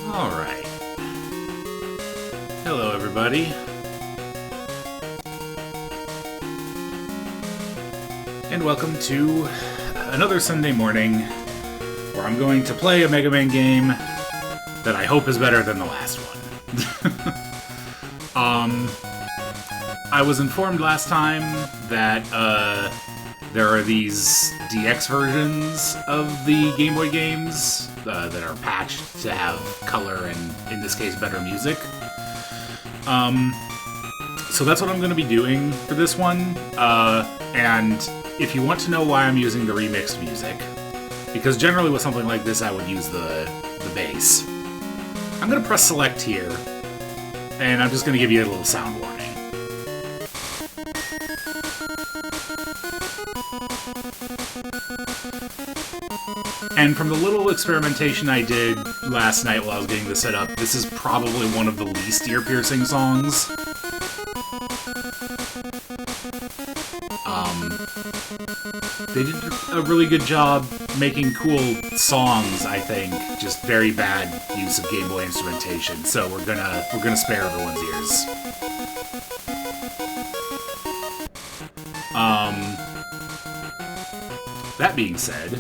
Alright. Hello, everybody. And welcome to another Sunday morning where I'm going to play a Mega Man game that I hope is better than the last one. I was informed last time that there are these DX versions of the Game Boy games that are patched to have color and, in this case, better music. So that's what I'm going to be doing for this one. And if you want to know why I'm using the remixed music, because generally with something like this I would use the bass, I'm going to press select here, and I'm just going to give you a little sound warning. And from the little experimentation I did last night while I was getting this set up, this is probably one of the least ear-piercing songs. They did a really good job making cool songs, I think. Just very bad use of Game Boy instrumentation, so we're gonna spare everyone's ears. That being said,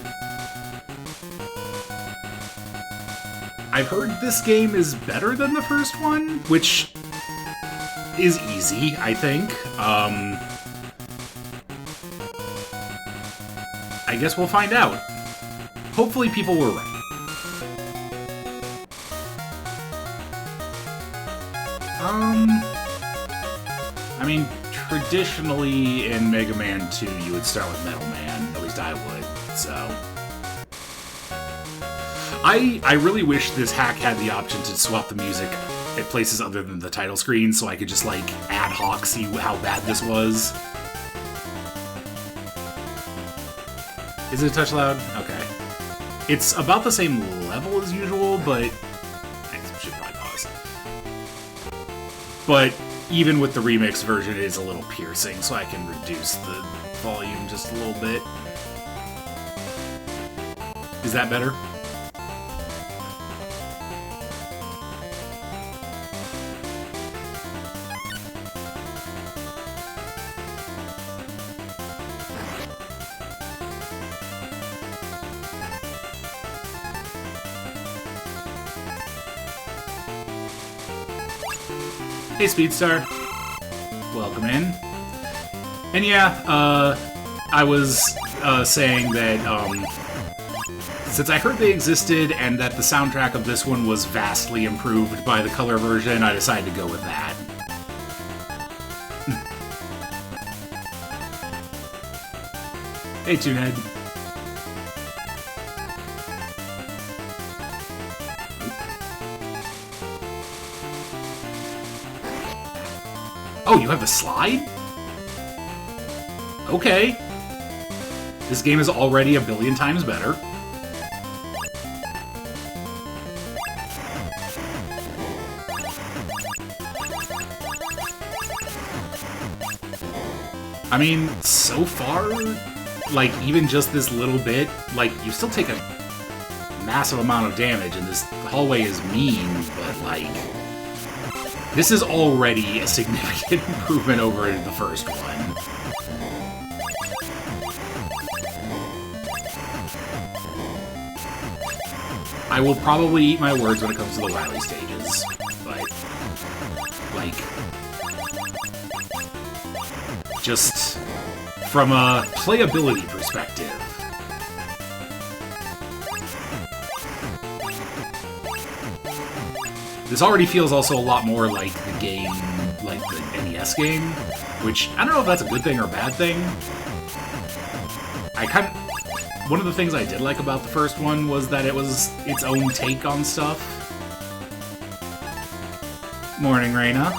I've heard this game is better than the first one, which is easy, I think. I guess we'll find out. Hopefully people were right. I mean, traditionally in Mega Man 2 you would start with Metal Man, at least I would, so... I really wish this hack had the option to swap the music at places other than the title screen, so I could just, like, ad hoc see how bad this was. Is it a touch loud? Okay. It's about the same level as usual, but... I should probably pause. But even with the remix version, it is a little piercing, so I can reduce the volume just a little bit. Is that better? Hey, Speedstar. Welcome in. And yeah, I was saying that since I heard they existed and that the soundtrack of this one was vastly improved by the color version, I decided to go with that. Hey, Toonhead. Oh, you have the slide? Okay. This game is already a billion times better. I mean, so far, like, even just this little bit, like, you still take a massive amount of damage, and this hallway is mean, but, like... This is already a significant improvement over the first one. I will probably eat my words when it comes to the Wily stages, but, like, just from a playability perspective, this already feels also a lot more like the game, like the NES game, which I don't know if that's a good thing or a bad thing. One of the things I did like about the first one was that it was its own take on stuff. Morning, Reina.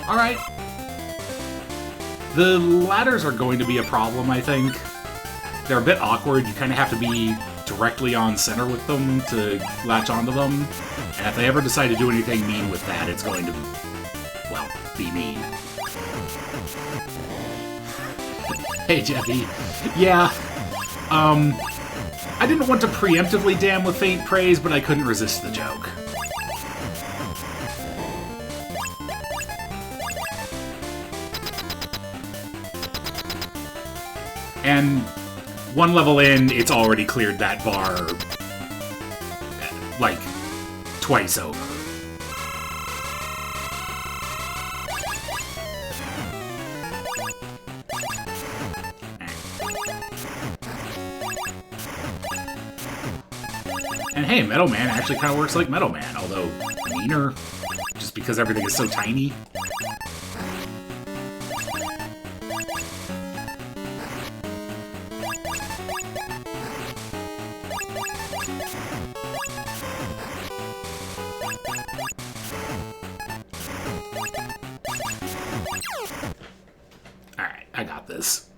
Alright. The ladders are going to be a problem, I think. They're a bit awkward. You kind of have to be directly on center with them to latch onto them. And if they ever decide to do anything mean with that, it's going to, well, be mean. Hey, Jeffy. Yeah, I didn't want to preemptively damn with faint praise, but I couldn't resist the joke. And one level in, it's already cleared that bar, like, twice over. And hey, Metal Man actually kind of works like Metal Man, although meaner, just because everything is so tiny. Alright, I got this.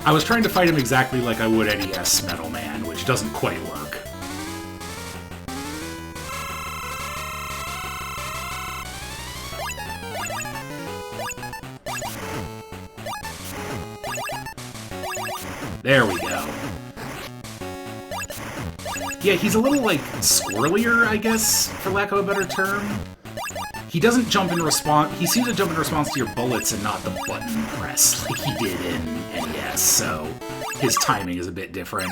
I was trying to fight him exactly like I would NES Metal Man, which doesn't quite work. There we go. Yeah, he's a little, like, squirrelier, I guess, for lack of a better term. He doesn't jump in response. He seems to jump in response to your bullets and not the button press like he did in NES, so his timing is a bit different.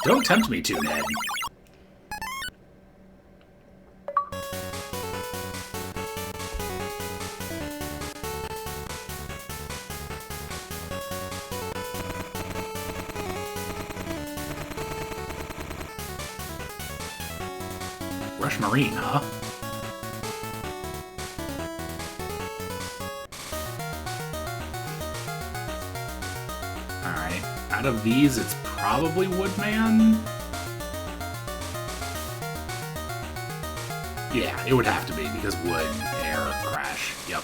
Don't tempt me to, Ned. Rush Marine, huh? Alright, out of these, it's probably Woodman? Yeah, it would have to be, because wood, air, crash. Yep.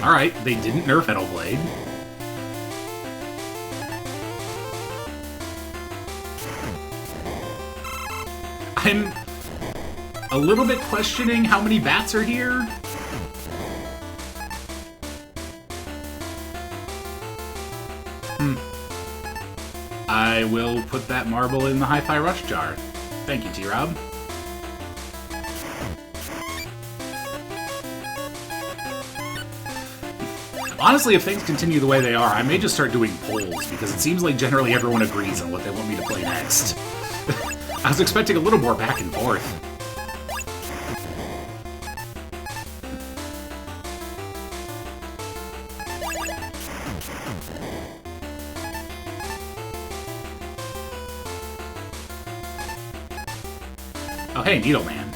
Alright, they didn't nerf Metal Blade. I'm a little bit questioning how many bats are here. I will put that marble in the Hi-Fi Rush jar. Thank you, T-Rob. Honestly, if things continue the way they are, I may just start doing polls, because it seems like generally everyone agrees on what they want me to play next. I was expecting a little more back and forth. Oh, hey, Needleman.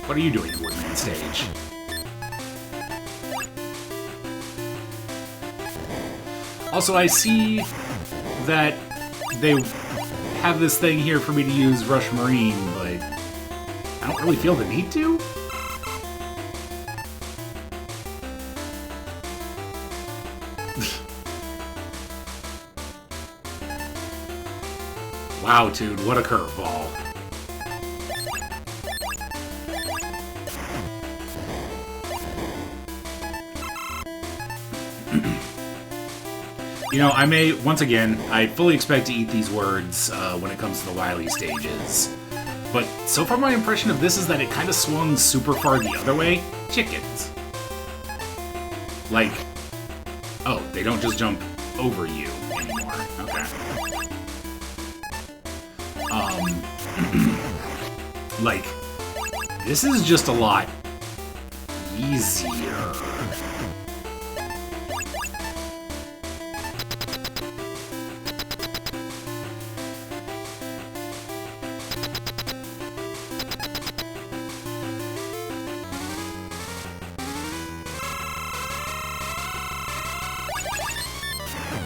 What are you doing in Woodman stage? Also, I see that they have this thing here for me to use Rush Marine, but I don't really feel the need to. Wow, dude, what a curveball. You know, I may, once again, I fully expect to eat these words when it comes to the Wily stages. But so far my impression of this is that it kind of swung super far the other way. Chickens. Like, oh, they don't just jump over you anymore. Like, this is just a lot easier.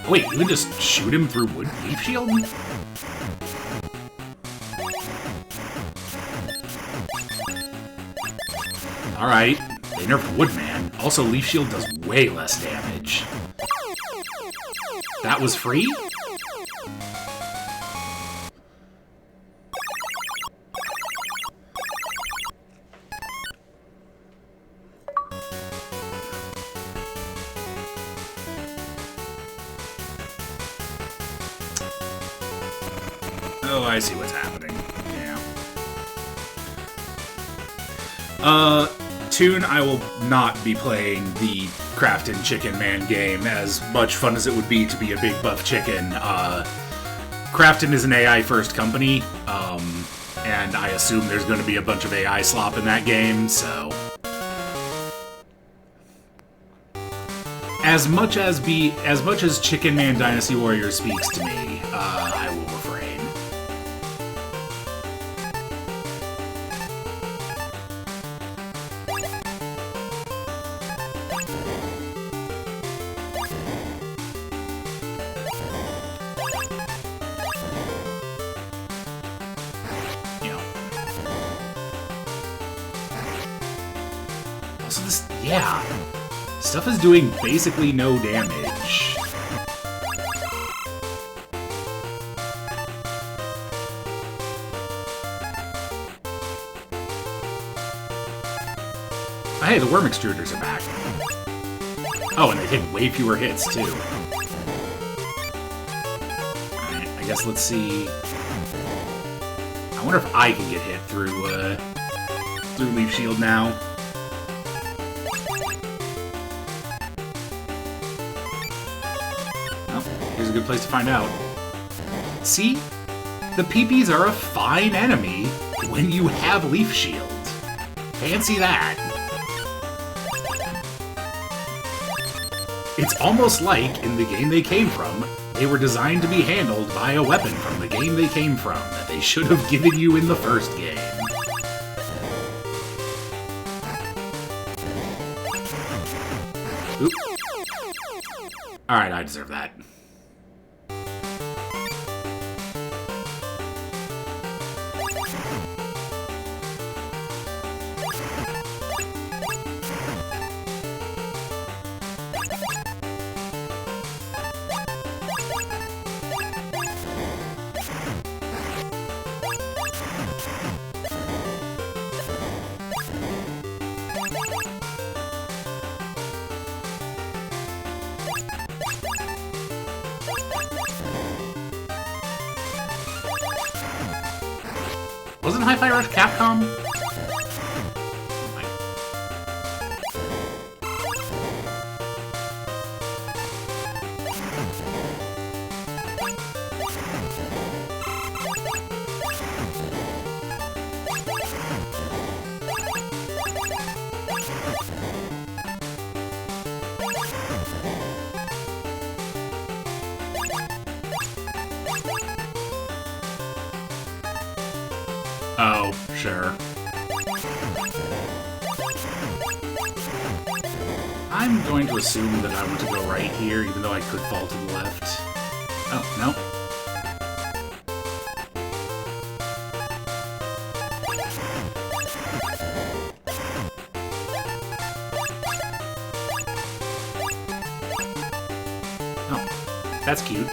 Wait, you can just shoot him through wood leaf shield? Alright, they nerfed Woodman. Also, Leaf Shield does way less damage. That was free? Oh, I see what's happening. Yeah. Toon, I will not be playing the Crafton Chicken Man game, as much fun as it would be to be a big buff chicken. Crafton is an AI-first company, and I assume there's going to be a bunch of AI slop in that game, so... As much as Chicken Man Dynasty Warrior speaks to me, I will refrain. Yeah, stuff is doing basically no damage. Oh, hey, the worm extruders are back. Oh, and they take way fewer hits, too. Alright, I guess let's see... I wonder if I can get hit through Leaf Shield now. Here's a good place to find out. See? The PPs are a fine enemy when you have Leaf Shield. Fancy that. It's almost like, in the game they came from, they were designed to be handled by a weapon from the game they came from that they should have given you in the first game. Oop. Alright, I deserve that. Wasn't Hi-Fi Rush Capcom? Oh, sure. I'm going to assume that I want to go right here, even though I could fall to the left. Oh, no. Oh, that's cute.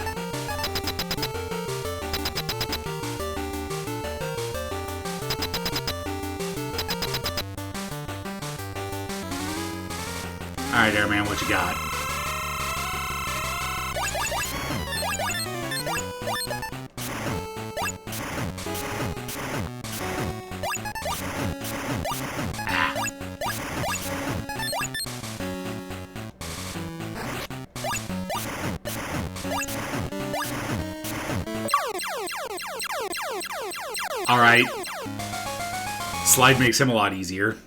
Alright, Airman, what you got? Ah. Alright. Slide makes him a lot easier.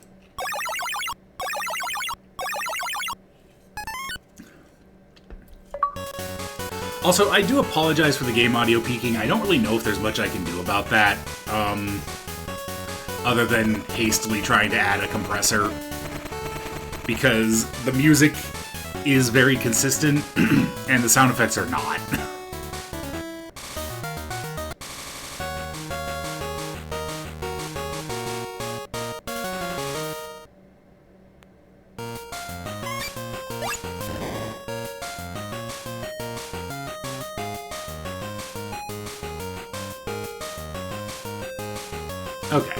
Also, I do apologize for the game audio peaking. I don't really know if there's much I can do about that, other than hastily trying to add a compressor. Because the music is very consistent, and the sound effects are not. Okay.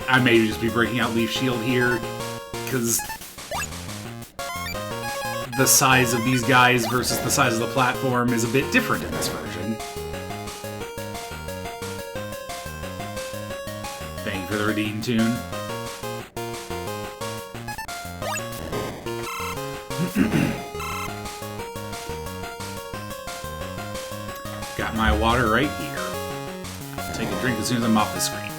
I may just be breaking out Leaf Shield here, because the size of these guys versus the size of the platform is a bit different in this version. Thank you for the Redeem tune. Got my water right here. I'll take a drink as soon as I'm off the screen.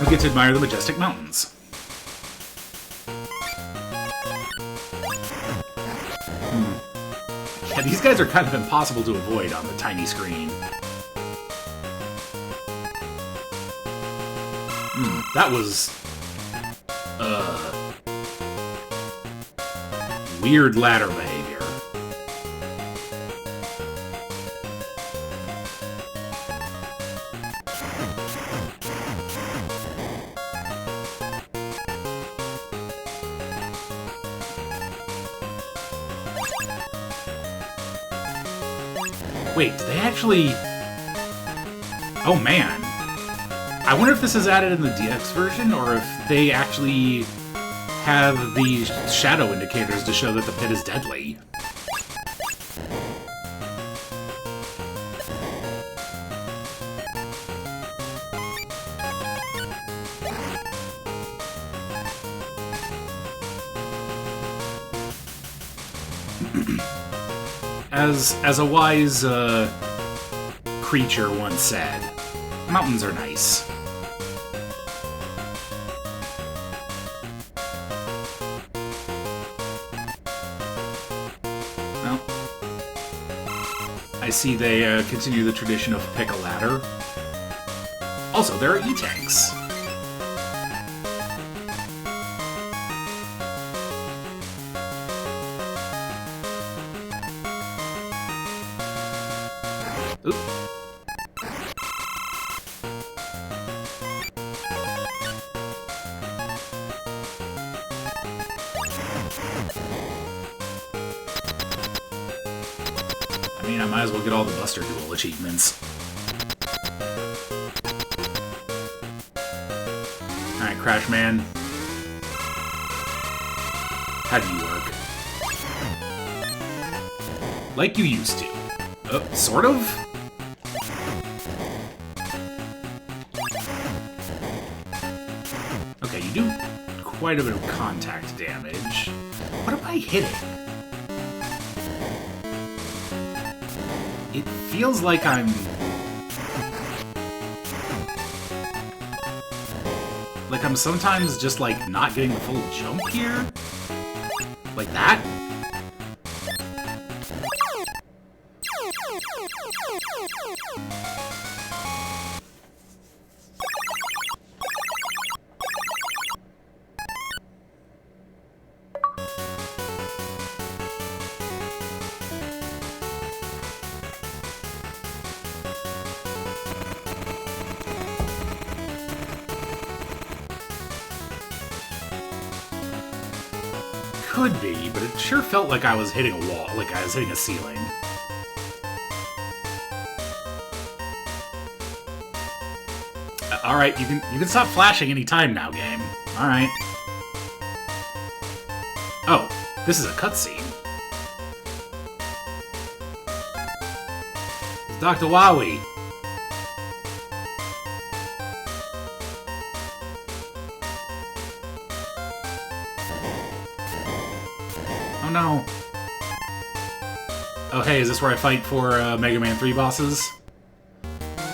We get to admire the majestic mountains. Yeah, these guys are kind of impossible to avoid on the tiny screen. That was... weird ladder behavior. Wait, did they actually... Oh man. I wonder if this is added in the DX version, or if they actually have the shadow indicators to show that the pit is deadly. As a wise creature once said, mountains are nice. Well, I see they continue the tradition of pick a ladder. Also, there are E-tanks. Oop. I mean, I might as well get all the Buster Duel achievements. Alright, Crash Man. How do you work? Like you used to. Sort of? Okay, you do quite a bit of contact damage. What am I hitting? It feels like I'm... sometimes just, like, not getting the full jump here? Like that? could be, but it sure felt like I was hitting a wall, like I was hitting a ceiling. Alright, you can stop flashing any time now, game. Alright. Oh, this is a cutscene. It's Dr. Wowie. Oh no. Oh hey, is this where I fight for Mega Man 3 bosses?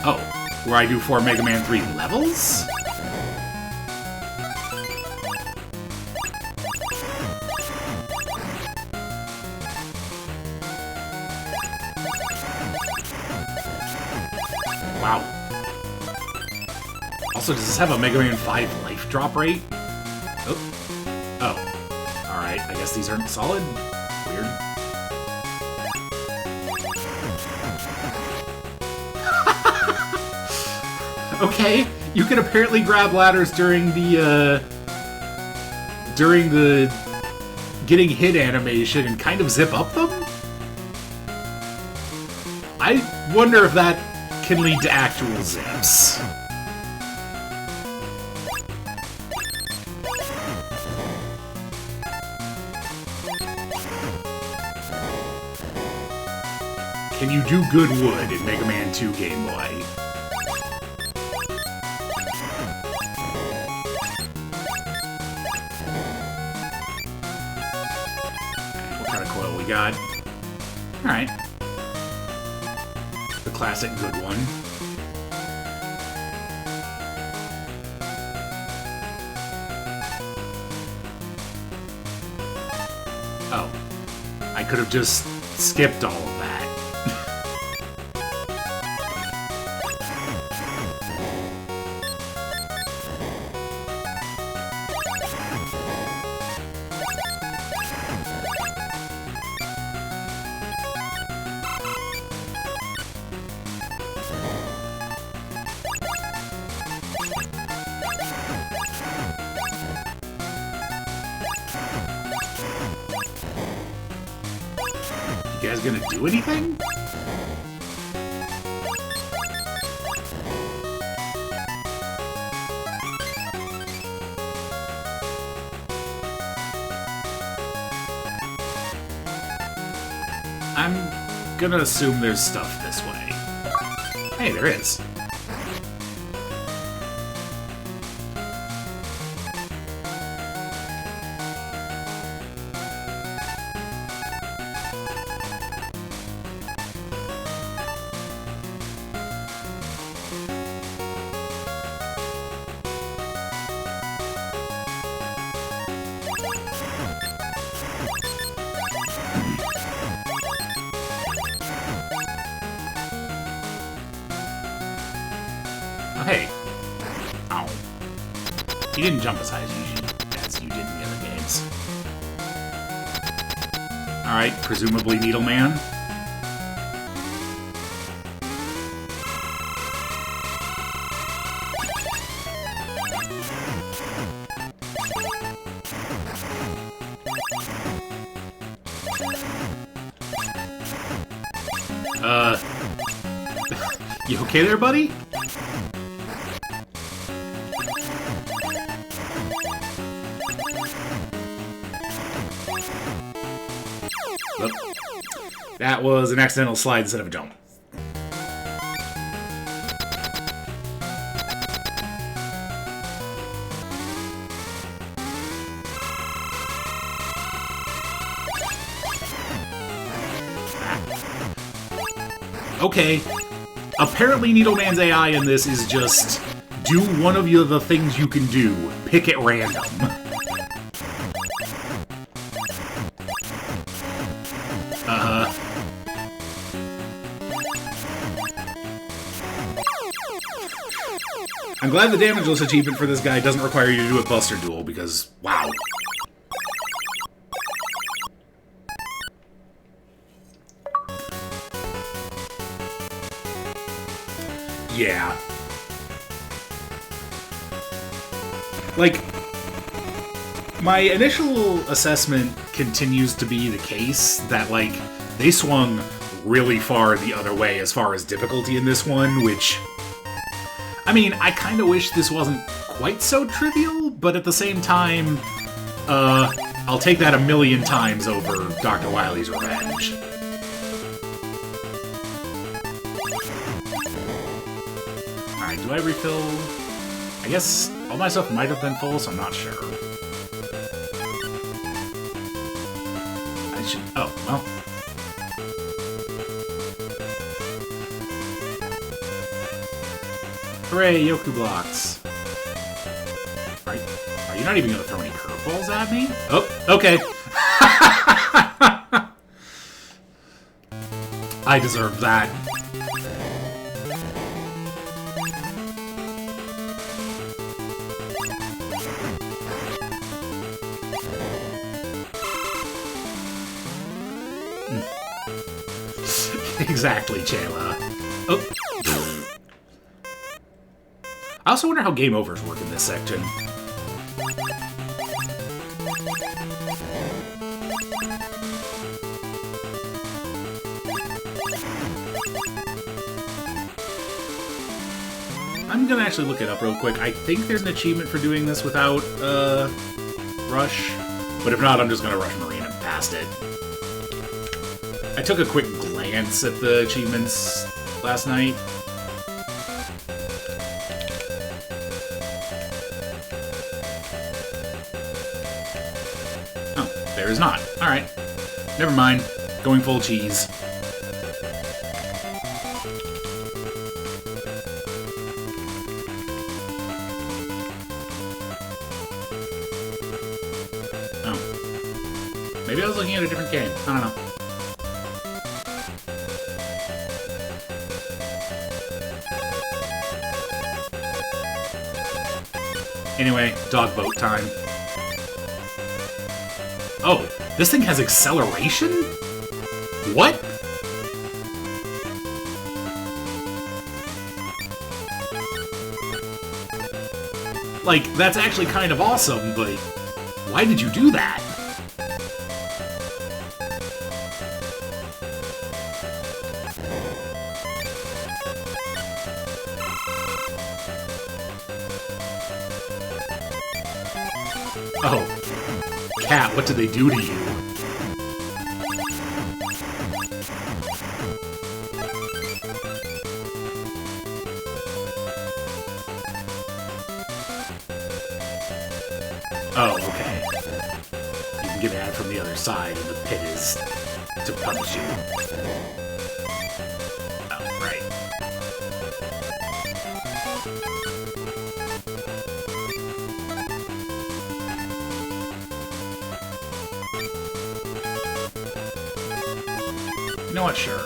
Oh, where I do 4 Mega Man 3 levels? Wow. Also, does this have a Mega Man 5 life drop rate? Oh. Alright, I guess these aren't solid? Weird. Okay, you can apparently grab ladders during the getting hit animation and kind of zip up them? I wonder if that can lead to actual zips. Can you do good wood in Mega Man 2 Game Boy? What kind of coil we got? Alright. The classic good one. Oh. I could have just skipped all of that. You guys gonna do anything? I'm gonna assume there's stuff this way. Hey, there is. Oh, hey. Ow. You didn't jump as high as you did in the other games. Alright, presumably Needle Man. You okay there, buddy? Oop. That was an accidental slide instead of a jump. Okay. Apparently Needleman's AI in this is just do one of the things you can do. Pick at random. I'm glad the damageless achievement for this guy doesn't require you to do a Buster Duel, because, wow. Yeah. Like, my initial assessment continues to be the case, that, like, they swung really far the other way as far as difficulty in this one, which... I mean, I kind of wish this wasn't quite so trivial, but at the same time, I'll take that 1,000,000 times over Dr. Wily's Revenge. Alright, do I refill? I guess all my stuff might have been full, so I'm not sure. I should... Oh, well. Hooray, Yoku blocks. Are you not even gonna throw any curveballs at me? Oh, okay. I deserve that. Exactly, Chayla. Oh. I also wonder how game overs work in this section. I'm gonna actually look it up real quick. I think there's an achievement for doing this without, Rush. But if not, I'm just gonna rush Marina past it. I took a quick glance at the achievements last night. Oh, there is not. Alright. Never mind. Going full cheese. Oh. Maybe I was looking at a different game. I don't know. Anyway, dog boat time. Oh, this thing has acceleration? What? Like, that's actually kind of awesome, but why did you do that? Oh. Cat, what did they do to you? Oh, okay. You can get at it from the other side, and the pit is to punish you. Oh, right. You know what? Sure.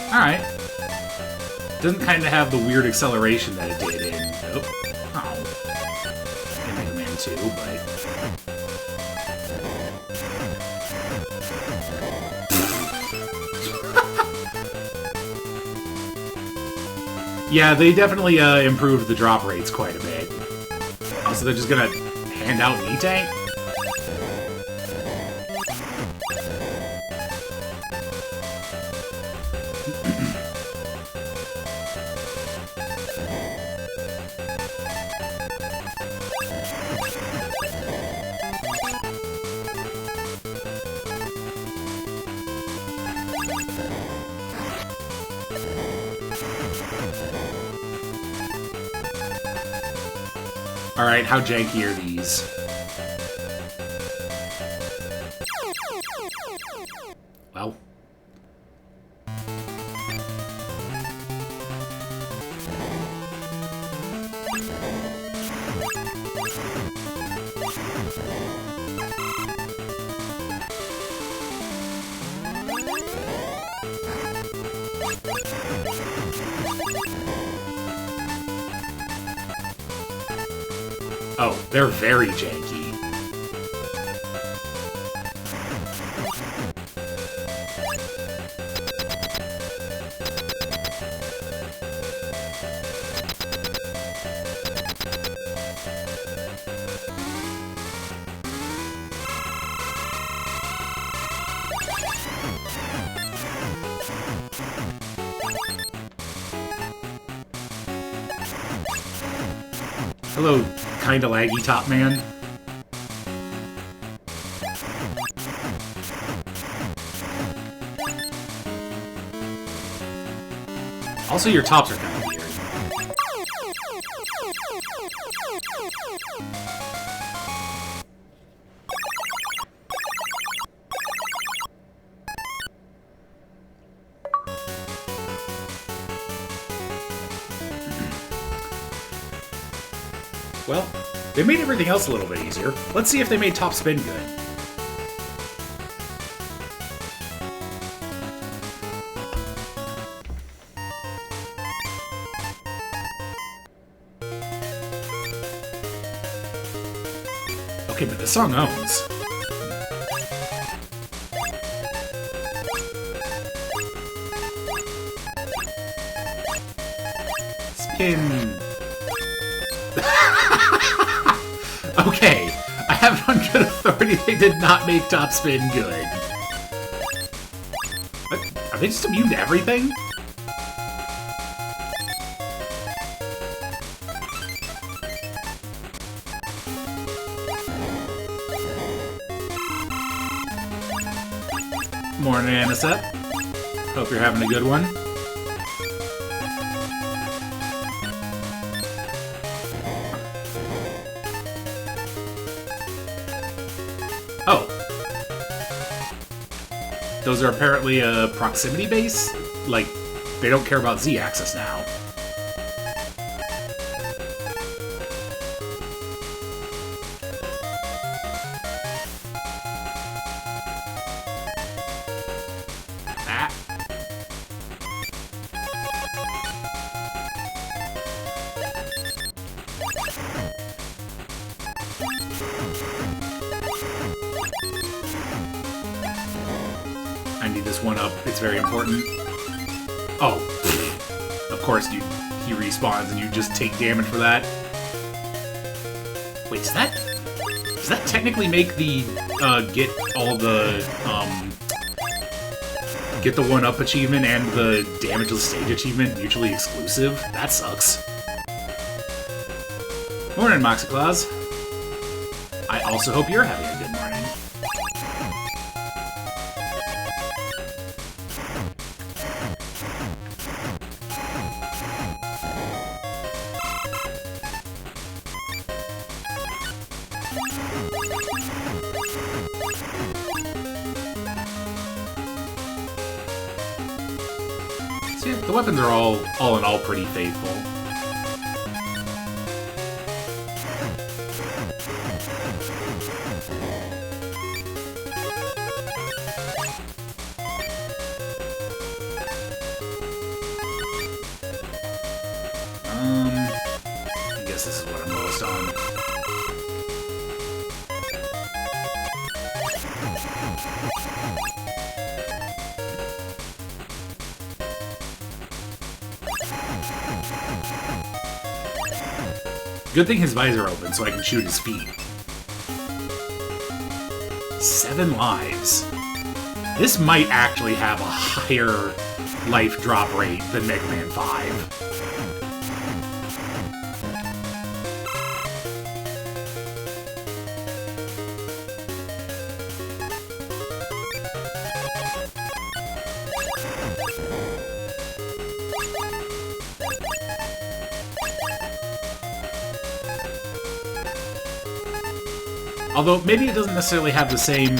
Alright. Doesn't kind of have the weird acceleration that it did in... Oh. In Mega Man 2, but... Yeah, they definitely improved the drop rates quite a bit. Oh, so they're just gonna hand out an E-Tank? Alright, how janky are these? Well. Oh, they're very janky. Hello, kinda laggy top man. Also, your tops are kind of weird. Well, they made everything else a little bit easier. Let's see if they made top spin good. Okay, but the song owns. Spin. Okay, I have it on good authority they did not make top spin good. What? Are they just immune to everything? Morning, Anisette. Hope you're having a good one. Oh. Those are apparently a proximity base? Like, they don't care about Z-axis now. Ah. I need this one up. It's very important. Oh. Of course, he respawns and you just take damage for that. Wait, does that technically make the, get all the, get the 1-up achievement and the damageless stage achievement mutually exclusive? That sucks. Morning, Moxiclaus. I also hope you're having a good morning. So yeah, the weapons are all in all pretty faithful. I guess this is what I'm lowest on. Good thing his visor open so I can shoot his feet. 7 lives. This might actually have a higher life drop rate than Mega Man 5. Although, maybe it doesn't necessarily have the same,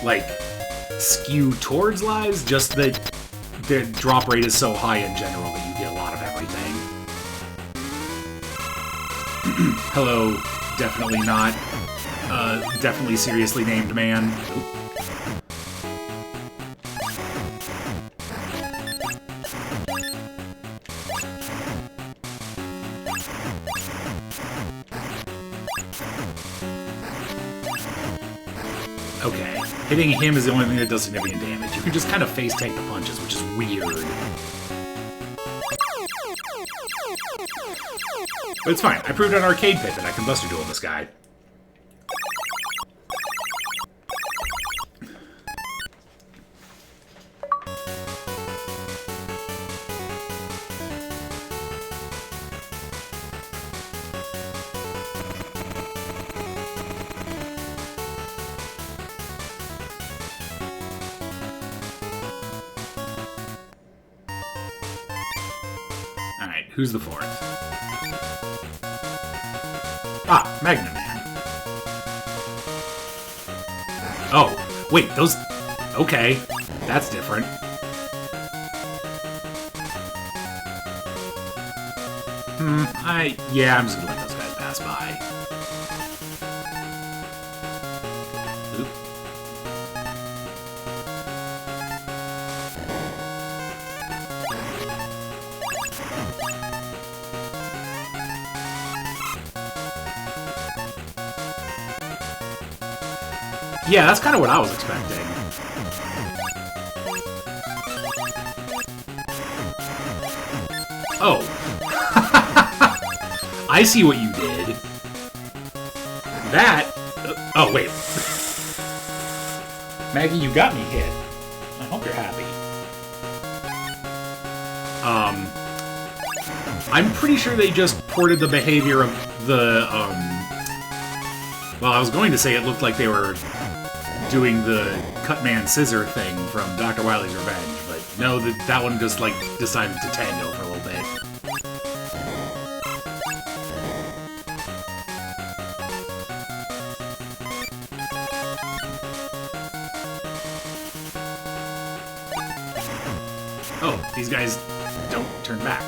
like, skew towards lives, just that the drop rate is so high in general that you get a lot of everything. Hello, definitely not, definitely seriously named man. Oop. Okay, hitting him is the only thing that does significant damage. You can just kind of face tank the punches, which is weird. But it's fine. I proved on Arcade Pit that I can Buster Duel this guy. who's the fourth? Ah, Magnet Man. Oh, wait, those... Okay, that's different. Yeah, I'm just gonna let those guys pass by. Oop. Yeah, that's kind of what I was expecting. Oh. I see what you did. That... oh, wait. Maggie, you got me hit. I hope you're happy. I'm pretty sure they just ported the behavior of the, well, I was going to say it looked like they were doing the Cutman Scissor thing from Dr. Wily's Revenge, but no, that one just, like, decided to tango for a little bit. Oh, these guys don't turn back.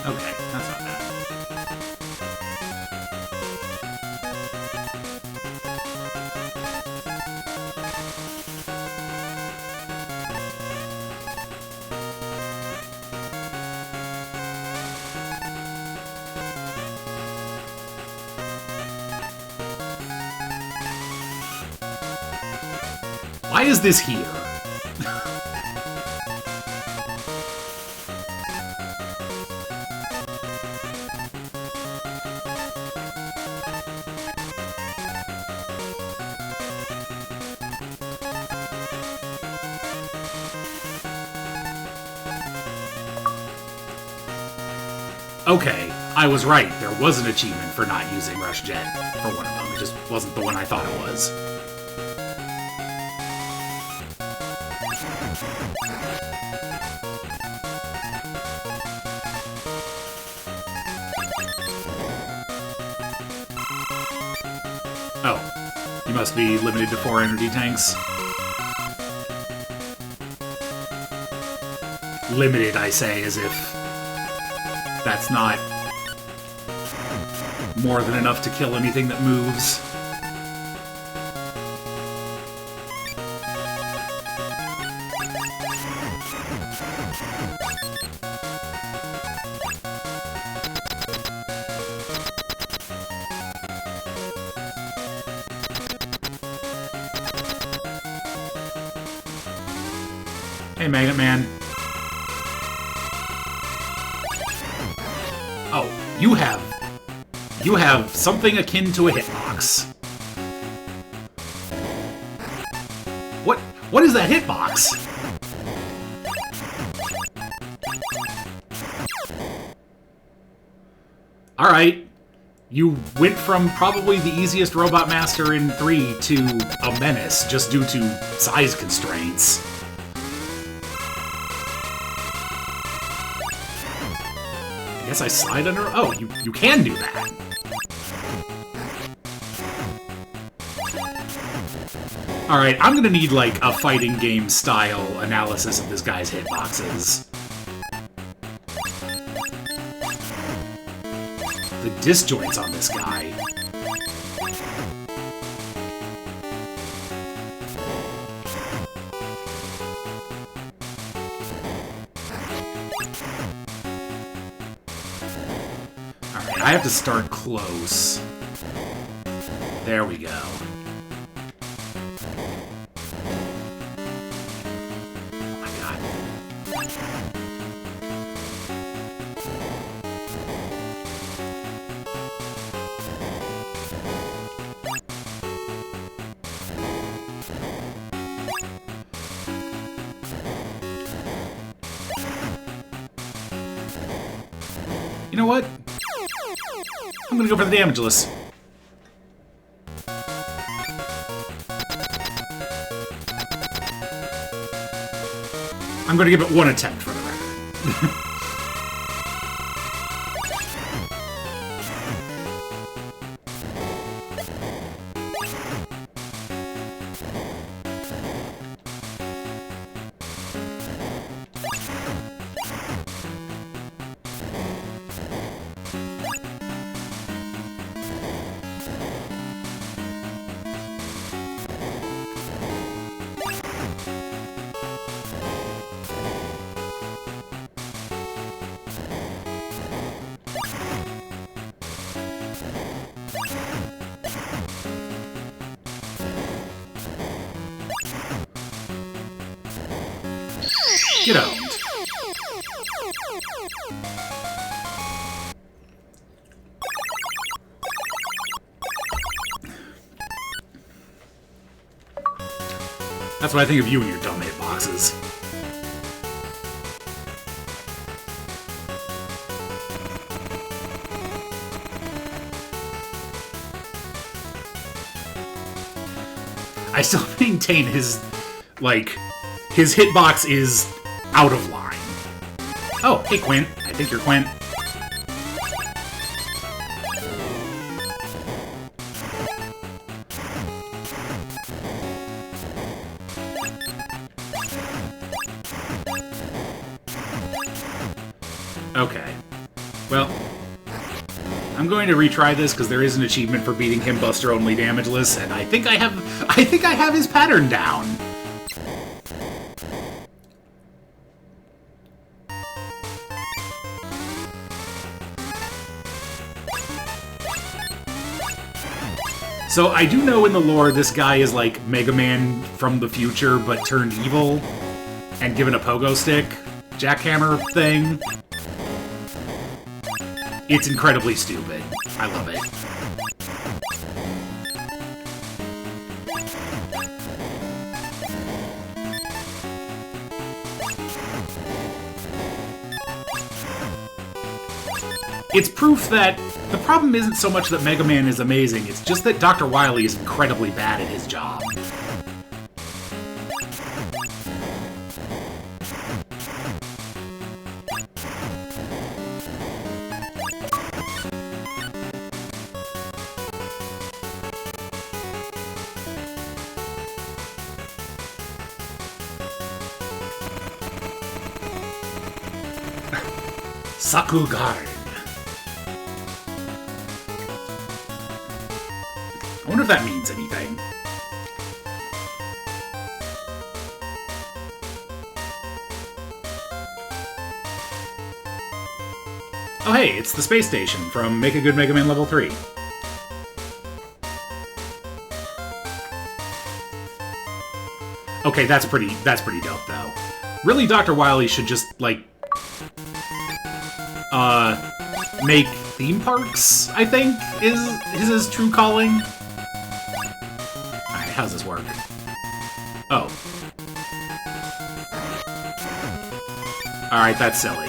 Okay, that's not bad. Why is this here? Okay, I was right. There was an achievement for not using Rush Jet for one of them. It just wasn't the one I thought it was. Oh, you must be limited to 4 energy tanks. Limited, I say, as if that's not more than enough to kill anything that moves. Hey, Magnet Man. Oh, you have something akin to a hitbox. What is that hitbox? Alright. You went from probably the easiest Robot Master in 3 to a menace just due to size constraints. I guess I slide under... Oh, you can do that. Alright, I'm gonna need, like, a fighting game style analysis of this guy's hitboxes. The disjoints on this guy. Okay, I have to start close. There we go. Oh my god. You know what? I'm gonna go for the Damageless. I'm gonna give it one attempt for the record. Get owned. That's what I think of you and your dumb hitboxes. I still maintain his, like, his hitbox is out of line. Oh, hey Quint. I think you're Quint. Okay. Well, I'm going to retry this because there is an achievement for beating him Buster only damageless, and I think I have his pattern down. So I do know in the lore this guy is like Mega Man from the future, but turned evil and given a pogo stick jackhammer thing. It's incredibly stupid. I love it. It's proof that the problem isn't so much that Mega Man is amazing, it's just that Dr. Wily is incredibly bad at his job. Sakugarn. I wonder if that means anything. Oh hey, it's the space station from Make a Good Mega Man Level 3. Okay, that's pretty dope though. Really, Dr. Wily should just, like, make theme parks, I think, is his true calling. Alright, how does this work? Oh. Alright, that's silly.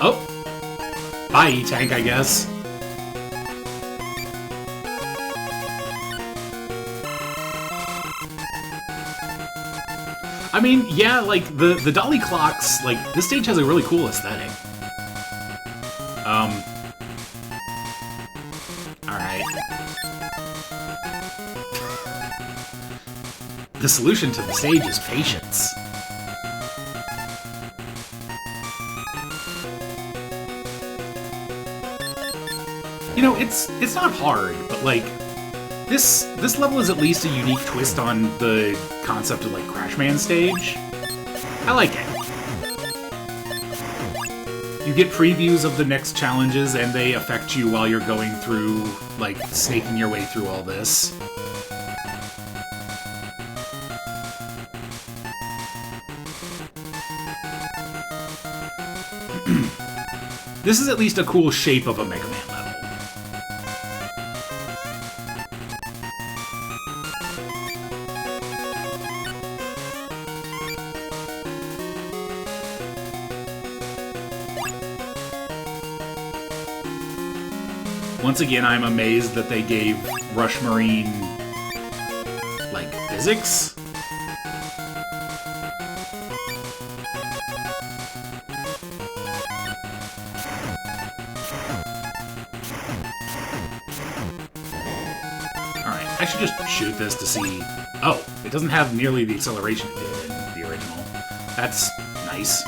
Oh. Bye, E-Tank, I guess. I mean, yeah, like, the dolly clocks, like, this stage has a really cool aesthetic. Alright. The solution to the stage is patience. You know, it's not hard, but like this level is at least a unique twist on the concept of like Crashman stage. I like it. You get previews of the next challenges, and they affect you while you're going through, like, snaking your way through all this. This is at least a cool shape of a Mega Man level. Once again, I'm amazed that they gave Rush Marine, like, physics? Alright, I should just shoot this to see... Oh, it doesn't have nearly the acceleration it did in the original. That's nice.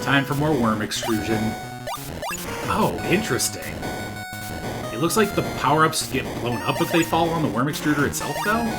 Time for more worm extrusion. Oh, interesting. It looks like the power-ups get blown up if they fall on the worm extruder itself, though?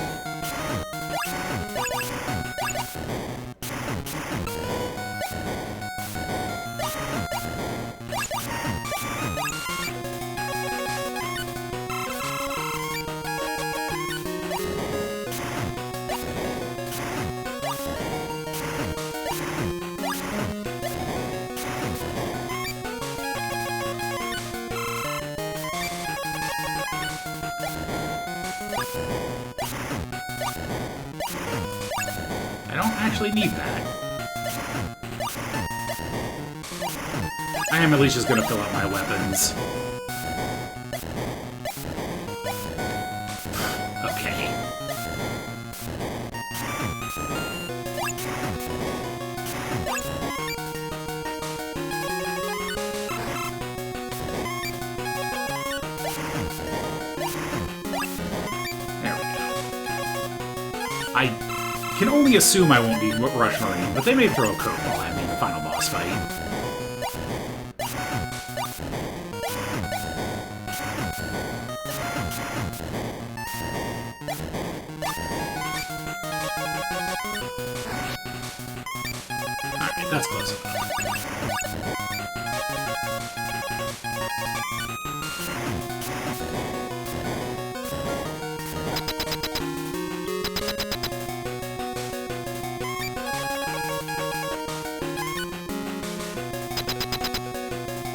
I don't actually need that. I am at least just gonna fill up my weapons. Okay. There we go. I can only assume I won't need Rush Marine, but they may throw a curveball at me in the final boss fight. Alright, that's close enough.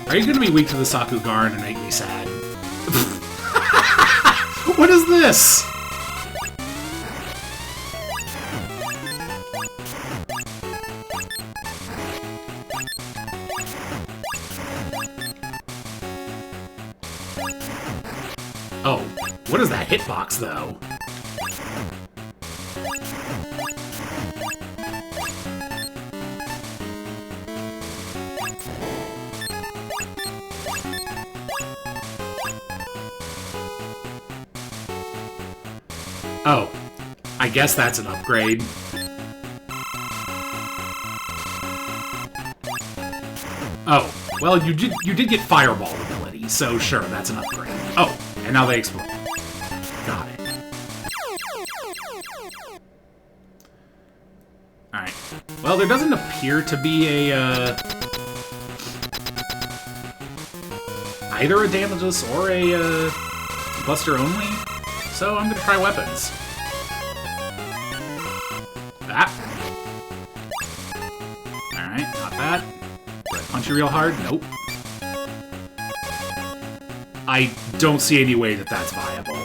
Are you gonna be weak to the Sakugarn and make me sad? What is this? Oh, what is that hitbox, though? Oh, I guess that's an upgrade. Oh, well, you did get Fireball ability, so sure, that's an upgrade. Oh, and now they explode. Got it. Alright. Well, there doesn't appear to be a, either a Damages or a, Buster only, so I'm gonna try weapons. That. Alright, not that. Do I punch you real hard? Nope. I don't see any way that that's viable.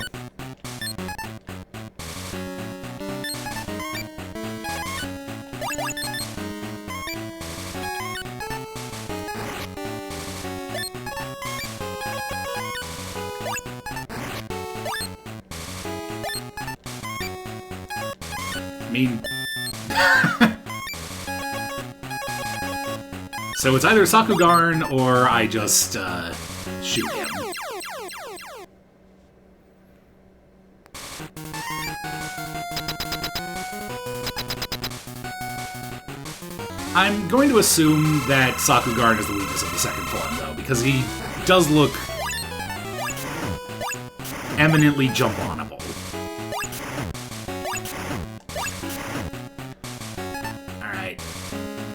I mean... So it's either Sakugarn or I just, shoot him. I'm going to assume that Sakugarn is the weakness of the second form, though, because he does look eminently jump-onable. Alright.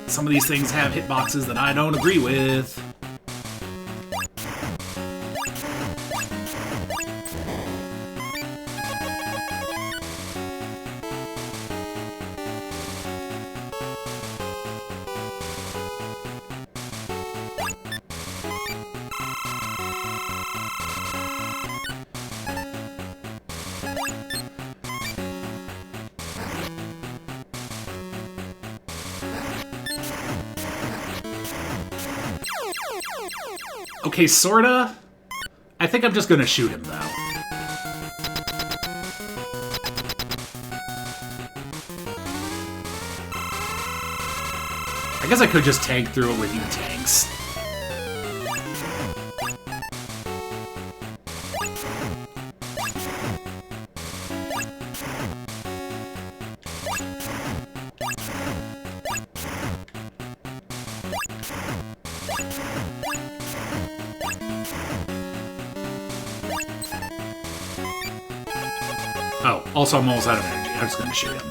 Some of these things have hitboxes that I don't agree with. Okay, sorta. I think I'm just gonna shoot him, though. I guess I could just tank through it with E-tanks. Oh, also I'm almost out of energy. I'm just gonna shoot him.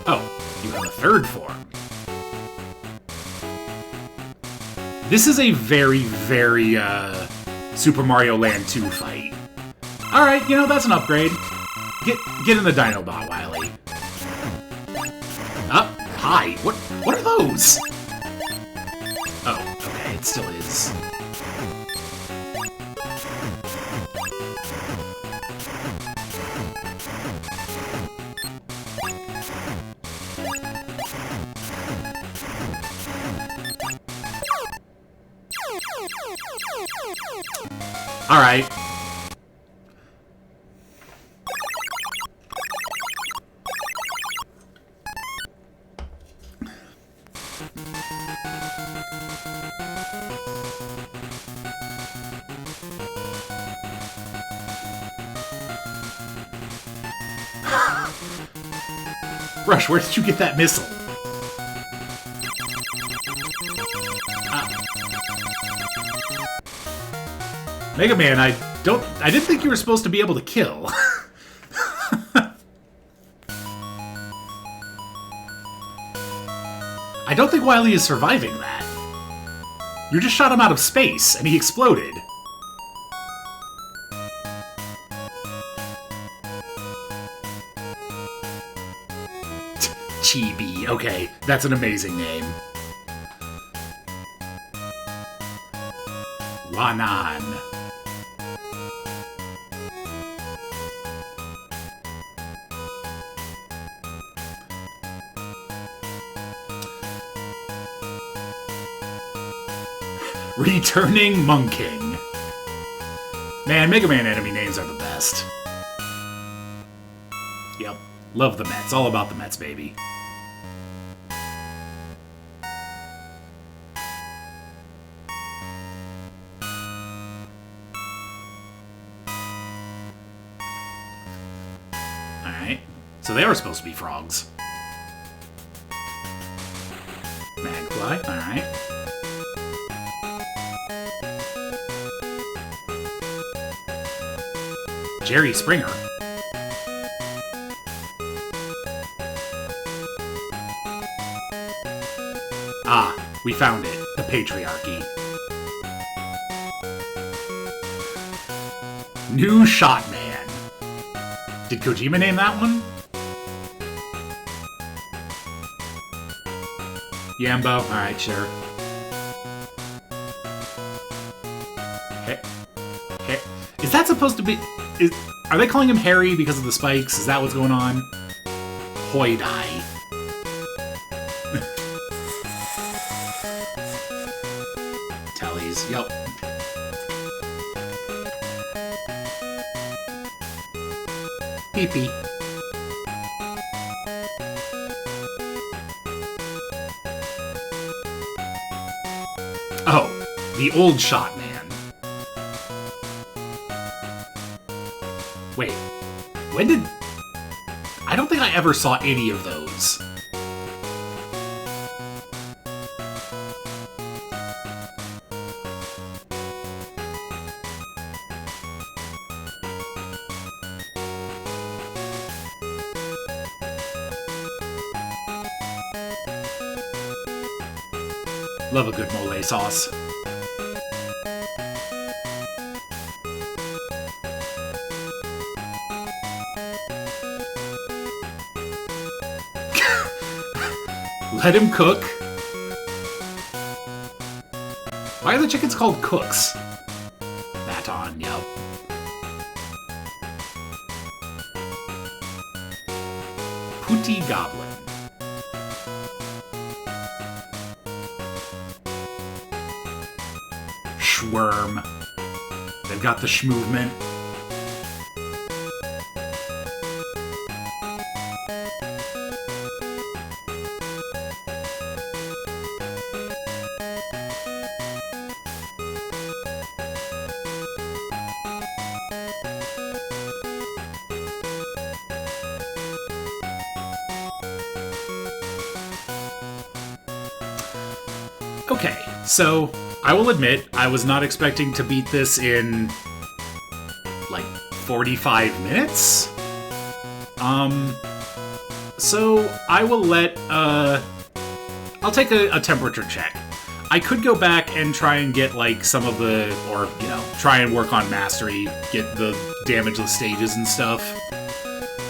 Oh, you have a third form. This is a very, very, Super Mario Land 2 fight. Alright, you know, that's an upgrade. Get in the Dinobot, Wily. Hi. What are those? Oh, okay, it still is. Alright. Rush, where did you get that missile? Mega Man, I didn't think you were supposed to be able to kill. I don't think Wily is surviving that. You just shot him out of space, and he exploded. Chibi, okay, that's an amazing name. Wanan. Returning Monk King. Man, Mega Man enemy names are the best. Yep, love the Mets. All about the Mets, baby. Alright, so they were supposed to be frogs. I? Alright. Jerry Springer? Ah, we found it. The Patriarchy. New Shot Man. Did Kojima name that one? Yambo? Alright, sure. Is that supposed to be... Are they calling him Harry because of the spikes? Is that what's going on? Hoidai. Tellies, yep. Pee-pee. Oh, the old Shot Man. Wait, when did... I don't think I ever saw any of those. Love a good mole sauce. Let him cook. Why are the chickens called cooks? Baton, yep. Pooty Goblin. Schworm. They've got the schmovement. Okay, so I will admit I was not expecting to beat this in like 45 minutes. So I will let I'll take a temperature check. I could go back and try and get like some of the, or you know, try and work on mastery, get the damageless stages and stuff,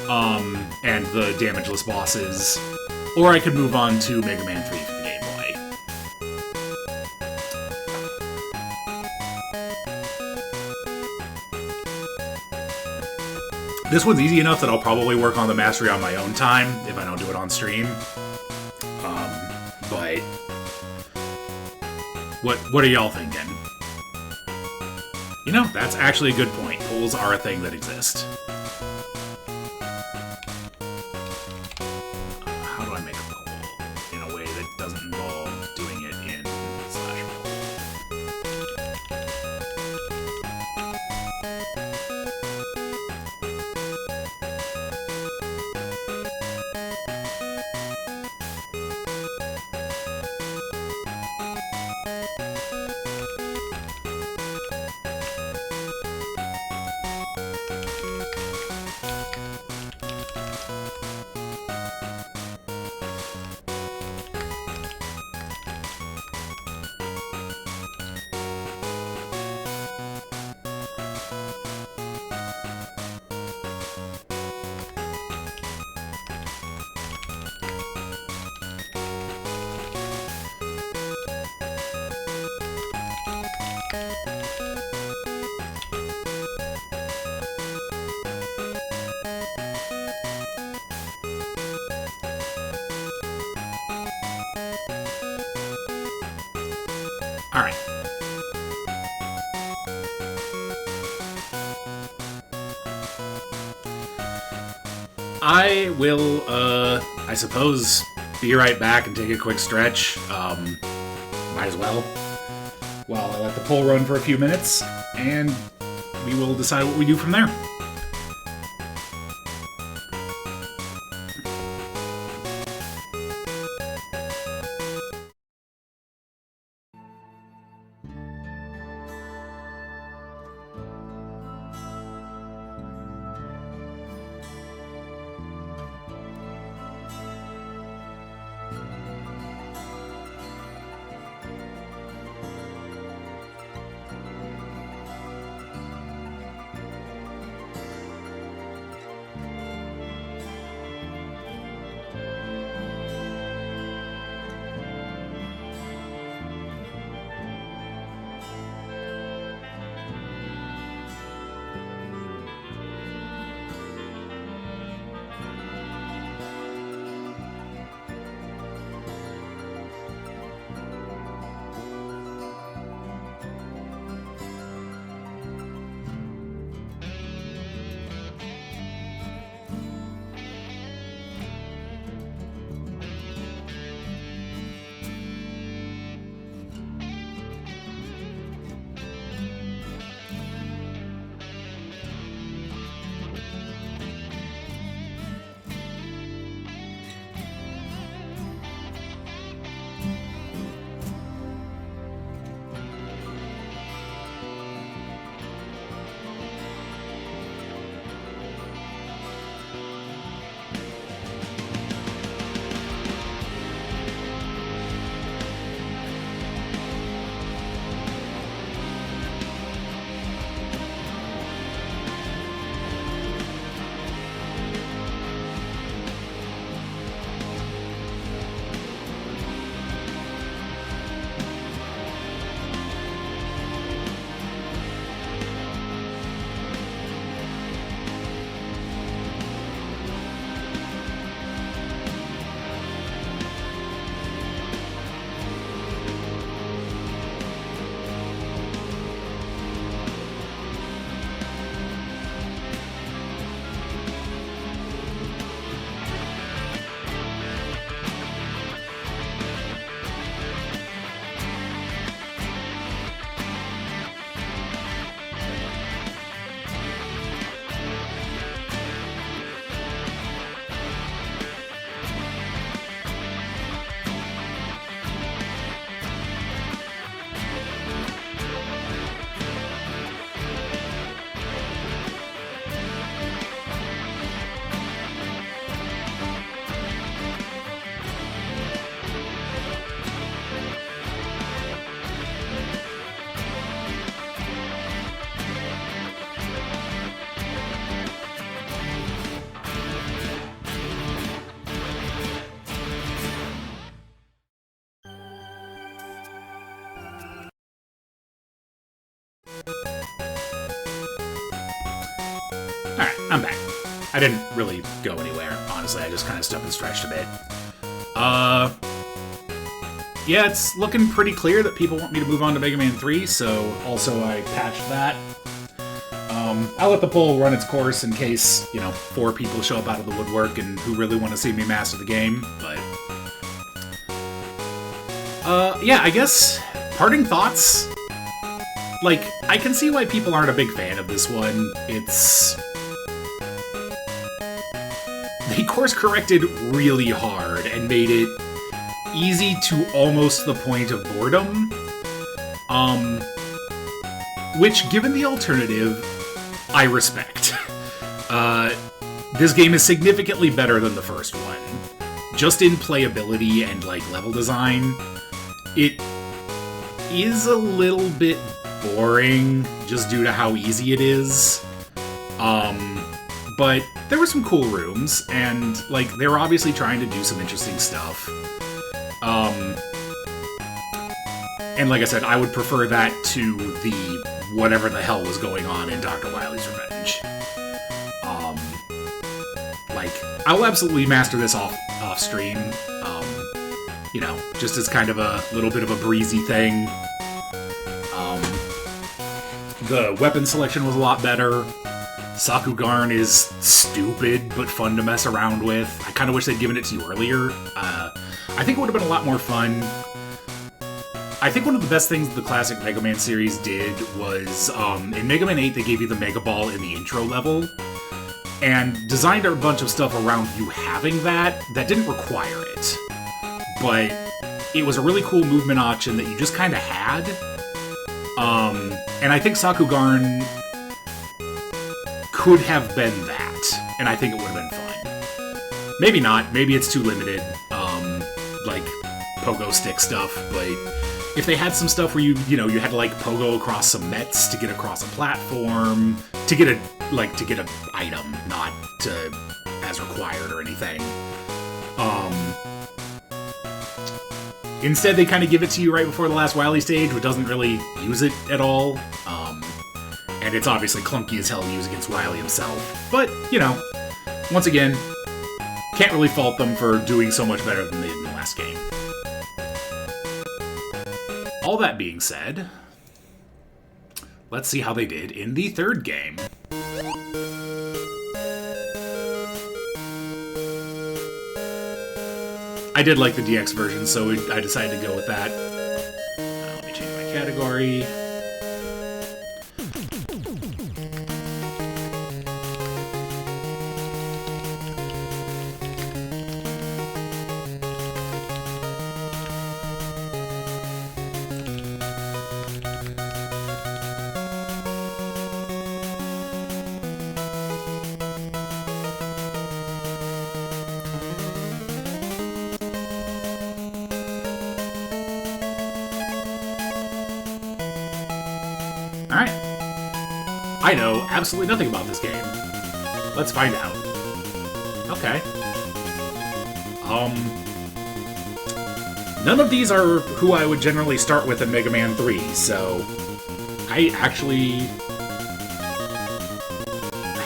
and the damageless bosses, or I could move on to Mega Man 3 for the Game Boy. This one's easy enough that I'll probably work on the mastery on my own time if I don't do it on stream. But what are y'all thinking? You know, that's actually a good point. Polls are a thing that exist. How do I make a poll in a way that doesn't involve doing it in /poll? Alright. I will, I suppose, be right back and take a quick stretch. Might as well. While I let the poll run for a few minutes, and we will decide what we do from there. Alright, I'm back. I didn't really go anywhere, honestly. I just kind of stopped and stretched a bit. Yeah, it's looking pretty clear that people want me to move on to Mega Man 3, so also I patched that. I'll let the poll run its course in case, 4 people show up out of the woodwork and who really want to see me master the game, but... yeah, I guess, parting thoughts? Like, I can see why people aren't a big fan of this one. They course-corrected really hard and made it easy to almost the point of boredom. Which, given the alternative, I respect. This game is significantly better than the first one. Just in playability and, level design, it is a little bit boring, just due to how easy it is. But there were some cool rooms, and, they were obviously trying to do some interesting stuff. And like I said, I would prefer that to the whatever the hell was going on in Dr. Wily's Revenge. I'll absolutely master this off stream, just as kind of a little bit of a breezy thing. The weapon selection was a lot better. Sakugarn is stupid, but fun to mess around with. I kind of wish they'd given it to you earlier. I think it would have been a lot more fun. I think one of the best things the classic Mega Man series did was, in Mega Man 8, they gave you the Mega Ball in the intro level, and designed a bunch of stuff around you having that didn't require it. But it was a really cool movement option that you just kind of had. And I think Sakugarn could have been that, and I think it would have been fun. Maybe not, maybe it's too limited, pogo stick stuff, but if they had some stuff where you had to pogo across some Mets to get across a platform, to get a item, not as required or anything. Instead, they kind of give it to you right before the last Wily stage, which doesn't really use it at all. And it's obviously clunky as hell to use against Wily himself. But, once again, can't really fault them for doing so much better than they did in the last game. All that being said, let's see how they did in the third game. I did like the DX version, so I decided to go with that. Let me change my category. Alright. I know absolutely nothing about this game. Let's find out. Okay. None of these are who I would generally start with in Mega Man 3, so... I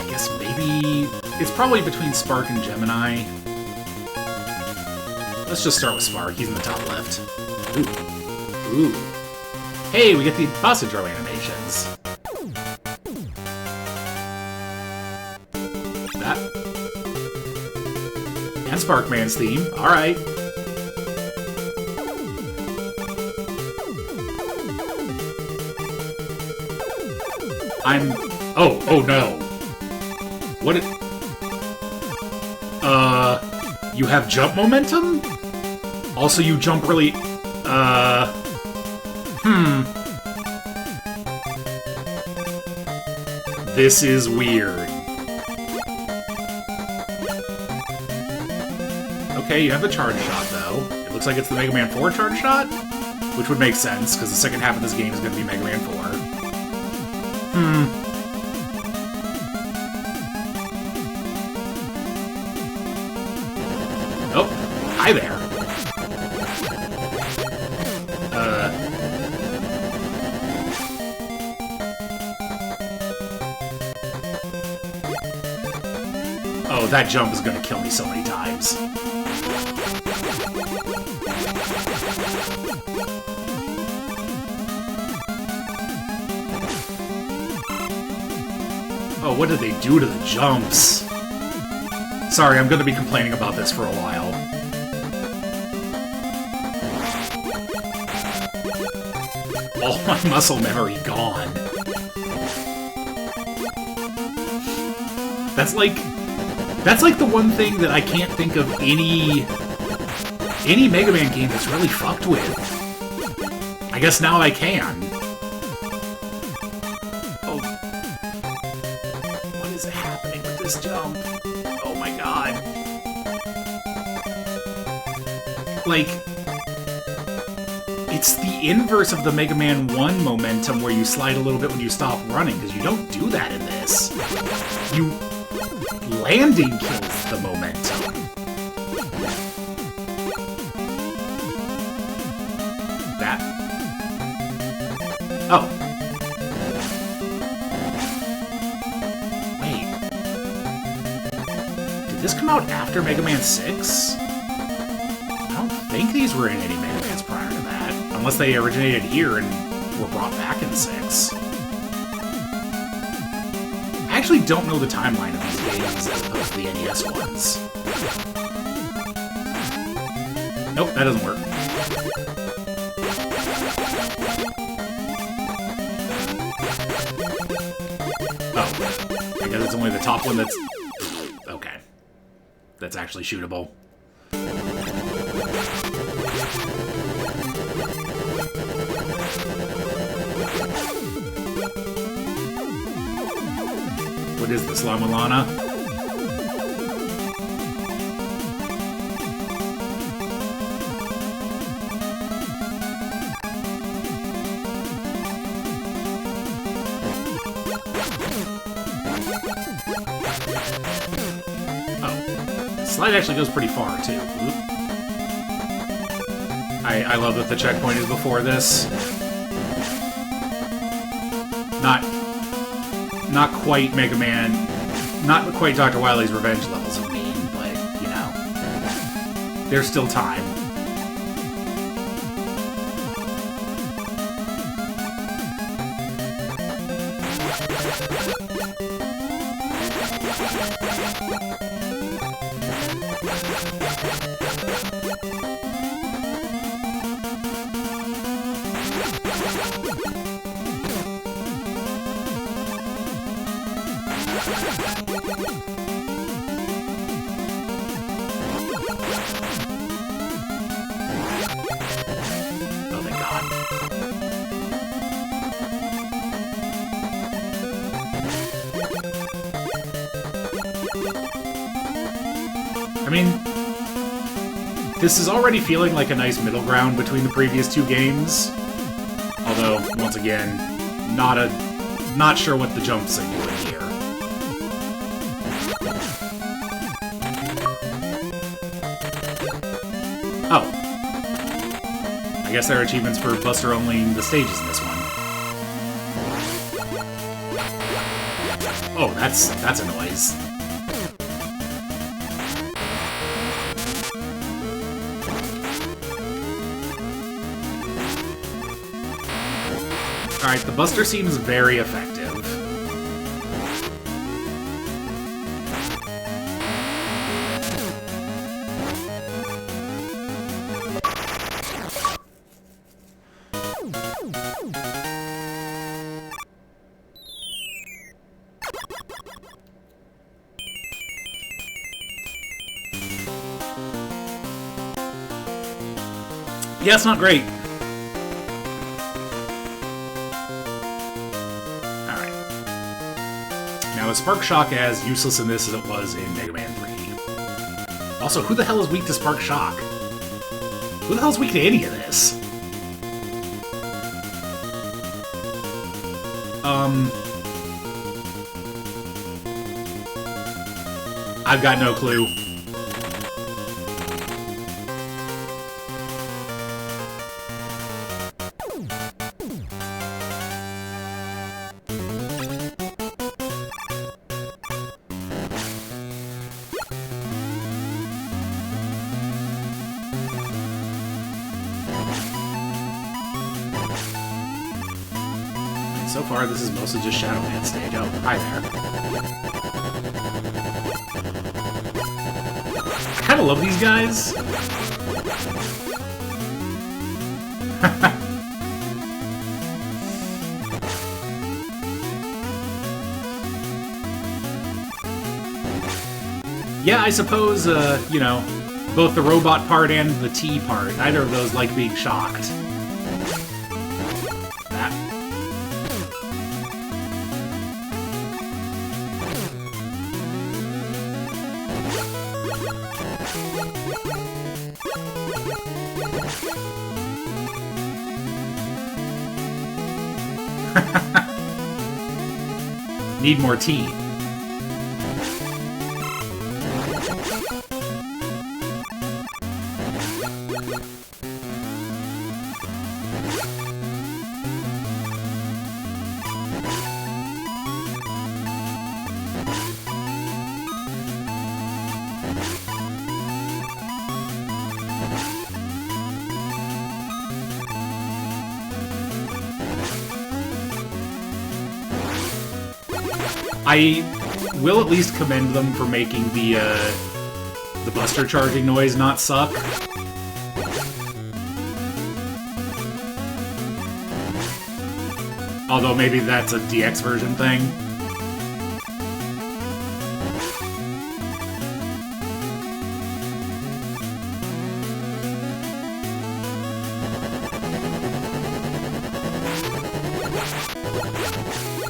guess maybe... It's probably between Spark and Gemini. Let's just start with Spark. He's in the top left. Ooh. Ooh. Hey, we get the boss intro animations. That. And Sparkman's theme. Alright. Oh no. What you have jump momentum? Also, you jump really, This is weird. Okay, you have the charge shot, though. It looks like it's the Mega Man 4 charge shot? Which would make sense, because the second half of this game is going to be Mega Man 4. Oh, hi there. Oh, that jump is gonna kill me so many times. Oh, what did they do to the jumps? Sorry, I'm gonna be complaining about this for a while. All my muscle memory gone. That's like the one thing that I can't think of any Mega Man game that's really fucked with. I guess now I can. Oh. What is happening with this jump? Oh my god. Like, it's the inverse of the Mega Man 1 momentum where you slide a little bit when you stop running, because you don't do that in this. Landing kills the momentum. That. Oh. Wait. Did this come out after Mega Man 6? I don't think these were in any Mega Mans prior to that. Unless they originated here and were brought back in 6. I actually don't know the timeline of these games as opposed to the NES ones. Nope, that doesn't work. Oh, I guess it's only the top one that's... Okay. That's actually shootable. What is this, La Mulana? Oh. The slide actually goes pretty far, too. Oop. I love that the checkpoint is before this. Not quite Mega Man, not quite Dr. Wily's Revenge levels of mean, but, you know, there's still time. Oh, thank God. I mean, this is already feeling like a nice middle ground between the previous two games. Although, once again, not sure what the jumps are doing here. Oh. I guess there are achievements for Buster onlying the stages in this one. Oh, that's a noise. Alright, the Buster seems very effective. Yeah, it's not great. Alright. Now, is Spark Shock as useless in this as it was in Mega Man 3? Also, who the hell is weak to Spark Shock? Who the hell is weak to any of this? I've got no clue. so far this is mostly just Shadow Man stage. Oh, hi there. I kinda love these guys. Yeah, I suppose, you know, both the robot part and the T part, neither of those like being shocked. That. Need more tea. I will at least commend them for making the Buster charging noise not suck. Although maybe that's a DX version thing.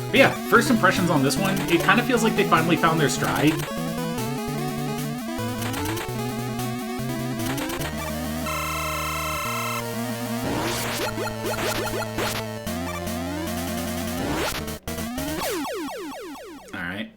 But yeah, first impressions on this one, it kind of feels like they finally found their stride. Alright.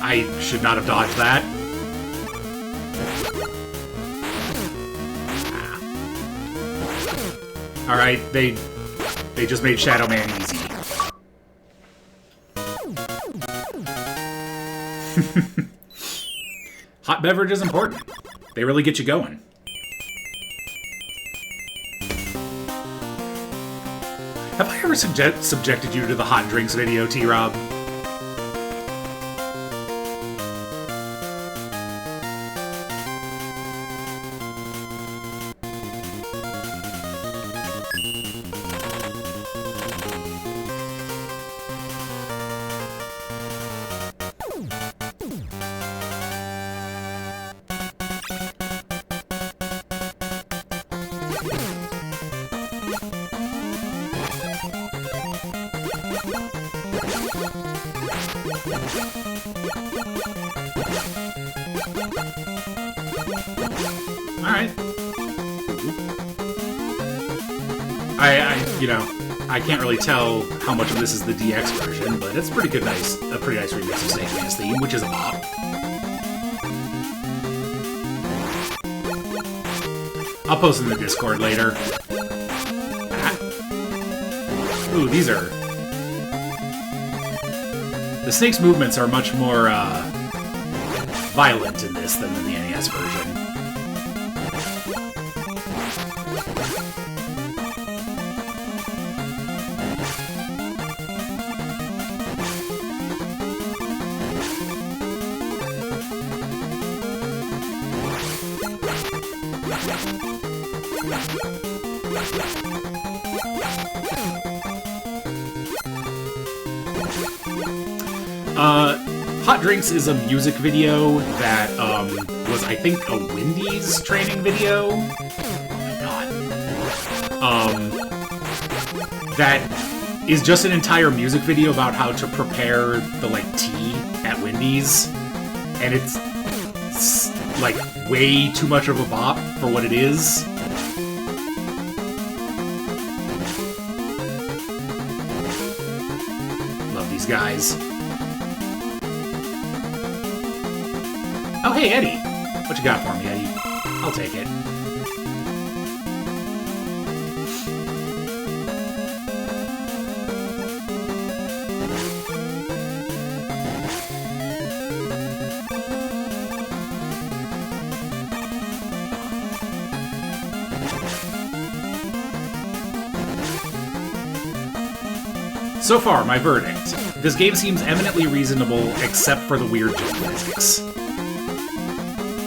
I should not have dodged that. Alright, they just made Shadow Man easy. Hot beverage is important. They really get you going. Have I ever subjected you to the hot drinks video, T-Rob? Alright. You know, I can't really tell how much of this is the DX version, but it's a pretty nice remix of Sandman's theme, which is a bop. I'll post in the Discord later. Ah. Ooh, these are... The snake's movements are much more, violent in this than in the NES version. Hot Drinks is a music video that was, I think, a Wendy's training video. Oh my god. That is just an entire music video about how to prepare the, like, tea at Wendy's. And it's like, way too much of a bop for what it is. Love these guys. Oh, hey, Eddie. What you got for me, Eddie? I'll take it. So far, my verdict. This game seems eminently reasonable, except for the weird jump physics.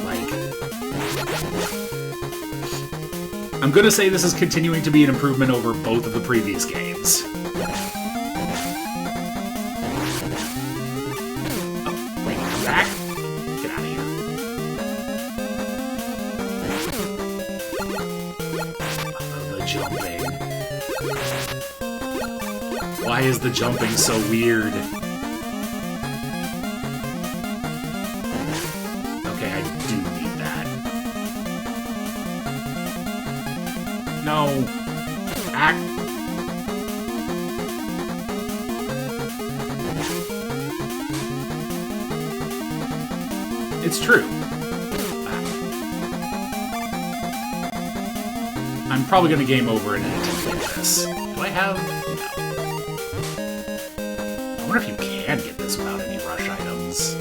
Like... I'm gonna say this is continuing to be an improvement over both of the previous games. Oh, wait, come back? Get out of here. Oh, the jumping. Why is the jumping so weird? Okay, I do need that. No. Act. It's true. I'm probably gonna game over in an attempt to get this. Do I have... I wonder if you can get this without any rush items.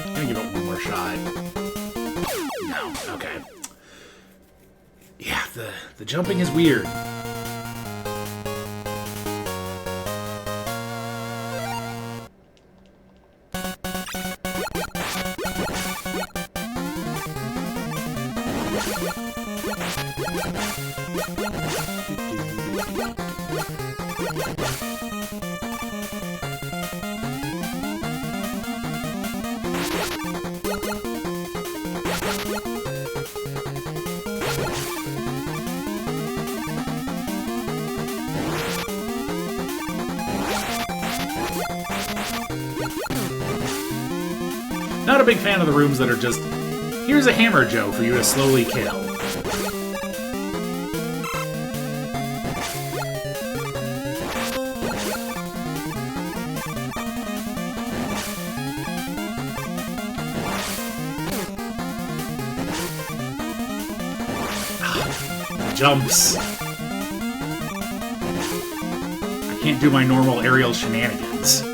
I'm gonna give it one more shot. No, okay. Yeah, the jumping is weird. Not a big fan of the rooms that are just, here's a hammer Joe for you to slowly kill. Jumps. I can't do my normal aerial shenanigans.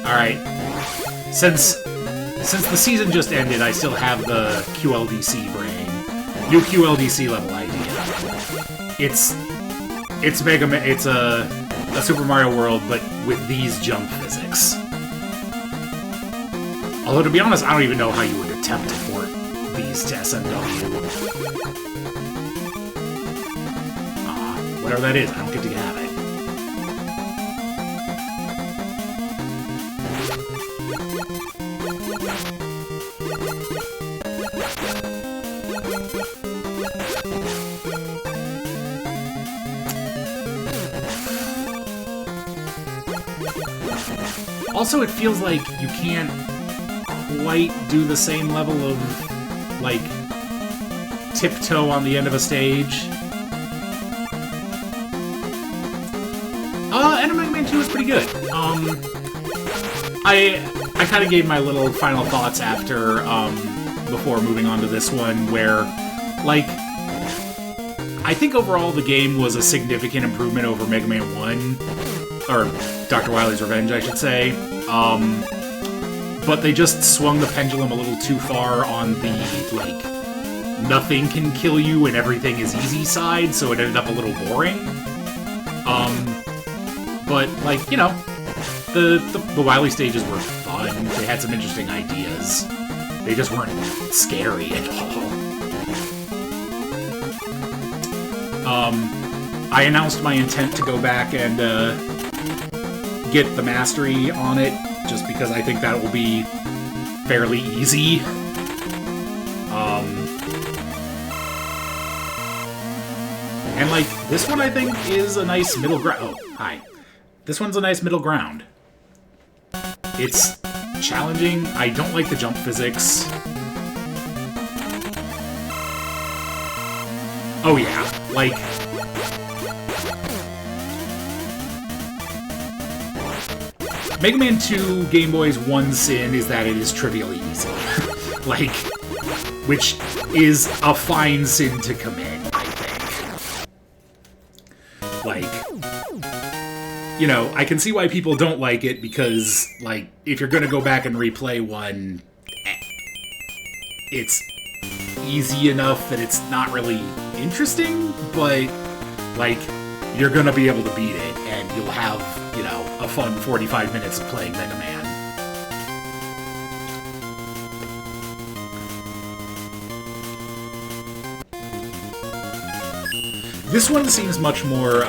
Alright. Since the season just ended, I still have the QLDC brain. New QLDC level idea. It's Mega Man, it's a Super Mario World, but with these jump physics. Although, to be honest, I don't even know how you would attempt to port these to SMW. Whatever that is, I don't get to have it. Also, it feels like you can't quite do the same level of, like, tiptoe on the end of a stage. And Mega Man 2 is pretty good. I kind of gave my little final thoughts after, before moving on to this one, where, like, I think overall the game was a significant improvement over Mega Man 1, or Dr. Wily's Revenge, I should say. But they just swung the pendulum a little too far on the, like, nothing can kill you and everything is easy side, so it ended up a little boring. But, like, you know, the Wily stages were fun. fun. They had some interesting ideas. They just weren't scary at all. I announced my intent to go back and get the mastery on it, just because I think that will be fairly easy. And, like, this one I think is a nice middle ground. Oh, hi. This one's a nice middle ground. It's challenging. I don't like the jump physics. Oh, yeah. Like... Mega Man 2 Game Boy's one sin is that it is trivially easy. Like, which is a fine sin to commit, I think. Like, you know, I can see why people don't like it, because, like, if you're gonna go back and replay one, it's easy enough that it's not really interesting, but, like, you're gonna be able to beat it, and you'll have, you know, a fun 45 minutes of playing Mega Man. This one seems much more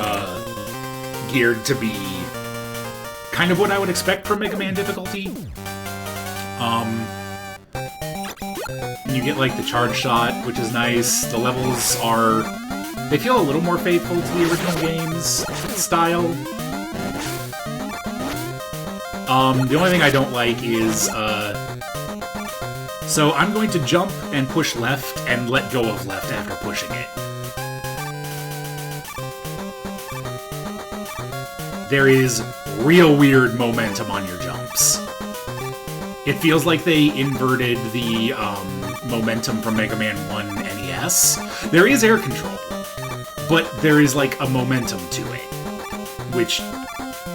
geared to be kind of what I would expect from Mega Man difficulty. You get, like, the charge shot, which is nice. The levels are... They feel a little more faithful to the original game's style. The only thing I don't like is, so I'm going to jump and push left and let go of left after pushing it. There is real weird momentum on your jumps. It feels like they inverted the, momentum from Mega Man 1 NES. There is air control, but there is, like, a momentum to it, which...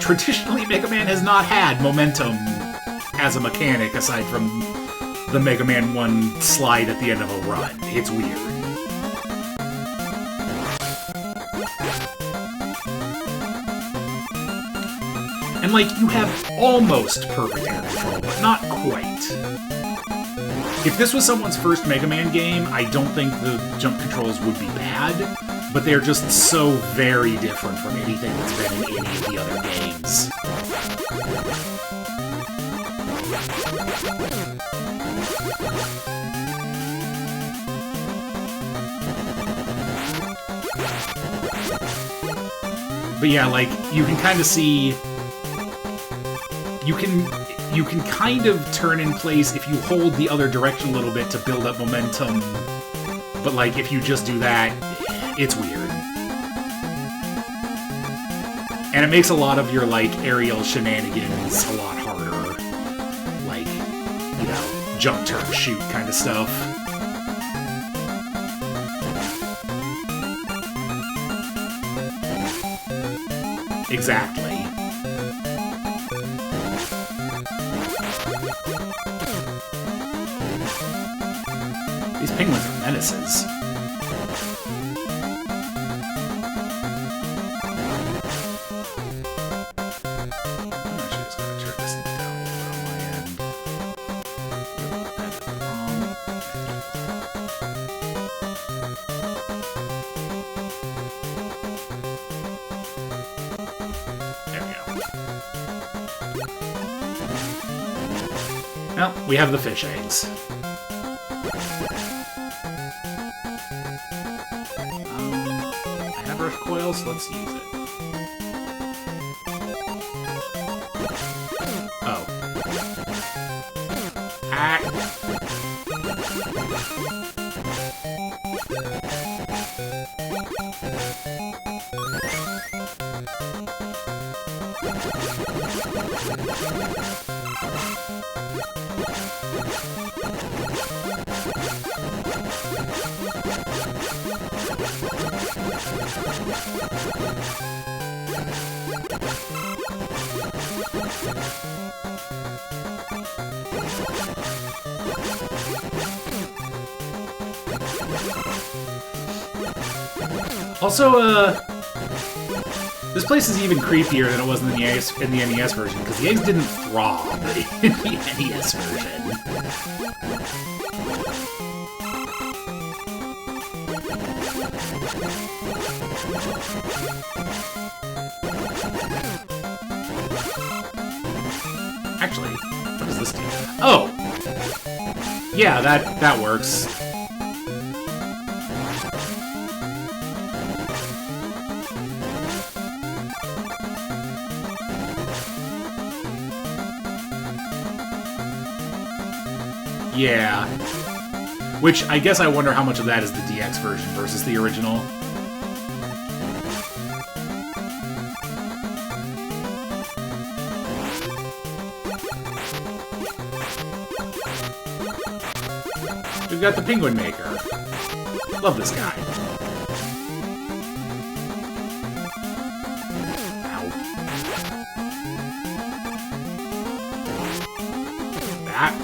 Traditionally, Mega Man has not had momentum as a mechanic, aside from the Mega Man 1 slide at the end of a run. It's weird. And, like, you have almost perfect air control, but not quite. If this was someone's first Mega Man game, I don't think the jump controls would be bad, but they're just so very different from anything that's been in any of the other games. But yeah, like, you can kind of see... You can kind of turn in place if you hold the other direction a little bit to build up momentum, but, like, if you just do that, it's weird. And it makes a lot of your, like, aerial shenanigans a lot harder. Like, you know, jump, turn, shoot kind of stuff. Exactly. These penguins are menaces. Well, we have the fish eggs. I have Earth Coil, so let's use it. Oh. Ah! Also, This place is even creepier than it was in the NES version, because the eggs didn't throb in the NES version. Actually, what does this do? Oh! Yeah, that works. Yeah. Which, I guess I wonder how much of that is the DX version versus the original. We've got the Penguin Maker. Love this guy. Ow. That.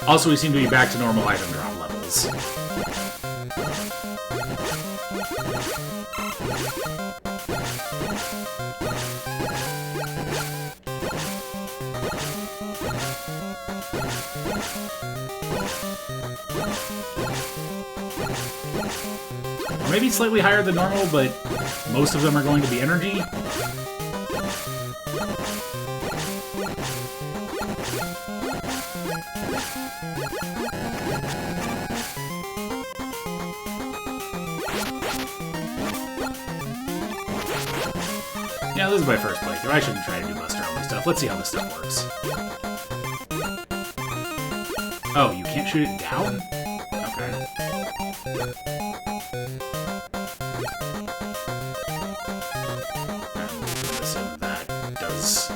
Also, we seem to be back to normal item drop levels. Or maybe slightly higher than normal, but most of them are going to be energy. Yeah, this is my first playthrough. I shouldn't try to do Buster-only stuff. Let's see how this stuff works. Oh, you can't shoot it down? Okay. I'm gonna assume that does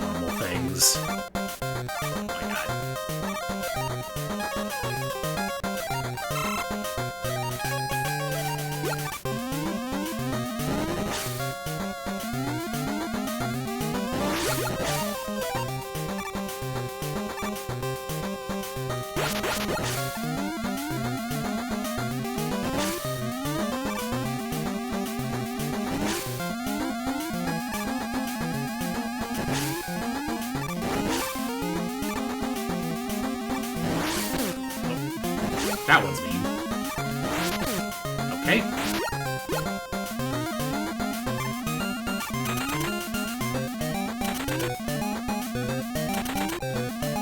normal things. Oh my god. That one's mean. Okay.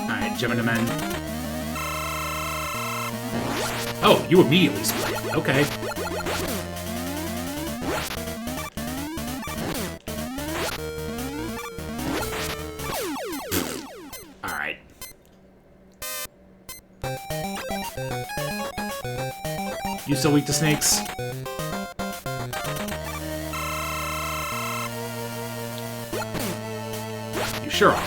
Alright, Gemini Men. Oh, you immediately split. Okay. Alright. You still weak to snakes? You sure are.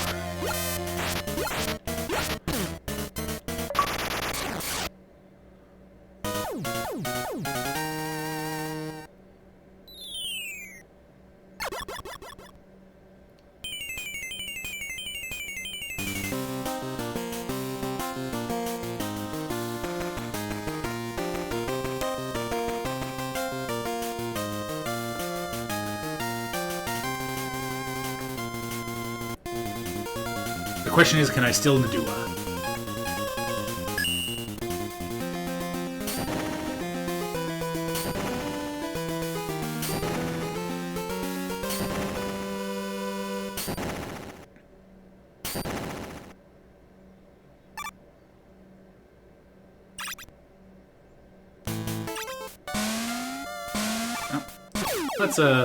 The question is, can I still Nadua?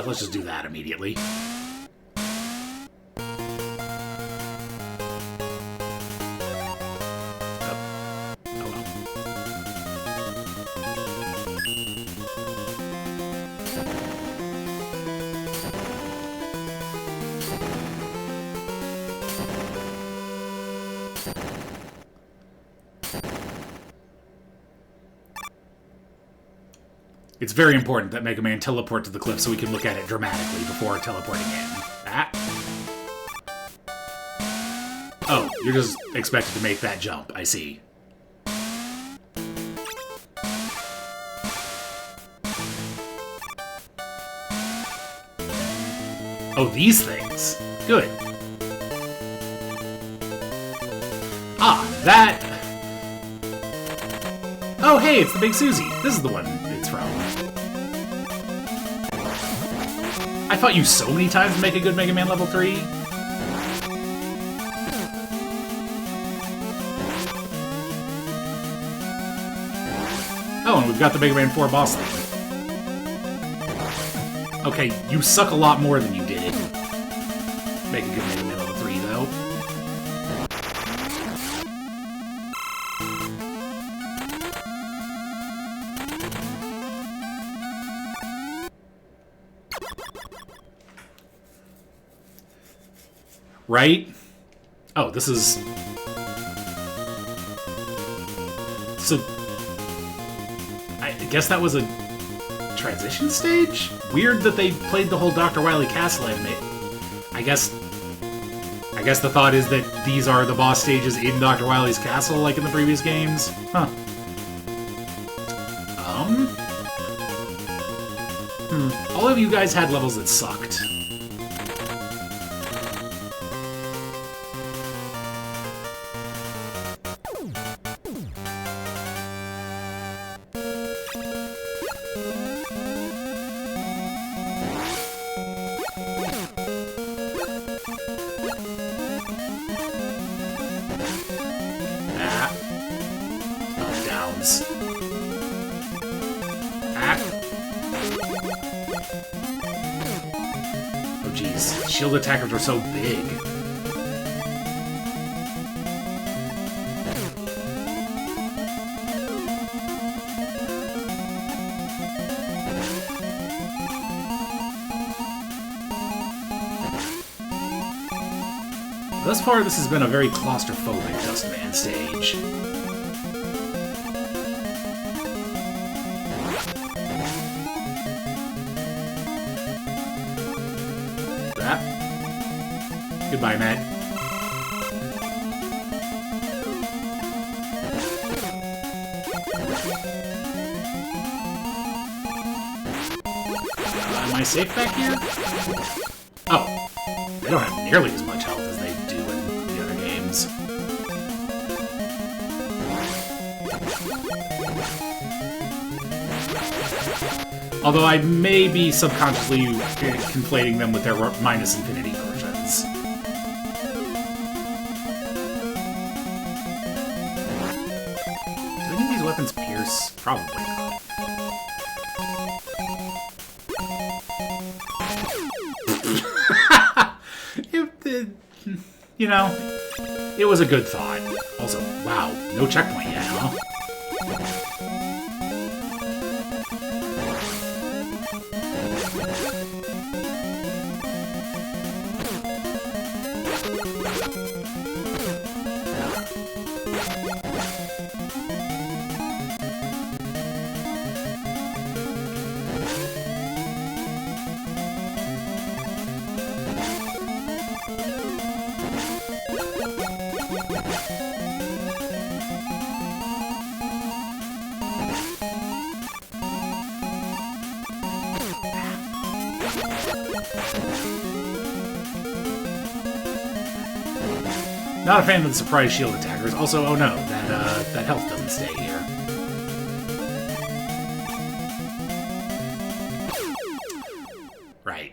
Let's just do that immediately. It's very important that Mega Man teleport to the cliff so we can look at it dramatically before teleporting in. That. Oh, you're just expected to make that jump. I see. Oh, these things. Good. Ah, that... Oh, hey, it's the Big Susie. This is the one it's from. I fought you so many times to make a good Mega Man level 3. Oh, and we've got the Mega Man 4 boss thing. Okay, you suck a lot more than you did in Make a Good Mega Man level 3, though. Right? Oh, this is... So... I guess that was a transition stage? Weird that they played the whole Dr. Wily Castle anime. I guess the thought is that these are the boss stages in Dr. Wily's castle, like in the previous games? Huh. All of you guys had levels that sucked. Oh jeez, shield attackers are so big. Thus far, this has been a very claustrophobic Dustman stage. Goodbye, Matt. Am I safe back here? Oh. They don't have nearly as much health as they do in the other games. Although I may be subconsciously conflating them with their minus infinity versions. Do any of these weapons pierce? Probably not. You know, it was a good thought. Also, wow, no checkpoint yet, huh? Not a fan of the surprise shield attackers. Also, oh no, that health doesn't stay here. Right.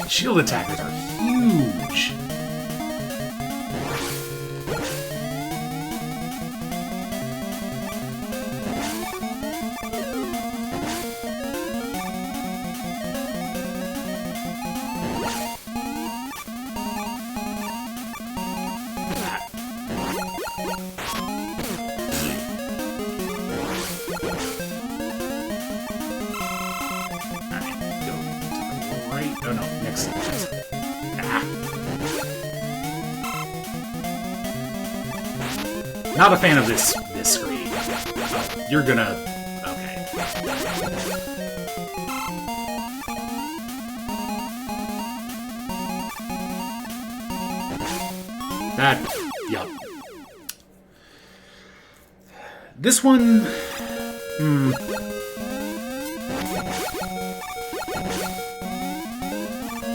Shield attackers are huge. Not a fan of this screen. Oh, you're gonna... Okay. That... Yup. This one...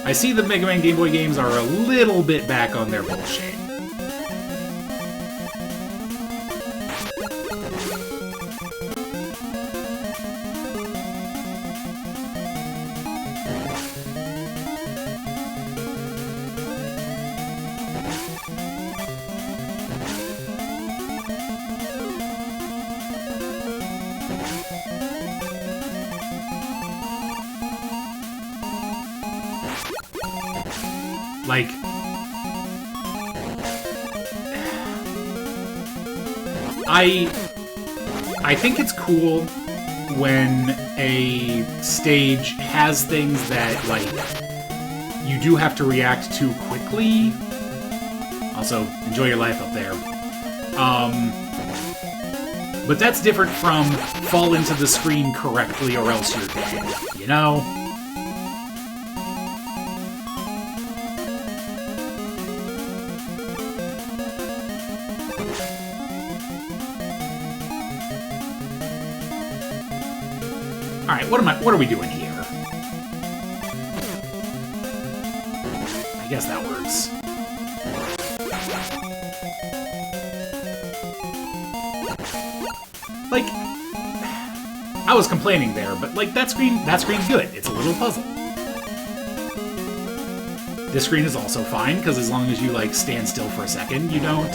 I see the Mega Man Game Boy games are a little bit back on their bullshit. Like, I think it's cool when a stage has things that, like, you do have to react to quickly. Also, enjoy your life up there. But that's different from fall into the screen correctly or else you're dead, you know? Alright, what are we doing here? I guess that works. Like, I was complaining there, but like that screen's good. It's a little puzzle. This screen is also fine, because as long as you like stand still for a second, you don't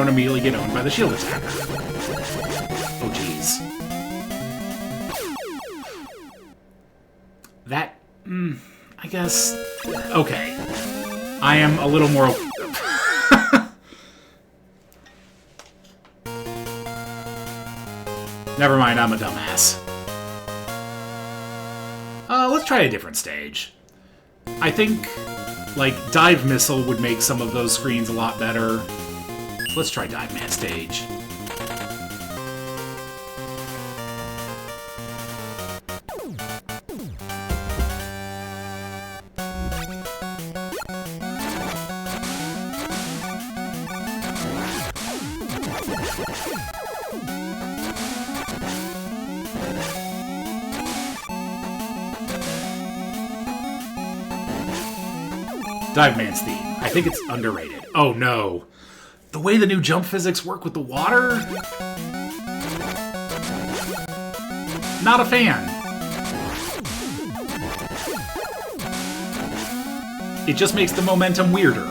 immediately get owned by the shield attacker. Oh jeez. That, I guess, okay. I am a little more... Never mind, I'm a dumbass. Let's try a different stage. I think, like, Dive Missile would make some of those screens a lot better. Let's try Dive Man stage. Dive Man's theme. I think it's underrated. Oh no. The way the new jump physics work with the water? Not a fan. It just makes the momentum weirder.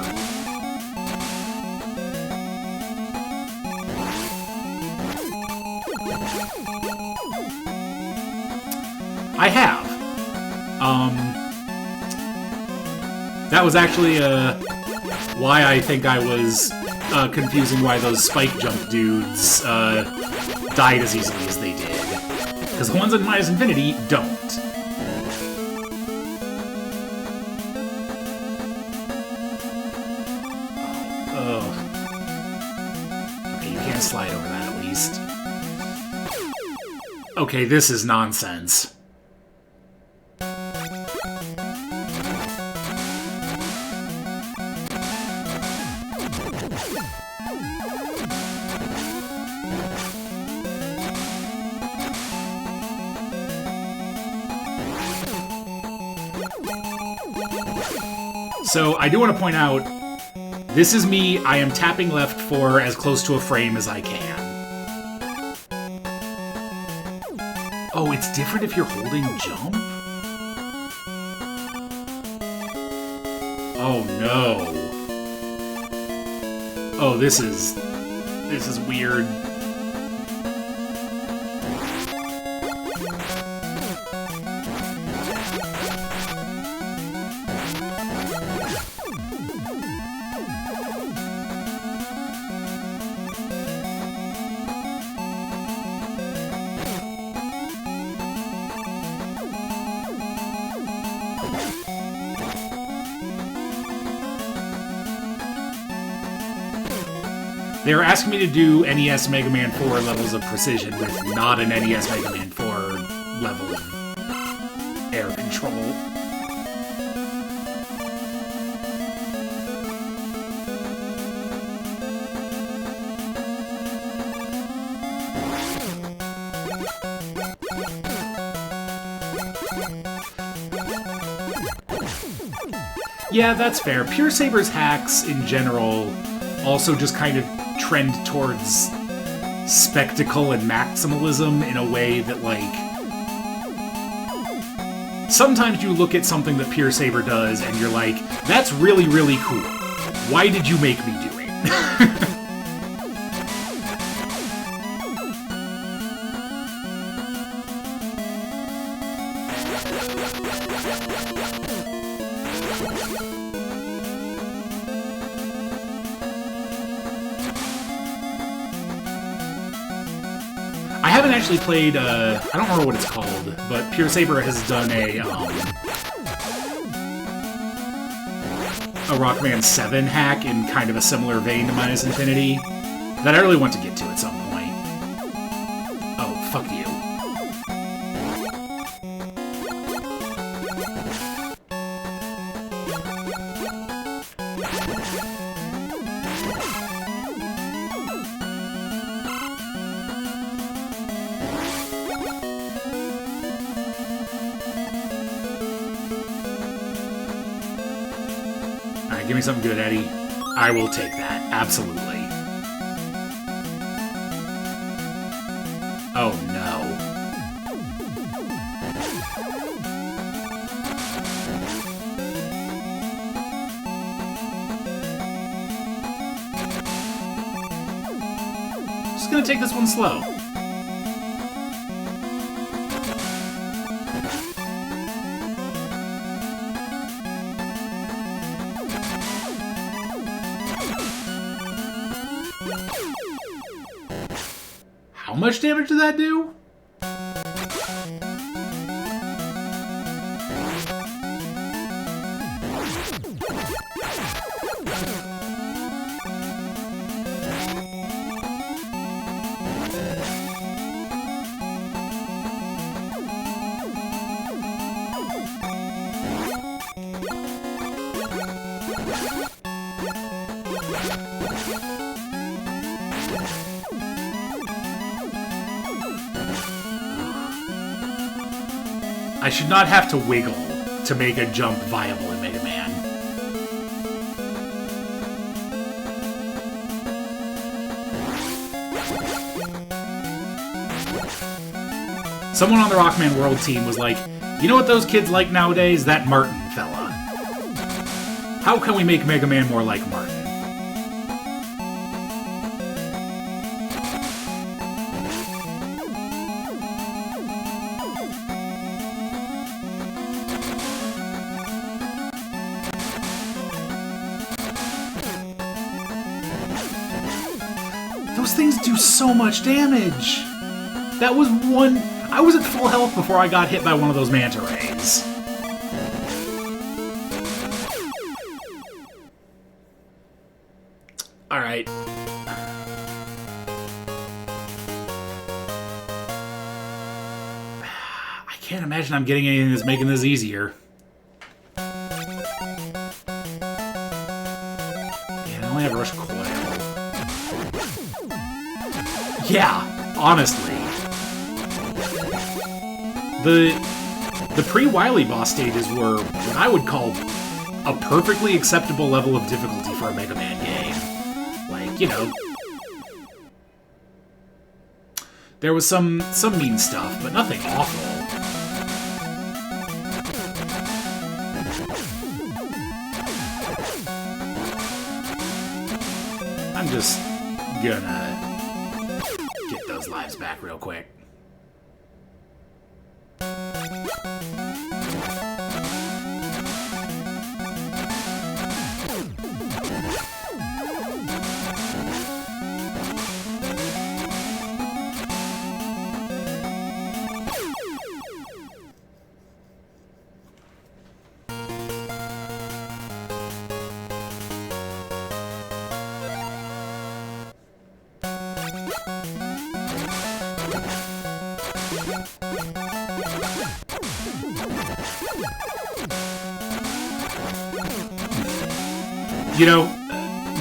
I have. That was actually why I think I was confusing why those spike jump dudes died as easily as they did. Because the ones in Minus Infinity don't. Oh. Okay, you can't slide over that at least. Okay, this is nonsense. So, I do want to point out, this is me, I am tapping left for as close to a frame as I can. Oh, it's different if you're holding jump? Oh no. Oh, this is weird. They're asking me to do NES Mega Man 4 levels of precision with not an NES Mega Man 4 level of air control. Yeah, that's fair. Pure Saber's hacks, in general, also just kind of trend towards spectacle and maximalism in a way that, like... Sometimes you look at something that Pure Saber does, and you're like, that's really, really cool. Why did you make me do it? I haven't actually played, I don't remember what it's called, but Pure Saber has done a Rockman 7 hack in kind of a similar vein to Minus Infinity that I really want to get to at some point. Oh, fuck you. Give me something good, Eddie. I will take that. Absolutely. Oh, no. Just gonna take this one slow. How much damage did that do? I should not have to wiggle to make a jump viable in Mega Man. Someone on the Rockman World team was like, you know what those kids like nowadays? That Martin fella. How can we make Mega Man more like Martin? Those things do so much damage! That was one... I was at full health before I got hit by one of those manta rays. Alright. I can't imagine I'm getting anything that's making this easier. Yeah, I only have Rush Coil. Yeah, honestly. The pre-Wily boss stages were what I would call a perfectly acceptable level of difficulty for a Mega Man game. Like, you know... There was some mean stuff, but nothing awful. I'm just gonna get those lives back real quick. You know,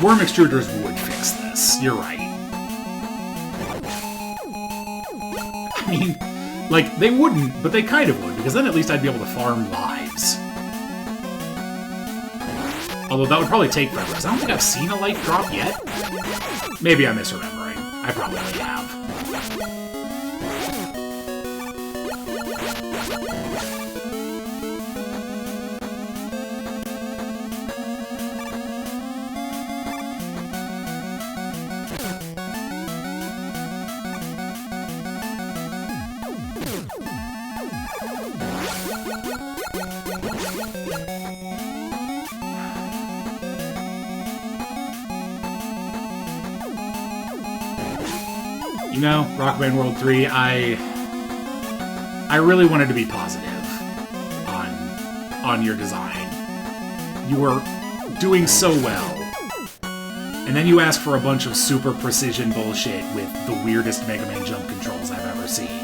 worm extruders would fix this. You're right. I mean, like, they wouldn't, but they kind of would, because then at least I'd be able to farm lives. Although that would probably take forever, because I don't think I've seen a life drop yet. Maybe I'm misremembering. I probably have. You know, Rock Band World 3, I really wanted to be positive on your design. You were doing so well. And then you ask for a bunch of super precision bullshit with the weirdest Mega Man jump controls I've ever seen.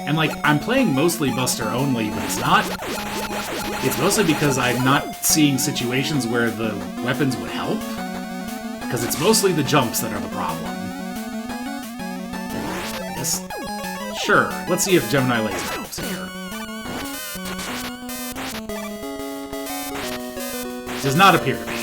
And, like, I'm playing mostly Buster only, but it's not... It's mostly because I'm not seeing situations where the weapons would help. Because it's mostly the jumps that are the problem. I guess... Sure, let's see if Gemini Laser helps here. Does not appear to be.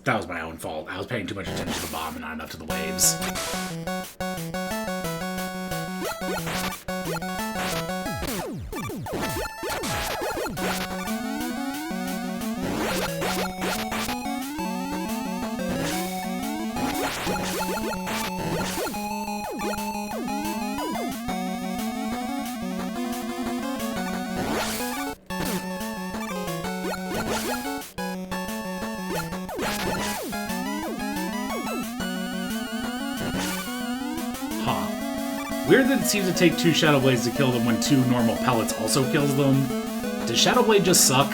That was my own fault. I was paying too much attention to the bomb and not enough to the waves. Weird that it seems to take 2 Shadow Blades to kill them when 2 normal pellets also kills them. Does Shadow Blade just suck?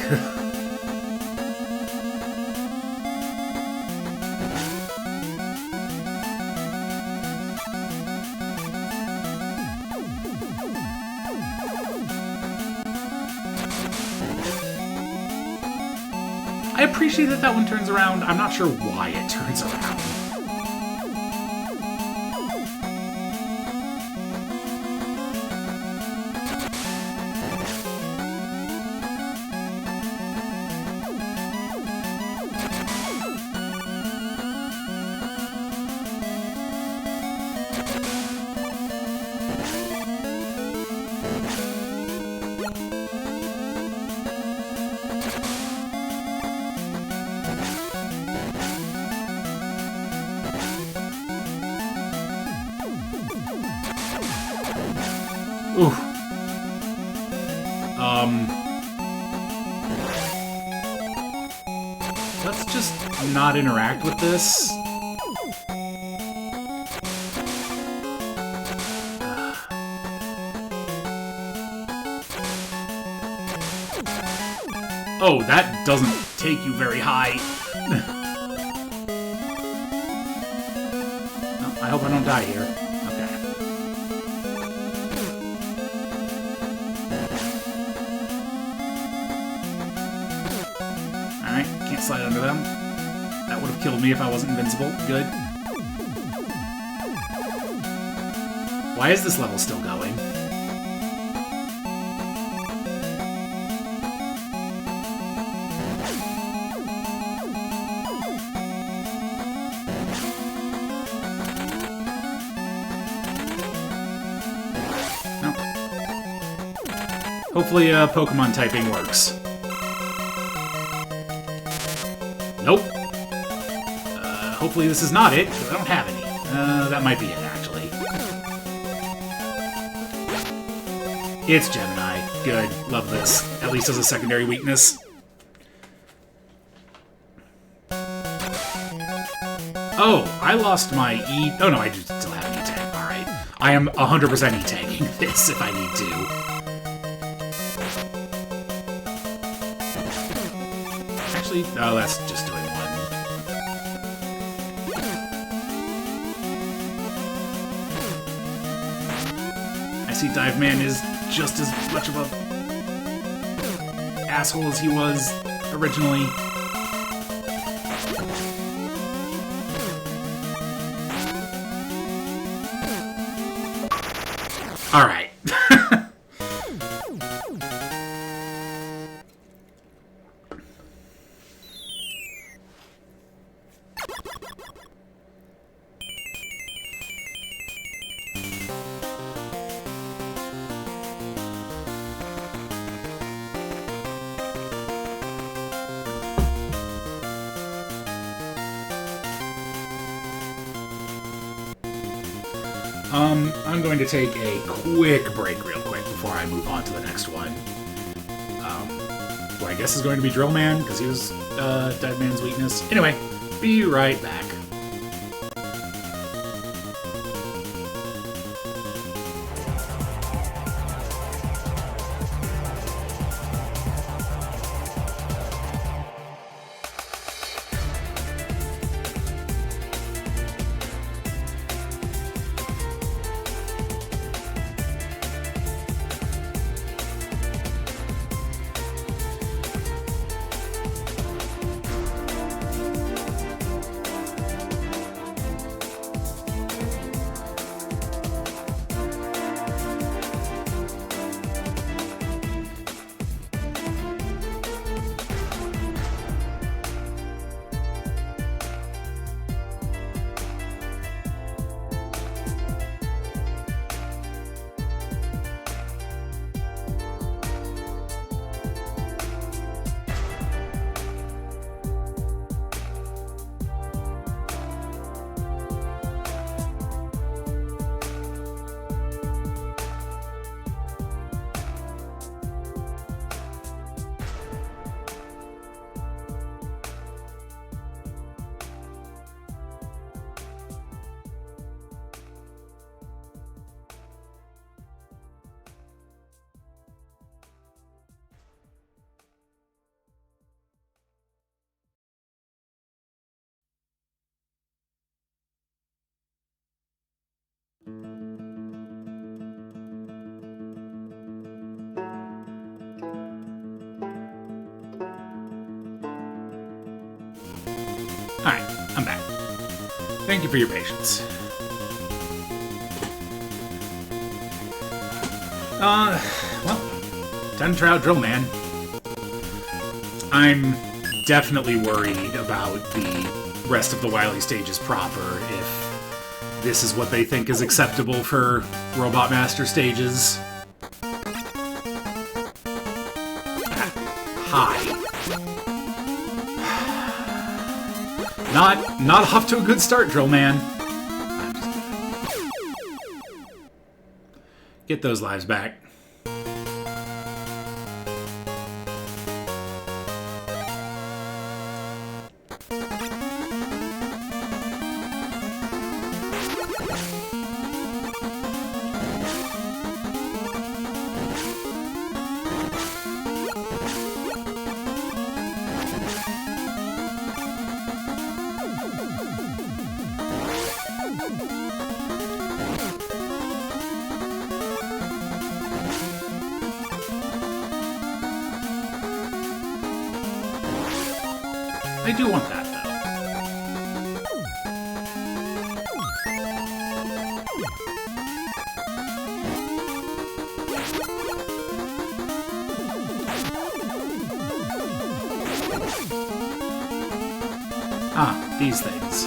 I appreciate that that one turns around. I'm not sure why it turns around. Ooh. Let's just not interact with this. Oh, that doesn't take you very high. Oh, I hope I don't die here. Okay. Alright, can't slide under them. That would have killed me if I wasn't invincible. Good. Why is this level still going? Hopefully, Pokemon typing works. Nope. Hopefully this is not it, because I don't have any. That might be it, actually. It's Gemini. Good. Love this. At least as a secondary weakness. Oh, I lost my E... Oh, no, I do still have an E-Tank. Alright. I am 100% E-Tanking this if I need to. Oh, that's just doing one. I see Dive Man is just as much of a asshole as he was originally. All right. I'm going to take a quick break real quick before I move on to the next one. Who I guess is going to be Drill Man, because he was Dive Man's weakness. Anyway, be right back. Alright, I'm back. Thank you for your patience. Well, time to try out Drill Man. I'm definitely worried about the rest of the Wily stages proper, if this is what they think is acceptable for Robot Master stages. Hi. Not off to a good start, Drill Man. Get those lives back. I do want that, though. Ah, these things.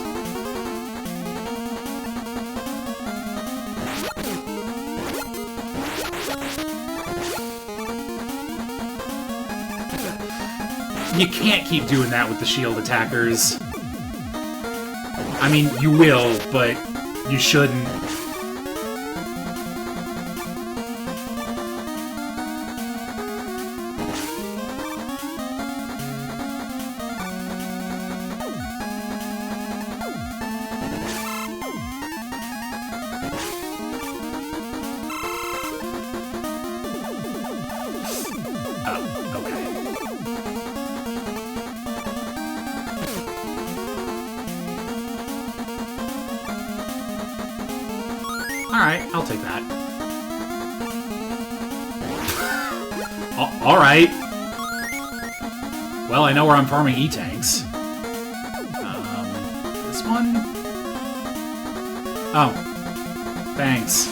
You can't keep doing that with the shield attackers. I mean, you will, but you shouldn't. Alright, I'll take that. Alright. Well, I know where I'm farming E-tanks. This one? Oh. Thanks.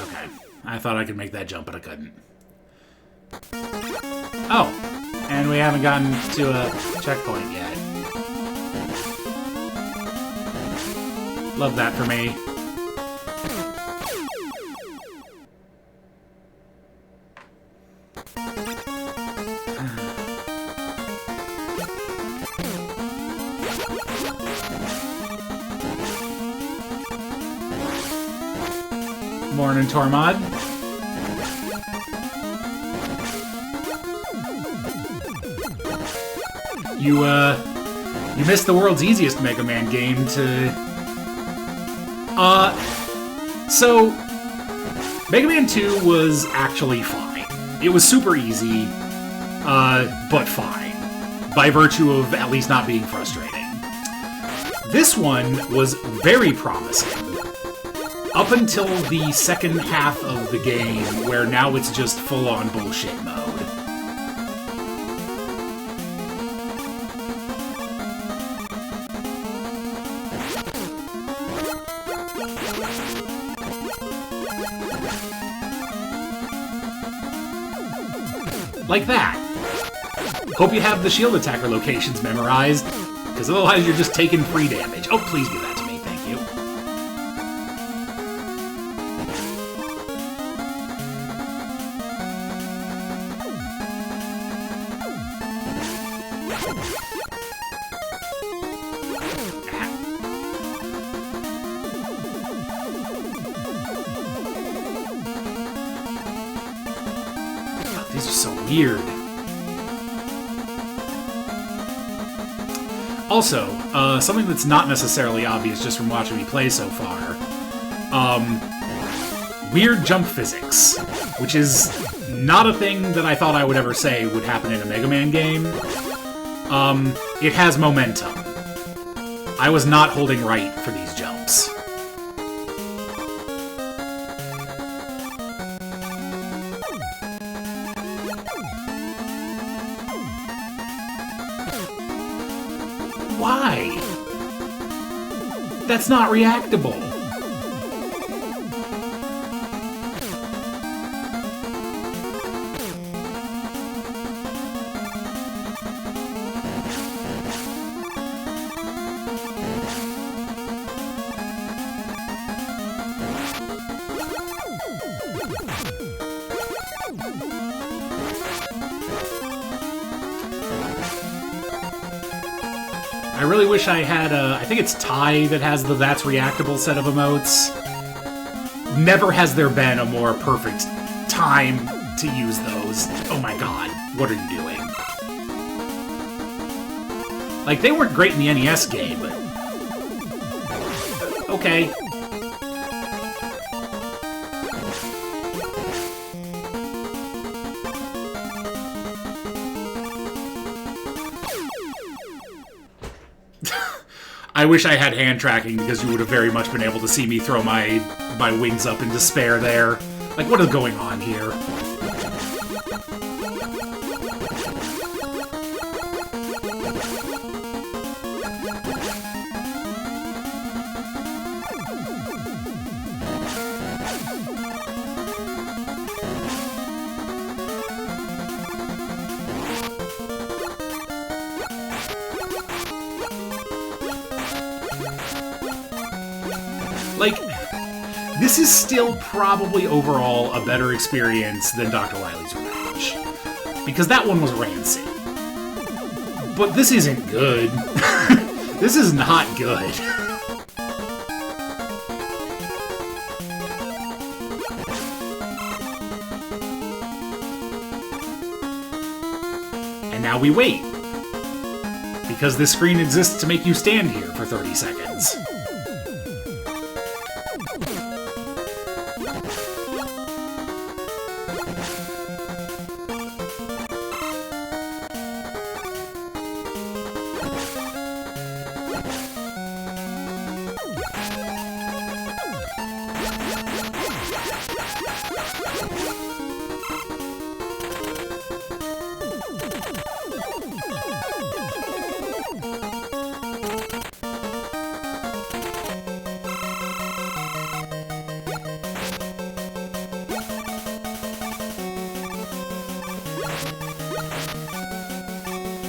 Okay. I thought I could make that jump, but I couldn't. Oh, and we haven't gotten to a checkpoint yet. Love that for me. Morning, Tormod. You missed the world's easiest Mega Man game to... So... Mega Man 2 was actually fine. It was super easy, but fine. By virtue of at least not being frustrating. This one was very promising. Up until the second half of the game, where now it's just full-on bullshit mode. Like that. Hope you have the shield attacker locations memorized, because otherwise you're just taking free damage. Oh, please give that to me, thank you. These are so weird. Also, something that's not necessarily obvious just from watching me play so far. Weird jump physics, which is not a thing that I thought I would ever say would happen in a Mega Man game. It has momentum. I was not holding right for these jumps. Why? That's not reactable. I really wish I had I think it's Tai that has the That's Reactable set of emotes. Never has there been a more perfect time to use those. Oh my god, what are you doing? Like, they weren't great in the NES game, but... okay. I wish I had hand tracking, because you would have very much been able to see me throw my wings up in despair there. Like, what is going on here? Like, this is still probably overall a better experience than Dr. Wily's Revenge, because that one was rancid. But this isn't good. This is not good. And now we wait, because this screen exists to make you stand here for 30 seconds.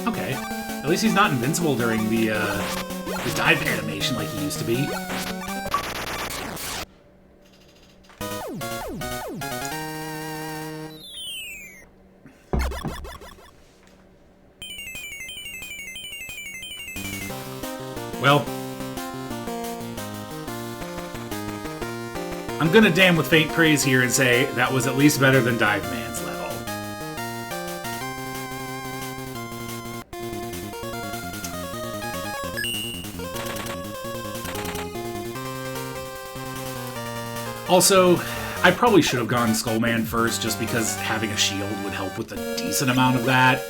Okay. At least he's not invincible during the dive animation like he used to be. Well, I'm gonna damn with faint praise here and say that was at least better than Dive Man's level. Also, I probably should have gone Skullman first, just because having a shield would help with a decent amount of that.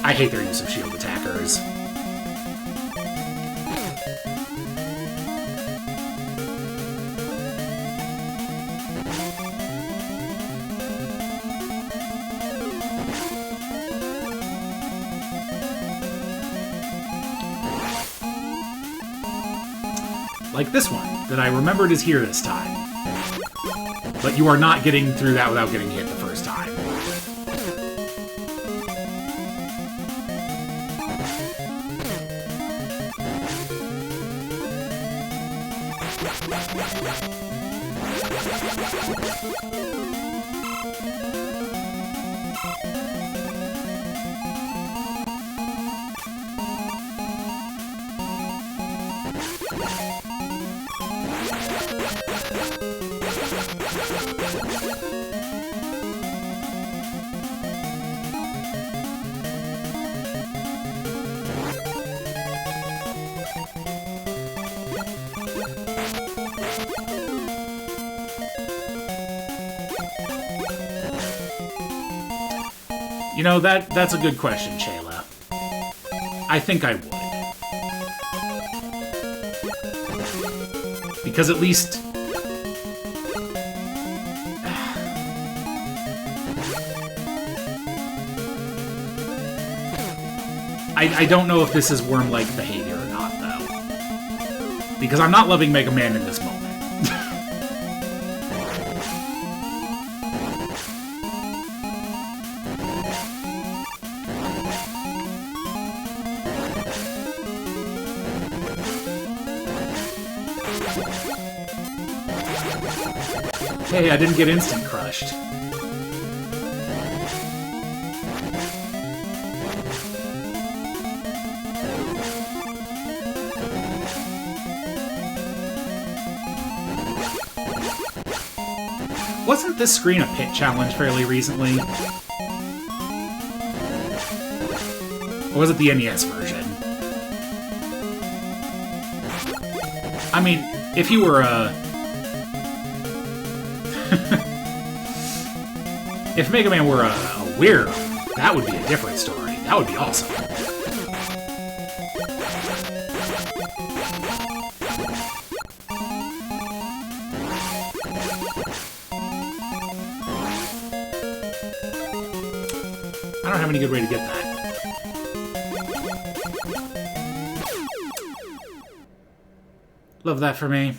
I hate their use of shield attackers. Like this one, that I remembered is here this time. But you are not getting through that without getting hit the first time. You know, that's a good question, Shayla. I think I would. Because at least... I don't know if this is worm-like behavior or not, though. Because I'm not loving Mega Man in this moment. Hey, I didn't get instant crushed. Wasn't this screen a pit challenge fairly recently? Or was it the NES version? I mean, if he were if Mega Man were a weirdo, that would be a different story. That would be awesome. I don't have any good way to get that. Love that for me.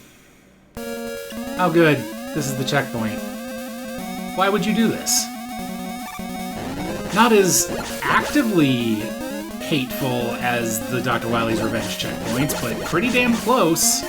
Oh good, this is the checkpoint. Why would you do this? Not as actively hateful as the Dr. Wily's Revenge checkpoints, but pretty damn close.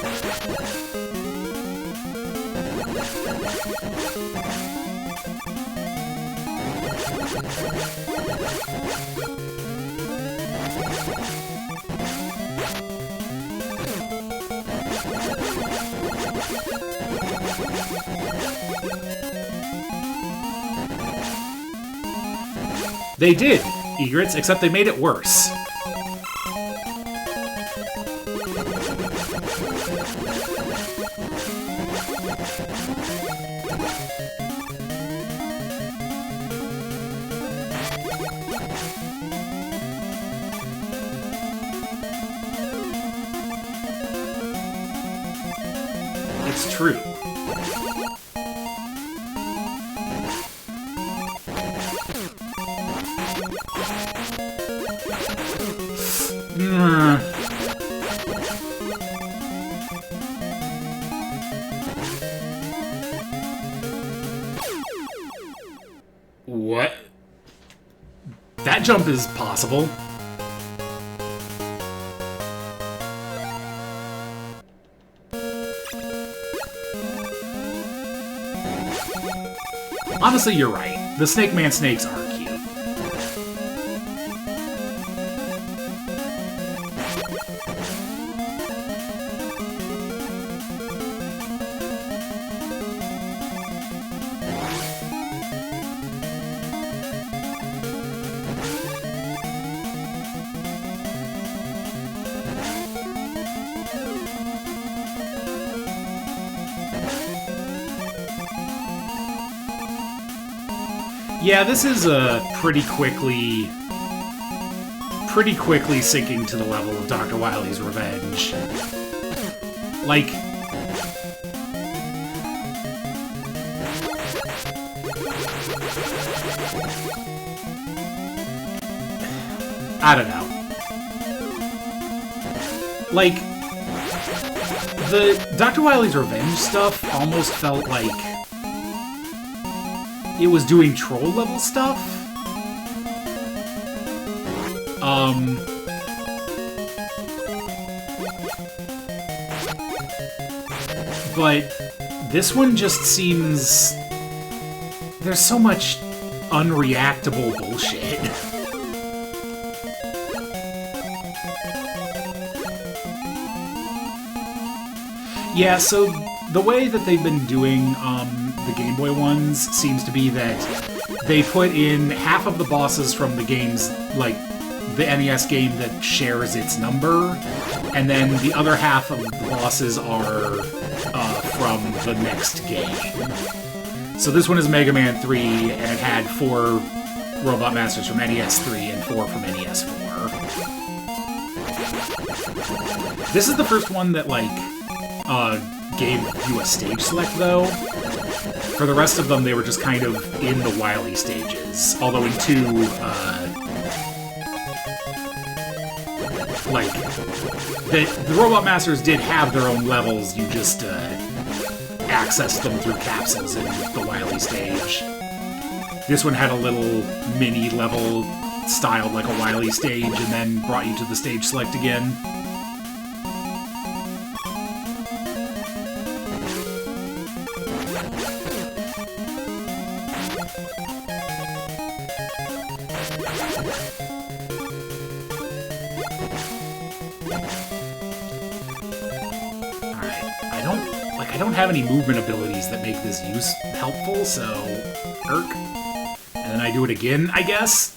They did, Egrets, except they made it worse. It's true. What? That jump is possible. Honestly, you're right. The Snake Man snakes are cute. Yeah, this is pretty quickly sinking to the level of Dr. Wily's Revenge. Like, I don't know. Like, the Dr. Wily's Revenge stuff almost felt like it was doing troll level stuff. But this one just seems... there's so much unreactable bullshit. Yeah, so the way that they've been doing the Game Boy ones seems to be that they put in half of the bosses from the games, like the NES game that shares its number, and then the other half of the bosses are from the next game. So this one is Mega Man 3, and it had 4 Robot Masters from NES 3 and 4 from NES 4. This is the first one that, like, gave you a stage select, though. For the rest of them, they were just kind of in the Wily stages. Although in 2, like, the Robot Masters did have their own levels, you just, accessed them through capsules in the Wily stage. This one had a little mini level styled like a Wily stage, and then brought you to the stage select again. I don't have any movement abilities that make this use helpful, so... Irk. And then I do it again, I guess?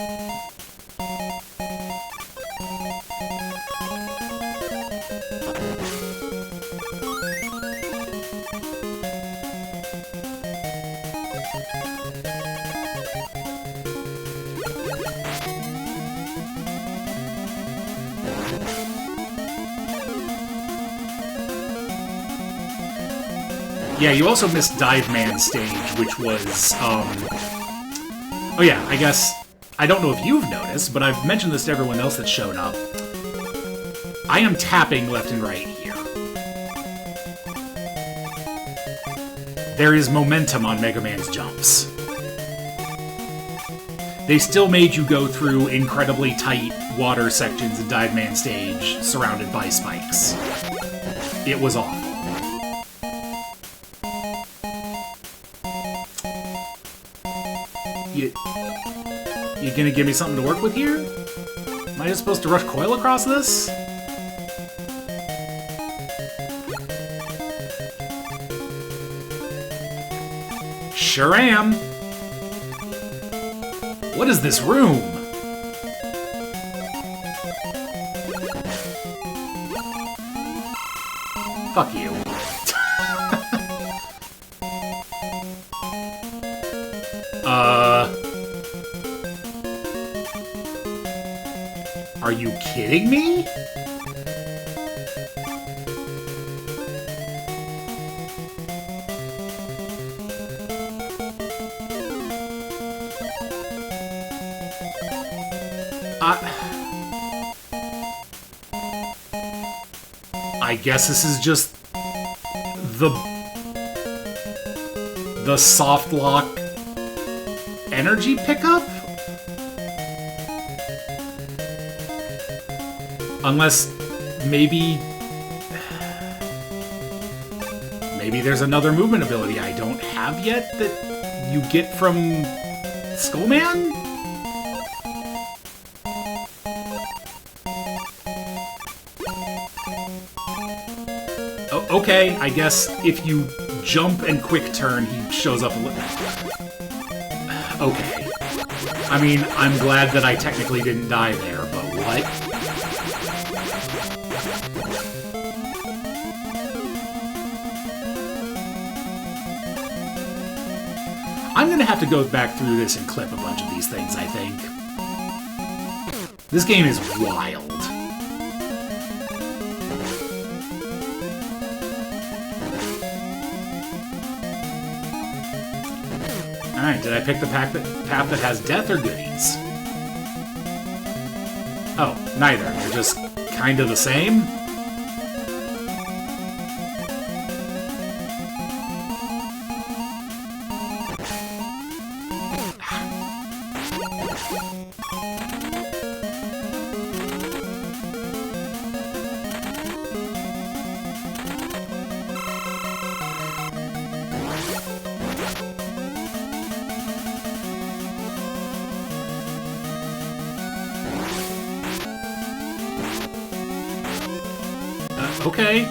Yeah, you also missed Dive Man stage, which was, oh yeah, I guess, I don't know if you've noticed, but I've mentioned this to everyone else that's shown up. I am tapping left and right here. There is momentum on Mega Man's jumps. They still made you go through incredibly tight water sections in Dive Man stage, surrounded by spikes. It was awful. You gonna give me something to work with here? Am I just supposed to rush coil across this? Sure am. What is this room? Fuck you. Are you kidding me? I guess this is just the soft lock energy pickup? Unless maybe there's another movement ability I don't have yet that you get from Skullman? Okay, I guess if you jump and quick turn, he shows up a little. Okay. I mean, I'm glad that I technically didn't die there, but what? I'm gonna have to go back through this and clip a bunch of these things, I think. This game is wild. Alright, did I pick the path that has death or goodies? Oh, neither. They're just kind of the same? Okay.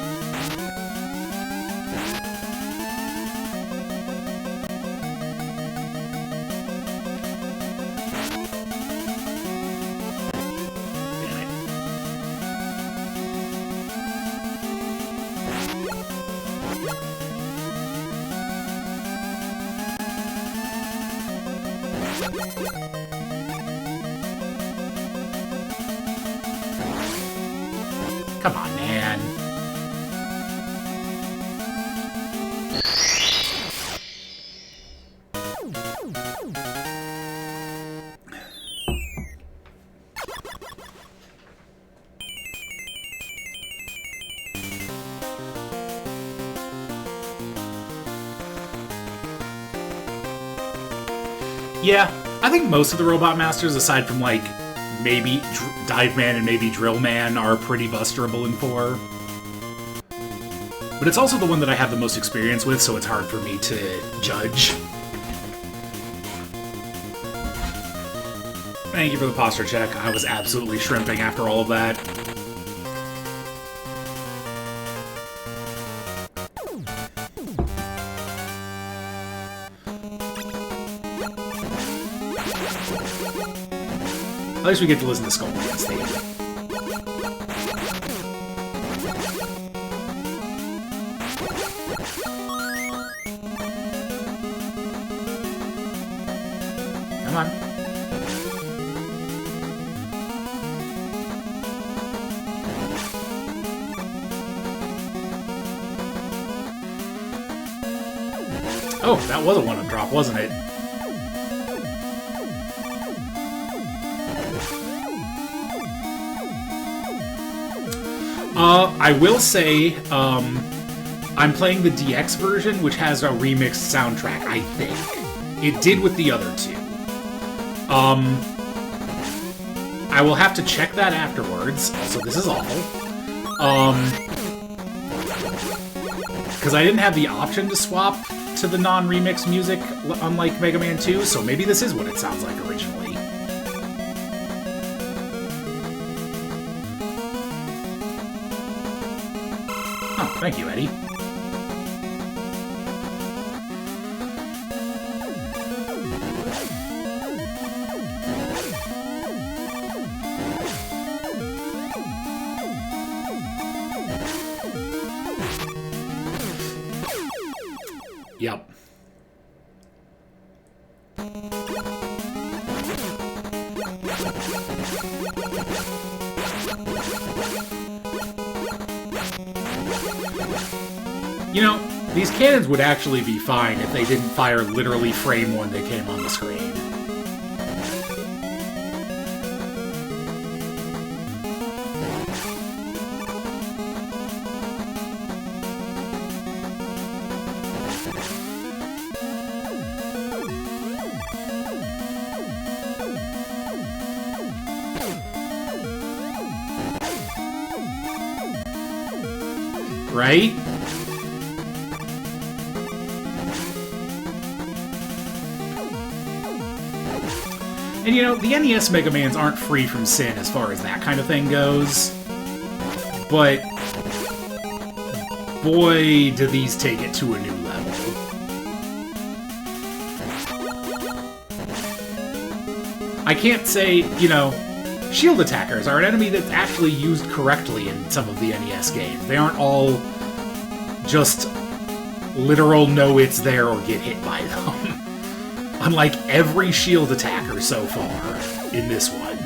Come on, man. Yeah, I think most of the Robot Masters, aside from, like, maybe Dive Man and maybe Drill Man, are pretty busterable in 4. But it's also the one that I have the most experience with, so it's hard for me to judge. Thank you for the posture check. I was absolutely shrimping after all of that. At least we get to listen to Skullman's theme. Come on. Oh, that was a one-up drop, wasn't it? I will say, I'm playing the DX version, which has a remixed soundtrack, I think. It did with the other two. I will have to check that afterwards. Also, this is awful. Because I didn't have the option to swap to the non-remix music, unlike Mega Man 2, so maybe this is what it sounds like originally. Oh, thank you, Eddie. Yep. You know, these cannons would actually be fine if they didn't fire literally frame when they came on the screen. Right? And you know, the NES Mega Mans aren't free from sin as far as that kind of thing goes. But boy, do these take it to a new level. I can't say, you know, shield attackers are an enemy that's actually used correctly in some of the NES games. They aren't all just literal know it's there or get hit by them. Unlike every shield attacker so far in this one.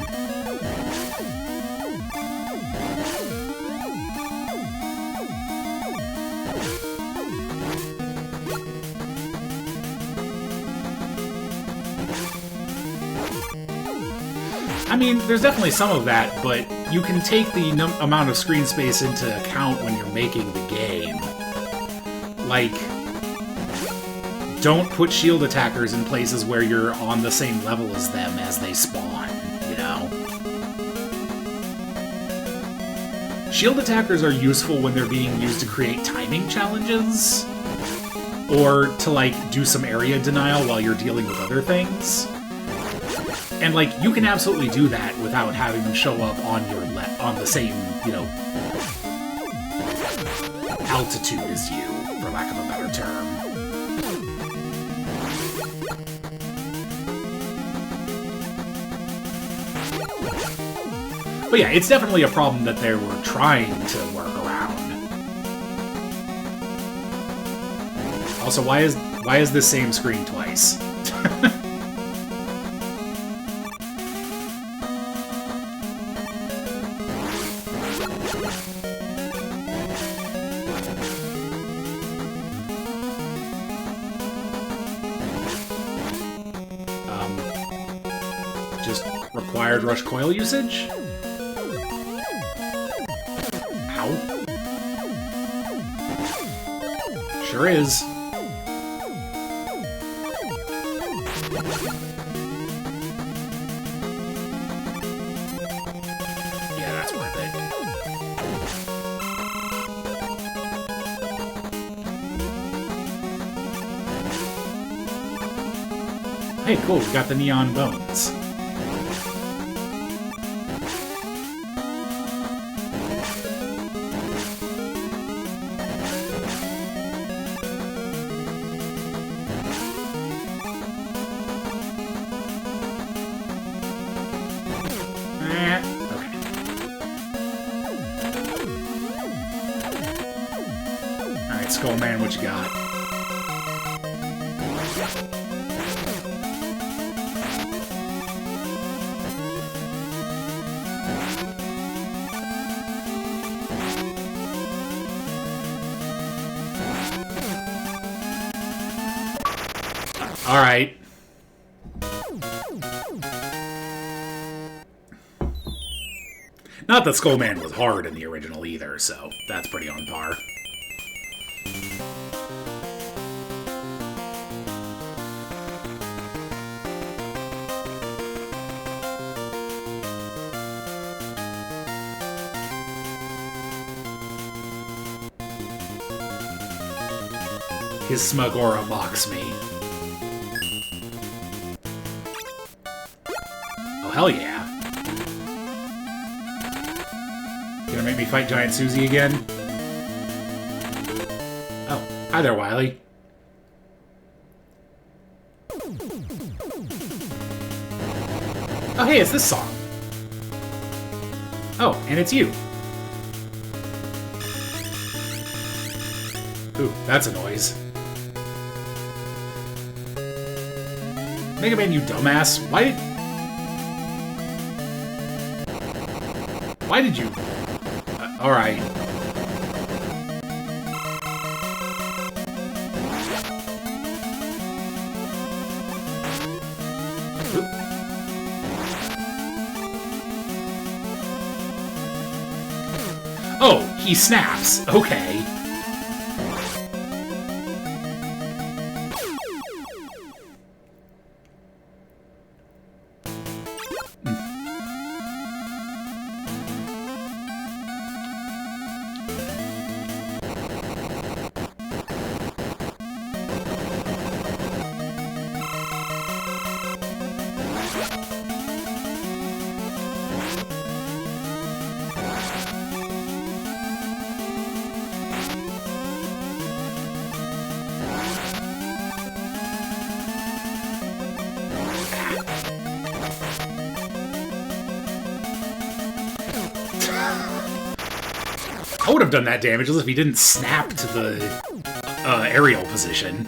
I mean, there's definitely some of that, but you can take the amount of screen space into account when you're making the game. Like, don't put shield attackers in places where you're on the same level as them as they spawn, you know? Shield attackers are useful when they're being used to create timing challenges, or to, like, do some area denial while you're dealing with other things. And, like, you can absolutely do that without having them show up on your on the same, you know, altitude as you, for lack of a better term. But yeah, it's definitely a problem that they were trying to work around. Also, why is this same screen twice? Just required rush coil usage? Ow. Sure is. Yeah, that's worth it. Hey, cool, we got the neon bones. Skullman, what you got? Alright. Not that Skullman was hard in the original either, so that's pretty on par. His smug aura mocks me. Oh, hell yeah. Gonna make me fight Giant Susie again? Oh, hi there, Wily. Oh, hey, it's this song. Oh, and it's you. Ooh, that's a noise. Mega Man, you dumbass. Why did you... alright. Oh, he snaps. Okay. I would have done that damage if he didn't snap to the aerial position.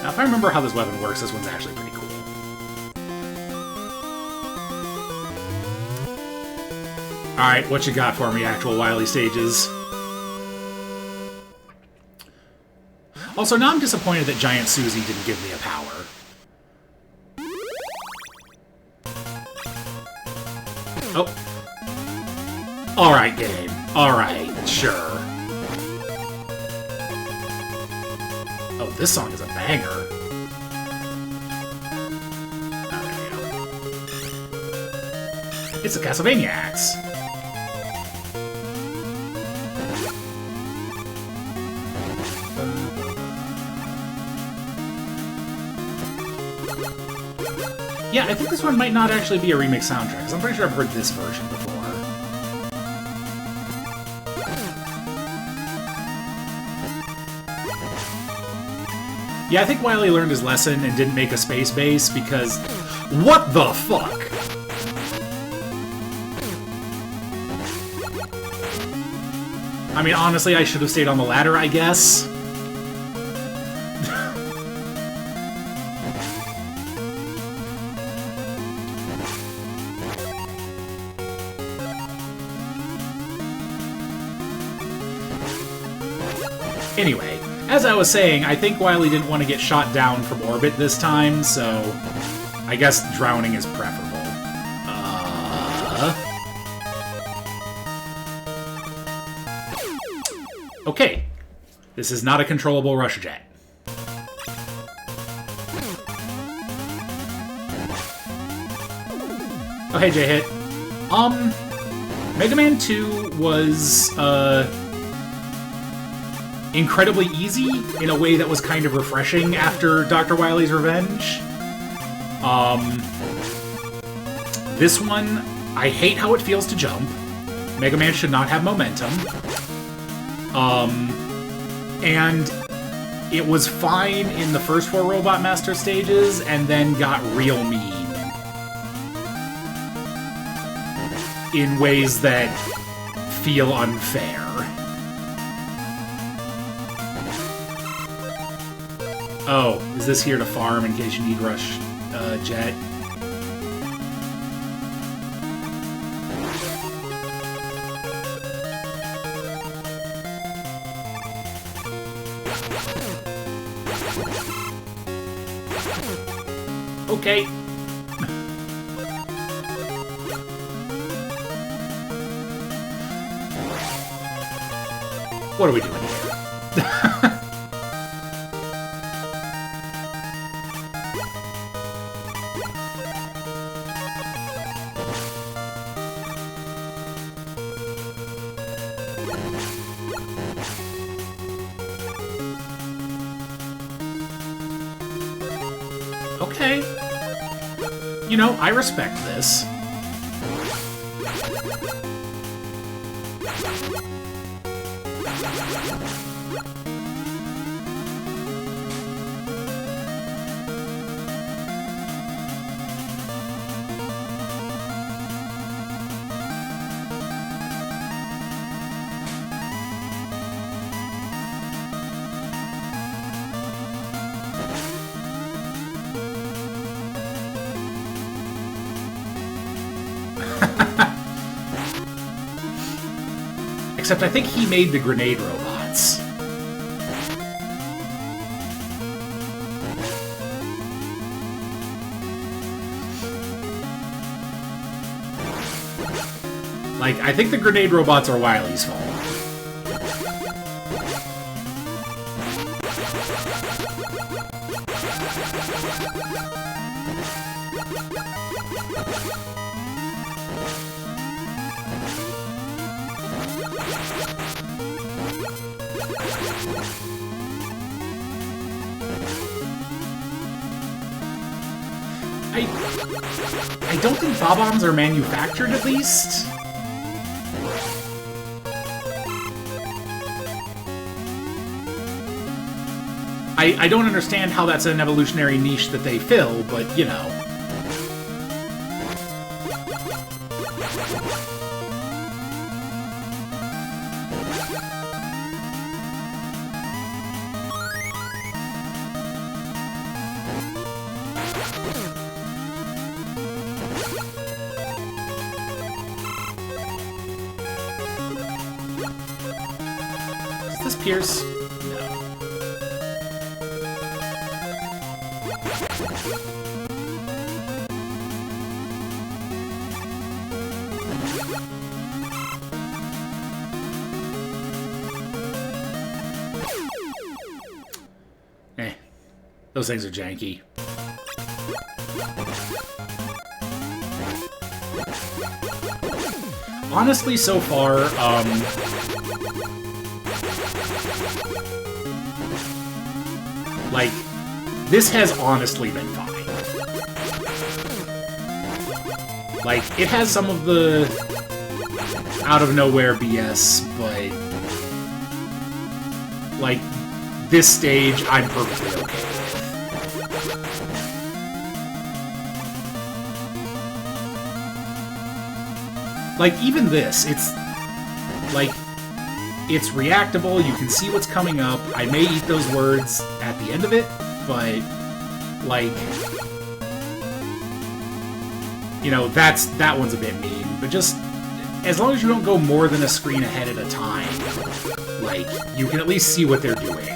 Now, if I remember how this weapon works, this one's actually pretty cool. Alright, what you got for me, actual Wily stages? Also, now I'm disappointed that Giant Susie didn't give me a power. Oh. Alright, game. Alright, sure. Oh, this song is a banger. Oh, there we go. It's a Castlevania axe. Yeah, I think this one might not actually be a remix soundtrack, because I'm pretty sure I've heard this version before. Yeah, I think Wily learned his lesson and didn't make a space base, because... What the fuck? I mean, honestly, I should have stayed on the ladder, I guess. Anyway, as I was saying, I think Wily didn't want to get shot down from orbit this time, so I guess drowning is preferable. Okay, this is not a controllable rush jet. Oh, hey, J-Hit. Mega Man 2 was, incredibly easy in a way that was kind of refreshing after Dr. Wily's Revenge. This one, I hate how it feels to jump. Mega Man should not have momentum. And it was fine in the first 4 Robot Master stages, and then got real mean. In ways that feel unfair. Oh, is this here to farm in case you need Rush Jet? Okay. What are we doing here? Okay. You know, I respect this. Except I think he made the grenade robots. Like, I think the grenade robots are Wily's fault. I don't think Bob-ombs are manufactured, at least. I don't understand how that's an evolutionary niche that they fill, but, you know. Is this Pierce? No. Those things are janky. Honestly, so far, like, this has honestly been fine. Like, it has some of the out-of-nowhere BS, but, like, this stage, I'm perfectly okay with. Like, even this, it's, like, it's reactable, you can see what's coming up, I may eat those words at the end of it, but, like, you know, that one's a bit mean, but just, as long as you don't go more than a screen ahead at a time, like, you can at least see what they're doing.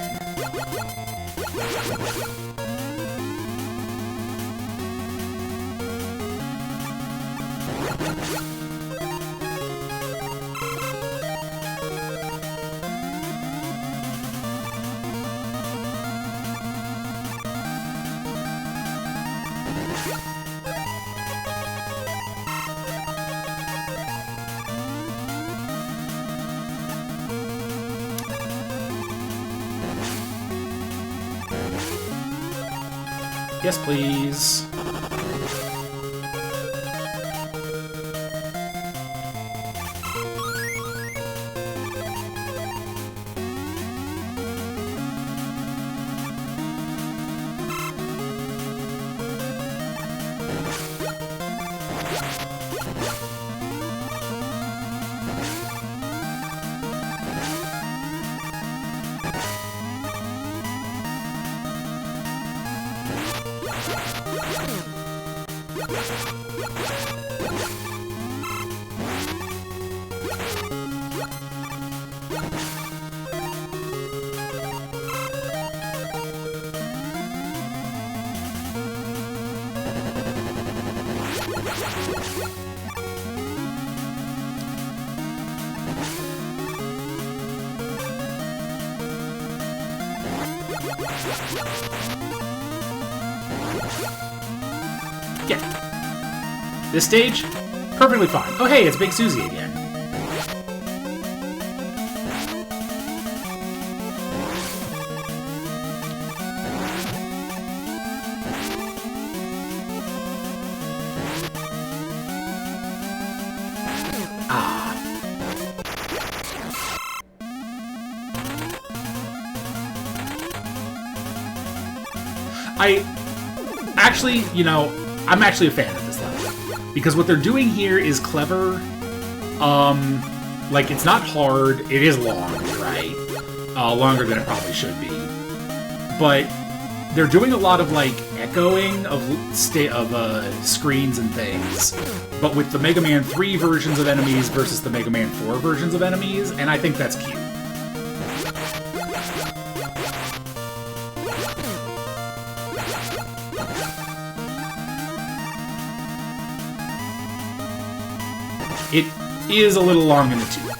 Yes, please. Yeah. This stage, perfectly fine. Oh hey, it's Big Susie again. Actually, you know, I'm actually a fan of this level. Because what they're doing here is clever. Like, it's not hard. It is long, right? Longer than it probably should be. But they're doing a lot of, like, echoing of screens and things. But with the Mega Man 3 versions of enemies versus the Mega Man 4 versions of enemies, and I think that's cute. It is a little long in the tooth, though.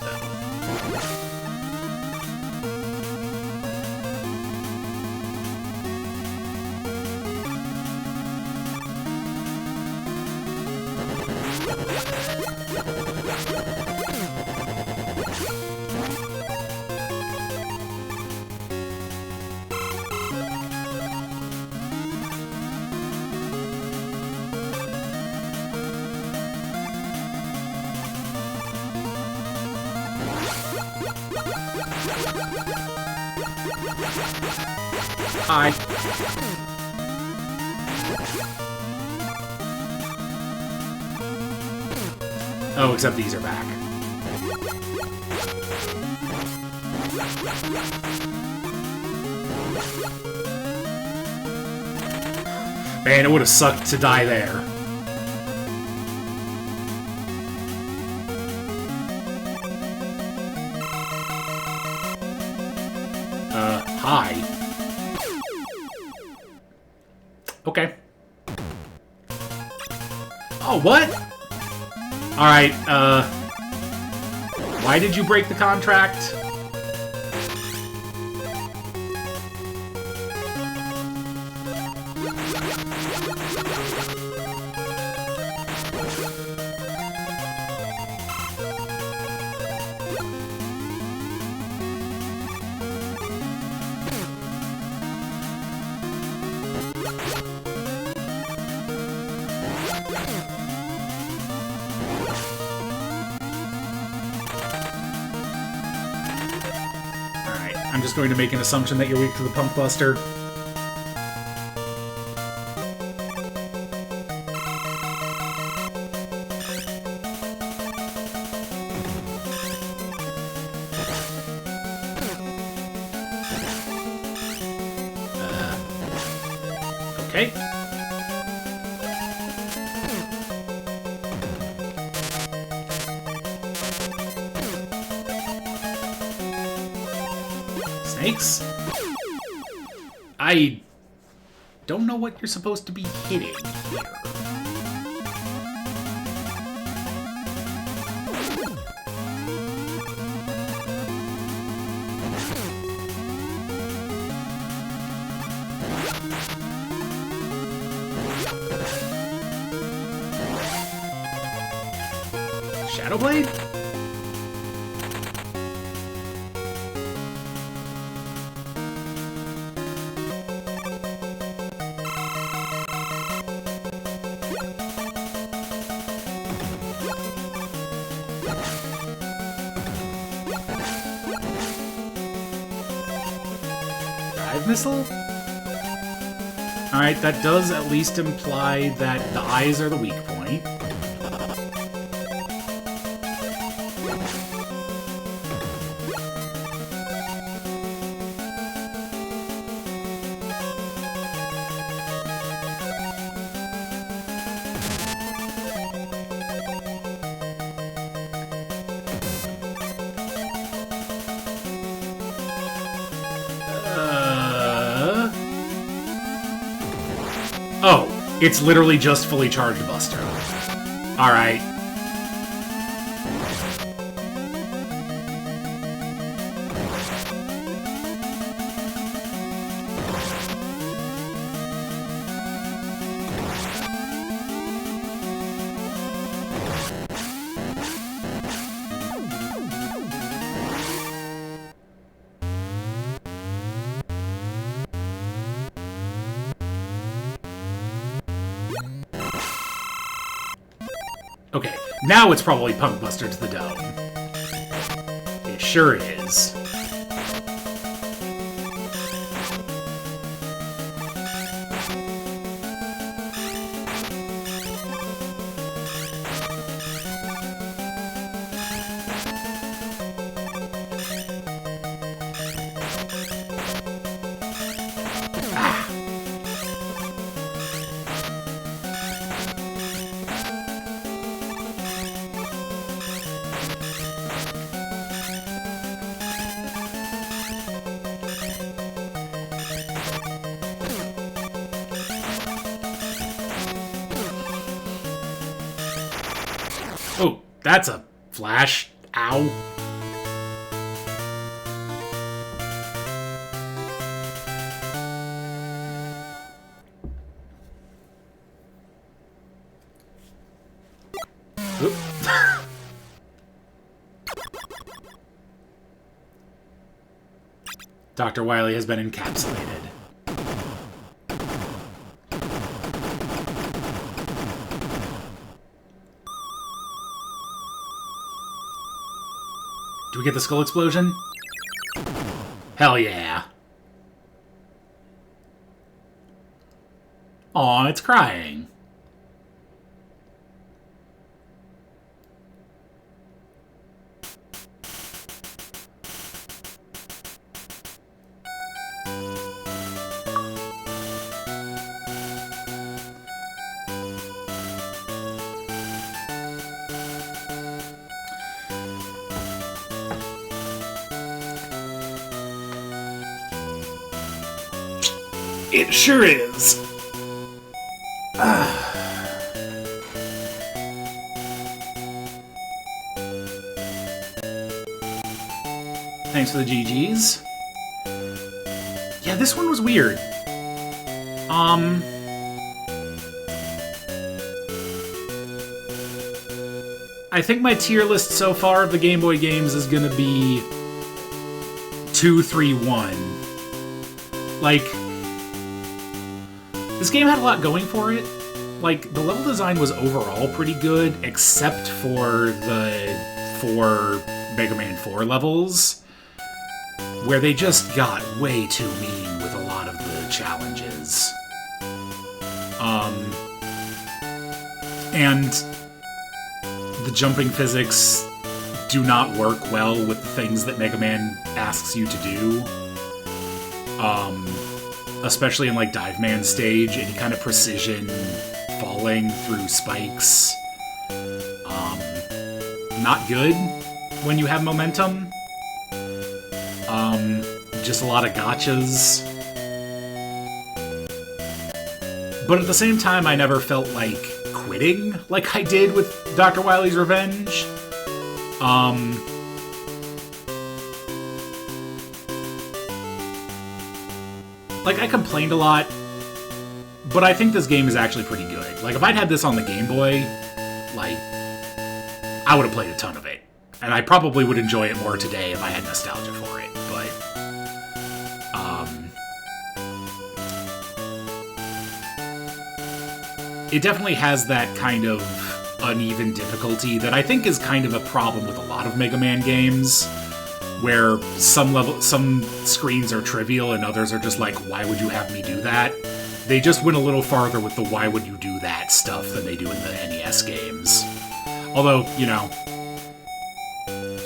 Hi. Oh, except these are back. Man, it would have sucked to die there. Hi. Okay. Oh, what? Alright, why did you break the contract? I'm just going to make an assumption that you're weak to the Punk Buster. Okay. Snakes? I don't know what you're supposed to be hitting here. Shadow Blade? Missile? Alright, that does at least imply that the eyes are the weak point. It's literally just fully charged Buster. Alright. Okay, now it's probably Punk Buster to the dome. It sure is. Oh, that's a flash. Ow. Oop. Dr. Wily has been encapsulated. Do we get the skull explosion? Hell yeah. Aw, it's crying. It sure is. Thanks for the GGs. Yeah, this one was weird. I think my tier list so far of the Game Boy games is gonna be 2, 3, 1. Like, this game had a lot going for it. Like, the level design was overall pretty good, except for the 4 Mega Man 4 levels, where they just got way too mean with a lot of the challenges. And the jumping physics do not work well with the things that Mega Man asks you to do. Especially in, like, Dive Man stage, any kind of precision falling through spikes. Not good when you have momentum. Just a lot of gotchas. But at the same time, I never felt like quitting like I did with Dr. Wily's Revenge. Like, I complained a lot, but I think this game is actually pretty good. Like, if I'd had this on the Game Boy, like, I would have played a ton of it. And I probably would enjoy it more today if I had nostalgia for it, but... it definitely has that kind of uneven difficulty that I think is kind of a problem with a lot of Mega Man games, where some screens are trivial and others are just like, why would you have me do that? They just went a little farther with the why would you do that stuff than they do in the NES games. Although, you know,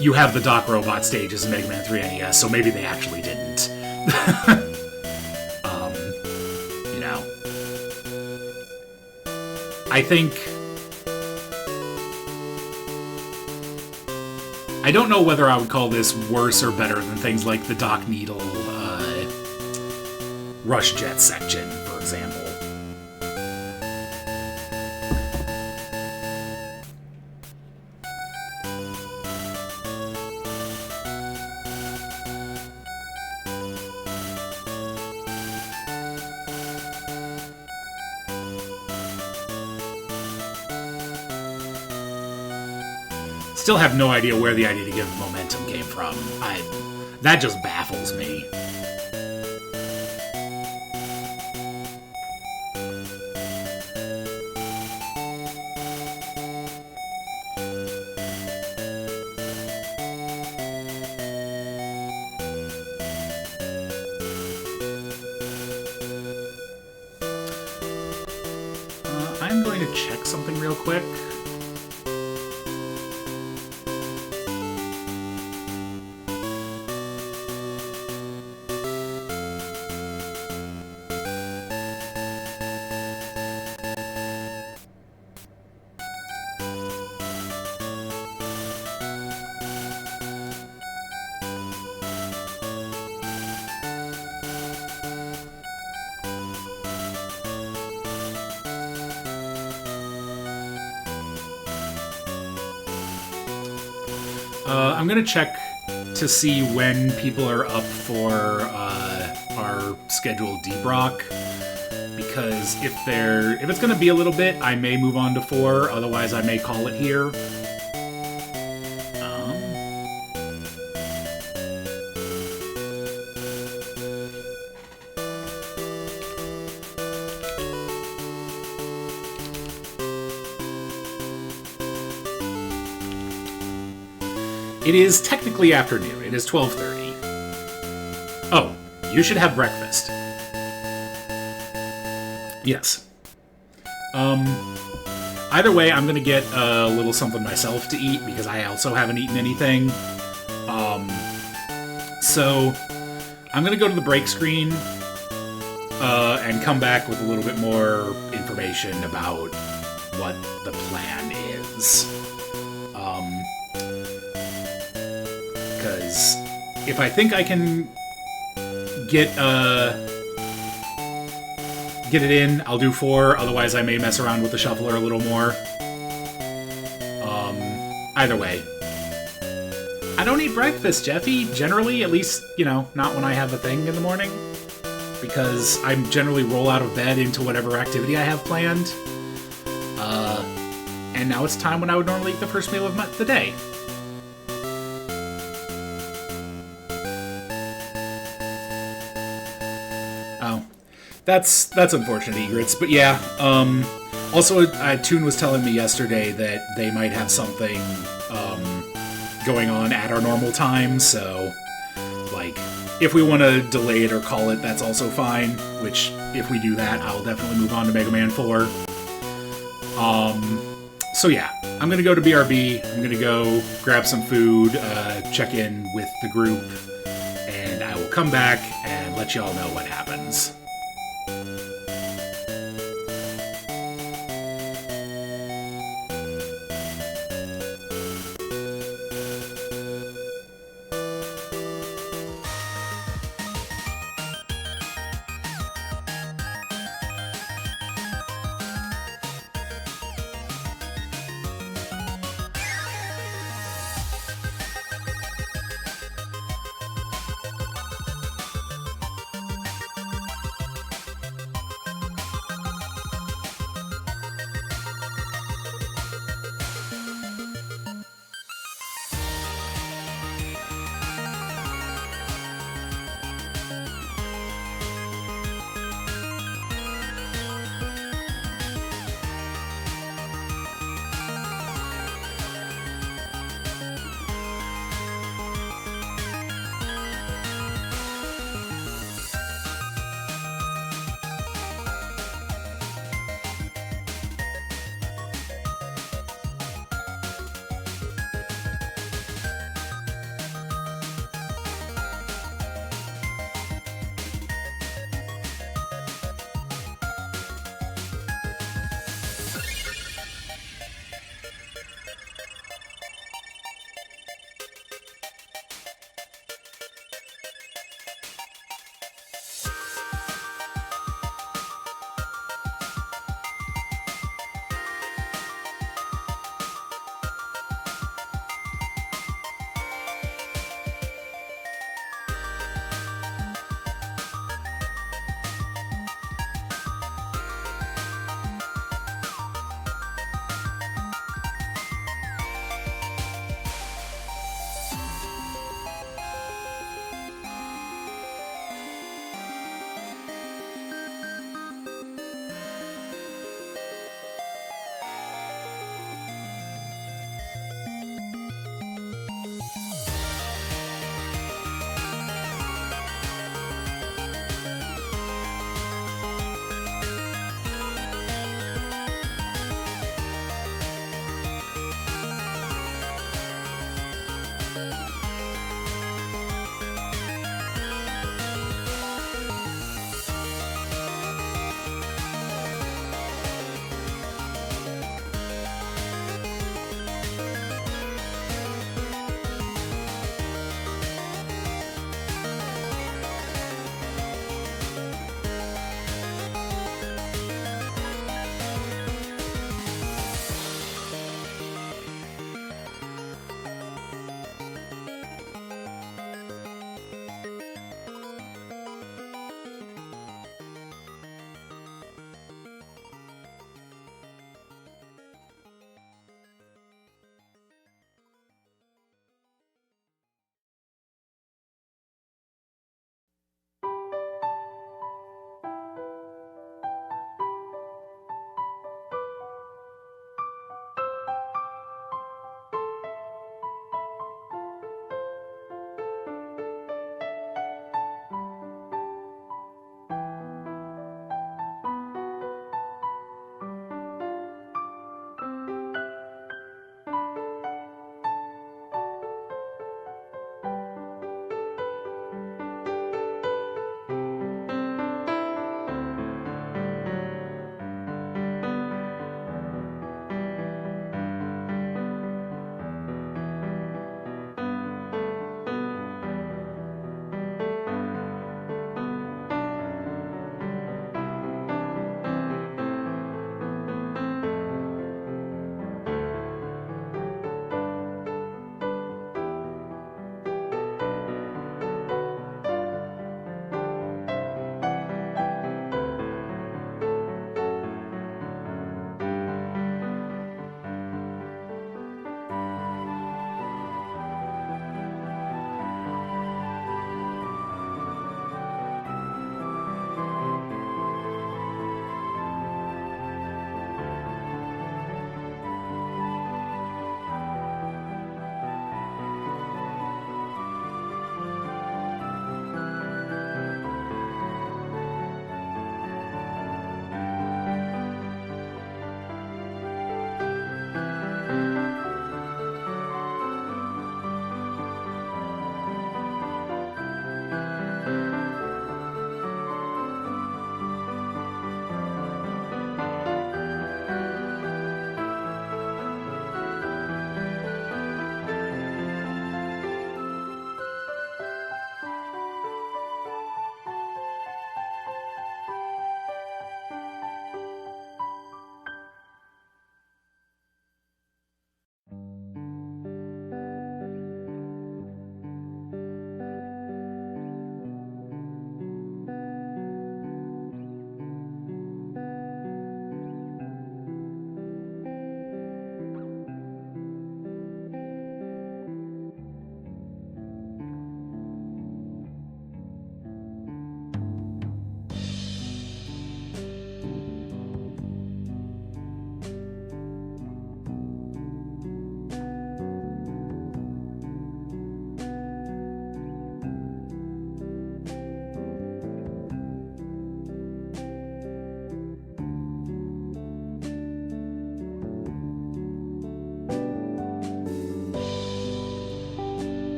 you have the Doc Robot stages in Mega Man 3 NES, so maybe they actually didn't. You know. I think... I don't know whether I would call this worse or better than things like the Doc Needle Rush Jet section, for example. still have no idea where the idea to give momentum came from. That just baffles me. I'm going to check something real quick. I'm gonna check to see when people are up for our scheduled Deep Rock, because if it's gonna be a little bit, I may move on to 4. Otherwise, I may call it here. It is technically afternoon. It is 12:30. Oh, you should have breakfast. Yes. Either way, I'm gonna get a little something myself to eat because I also haven't eaten anything. So I'm gonna go to the break screen and come back with a little bit more information about what the plan is. Because if I think I can get it in, I'll do 4. Otherwise, I may mess around with the shuffler a little more. Either way. I don't eat breakfast, Jeffy. Generally, at least, not when I have a thing in the morning. Because I generally roll out of bed into whatever activity I have planned. And now it's time when I would normally eat the first meal of the day. Oh, that's unfortunate, Egrets. But yeah, also, Toon was telling me yesterday that they might have something going on at our normal time, so, if we want to delay it or call it, that's also fine, which, if we do that, I'll definitely move on to Mega Man 4. So yeah, I'm gonna go to BRB, I'm gonna go grab some food, check in with the group, and I will come back and let y'all know what happens.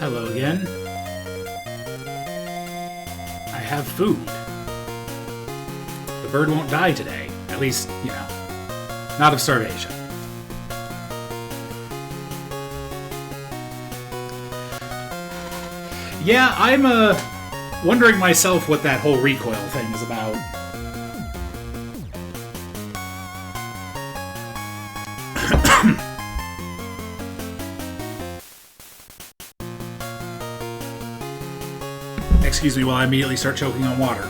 Hello again. I have food. The bird won't die today. At least, you know, not of starvation. Yeah, I'm wondering myself what that whole recoil thing is about. Excuse me while I immediately start choking on water.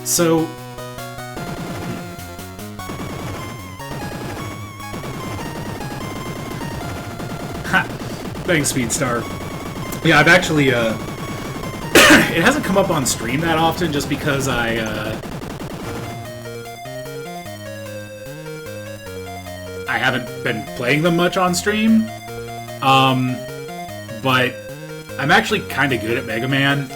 So... Thanks, Speedstar. Yeah, I've actually, it hasn't come up on stream that often just because I haven't been playing them much on stream. But I'm actually kind of good at Mega Man.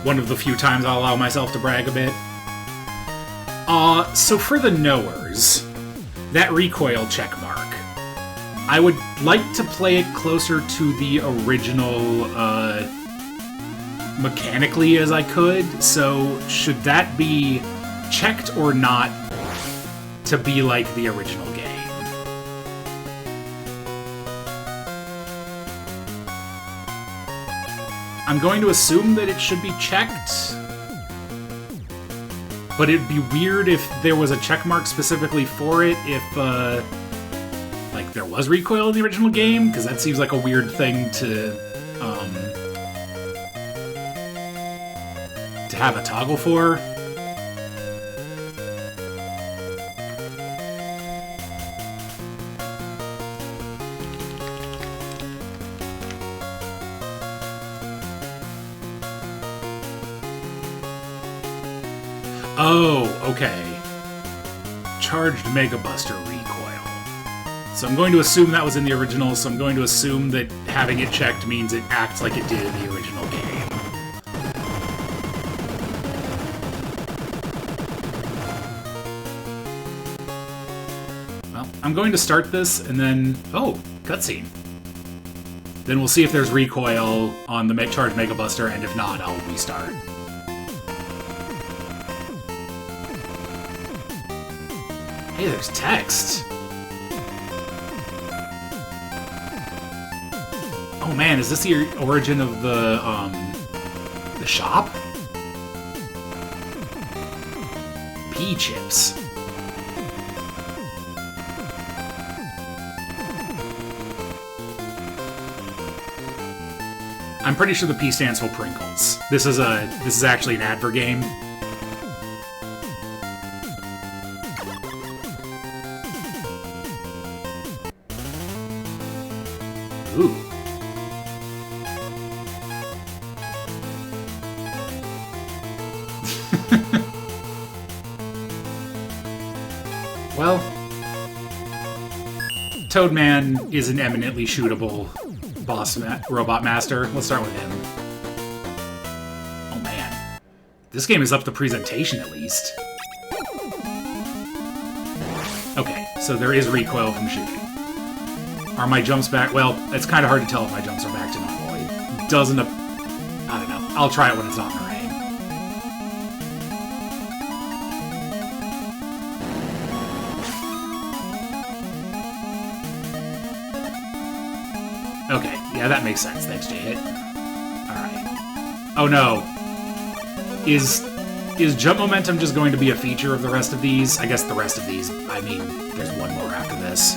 One of the few times I'll allow myself to brag a bit. So for the knowers, that recoil checkmark, I would like to play it closer to the original, mechanically as I could, so should that be checked or not to be like the original game? I'm going to assume that it should be checked, but it'd be weird if there was a checkmark specifically for it if, like, there was recoil in the original game, because that seems like a weird thing to have a toggle for. Oh, okay. Charged Mega Buster recoil. So I'm going to assume that was in the original, so I'm going to assume that having it checked means it acts like it did in the original game. Well, I'm going to start this, and then... Oh, cutscene. Then we'll see if there's recoil on the Charged Mega Buster, and if not, I'll restart. Hey, there's text. Oh man, is this the origin of the shop? P-chips. I'm pretty sure the P stands for Pringles. This is actually an ad for game. Ooh. Well, Toadman is an eminently shootable robot master. Let's start with him. Oh man. This game is up to presentation at least. Okay, so there is recoil from shooting. Are my jumps back? Well, it's kind of hard to tell if my jumps are back to normal. It doesn't... I don't know. I'll try it when it's on the rain. Okay, yeah, that makes sense. Thanks, J-Hit. Alright. Oh no. Is jump momentum just going to be a feature of the rest of these? I guess the rest of these. I mean, there's one more after this.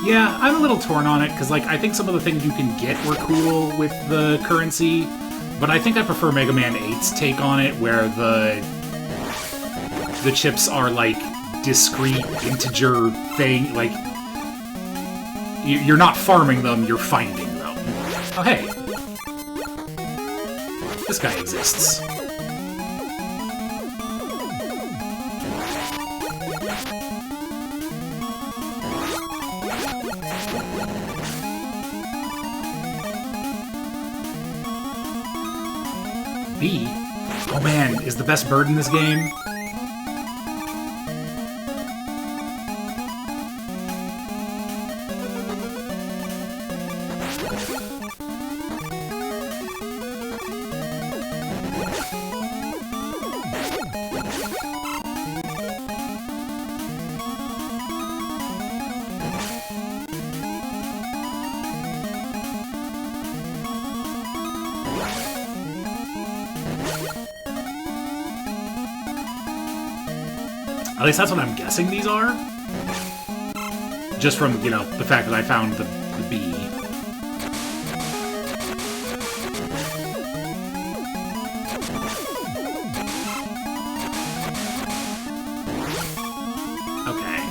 Yeah, I'm a little torn on it, because, like, I think some of the things you can get were cool with the currency, but I think I prefer Mega Man 8's take on it, where the chips are, like, discrete, integer thing, like, you're not farming them, you're finding them. Oh, hey. This guy exists. B? Oh man, is the best bird in this game? At least that's what I'm guessing these are. Just from, you know, the fact that I found the bee. Okay.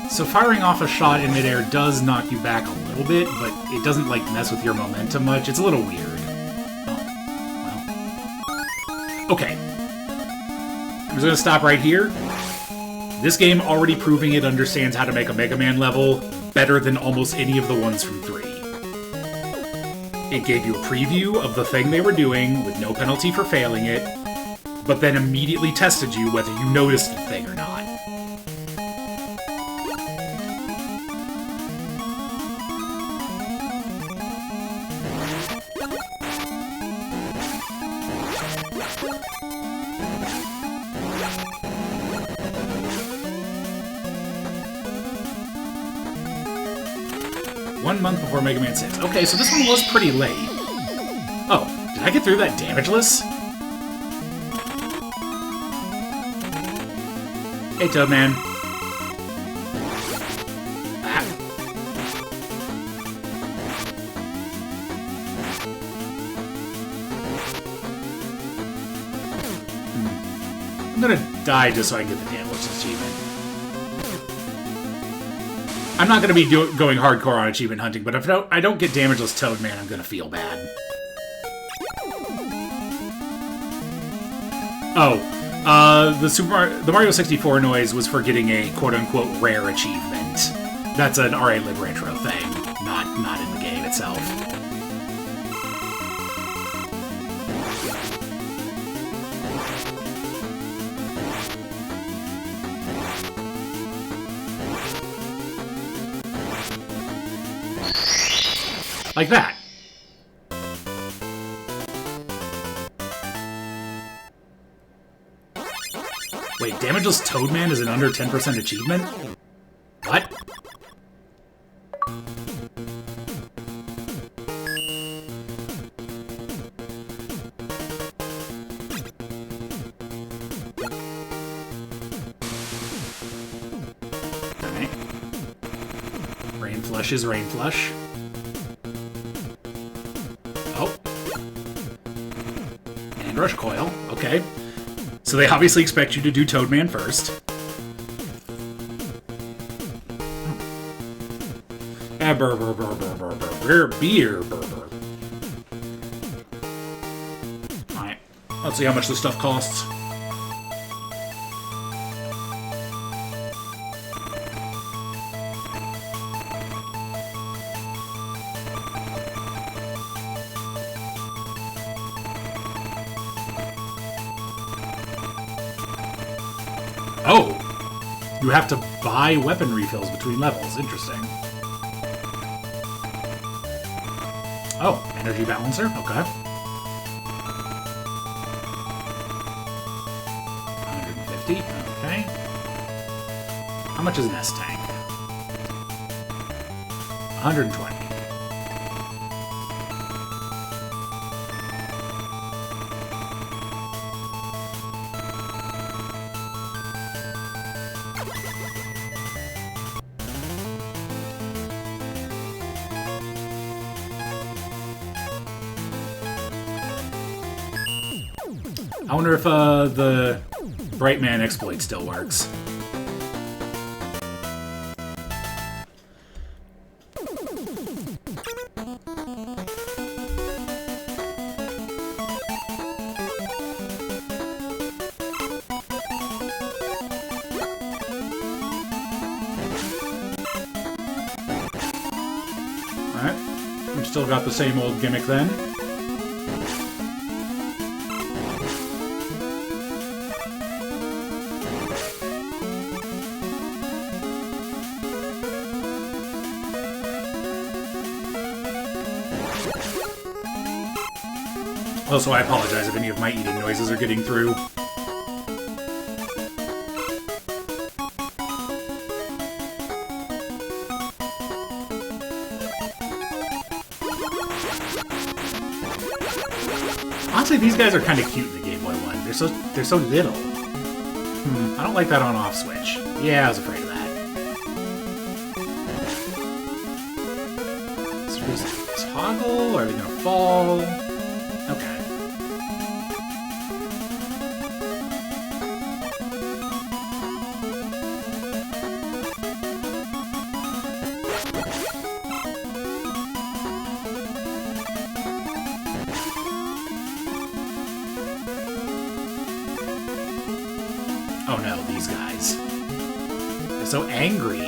So firing off a shot in midair does knock you back a little bit, but it doesn't, like, mess with your momentum much. It's a little weird. Oh, well. Okay. I'm just gonna stop right here. This game already proving it understands how to make a Mega Man level better than almost any of the ones from 3. It gave you a preview of the thing they were doing with no penalty for failing it, but then immediately tested you whether you noticed the thing or not. One month before Mega Man 6. Okay, so this one was pretty late. Oh, did I get through that damageless? Hey, Toadman. Ah. I'm gonna die just so I can get the damageless achievement. I'm not going to be going hardcore on achievement hunting, but if I don't get damageless Toadman, I'm going to feel bad. Oh, the Mario 64 noise was for getting a quote-unquote rare achievement. That's an RA Lib Retro thing, not in the game itself. Like that. Wait, damageless Toadman is an under 10% achievement? What? Okay. Rain Flush is Rain Flush. Oh. And Rush Coil. Okay. So they obviously expect you to do Toadman first. Beer. Alright. Let's see how much this stuff costs. Oh! You have to buy weapon refills between levels. Interesting. Oh, energy balancer? Okay. 150? Okay. How much is an S-Tank? 120. I wonder if the Brightman exploit still works. Alright, we've still got the same old gimmick then. Also, I apologize if any of my eating noises are getting through. Honestly, these guys are kind of cute in the Game Boy one. They're so little. I don't like that on-off switch. Yeah, I was afraid of that. So just toggle? Are they gonna fall? Okay. Oh no, these guys. They're so angry.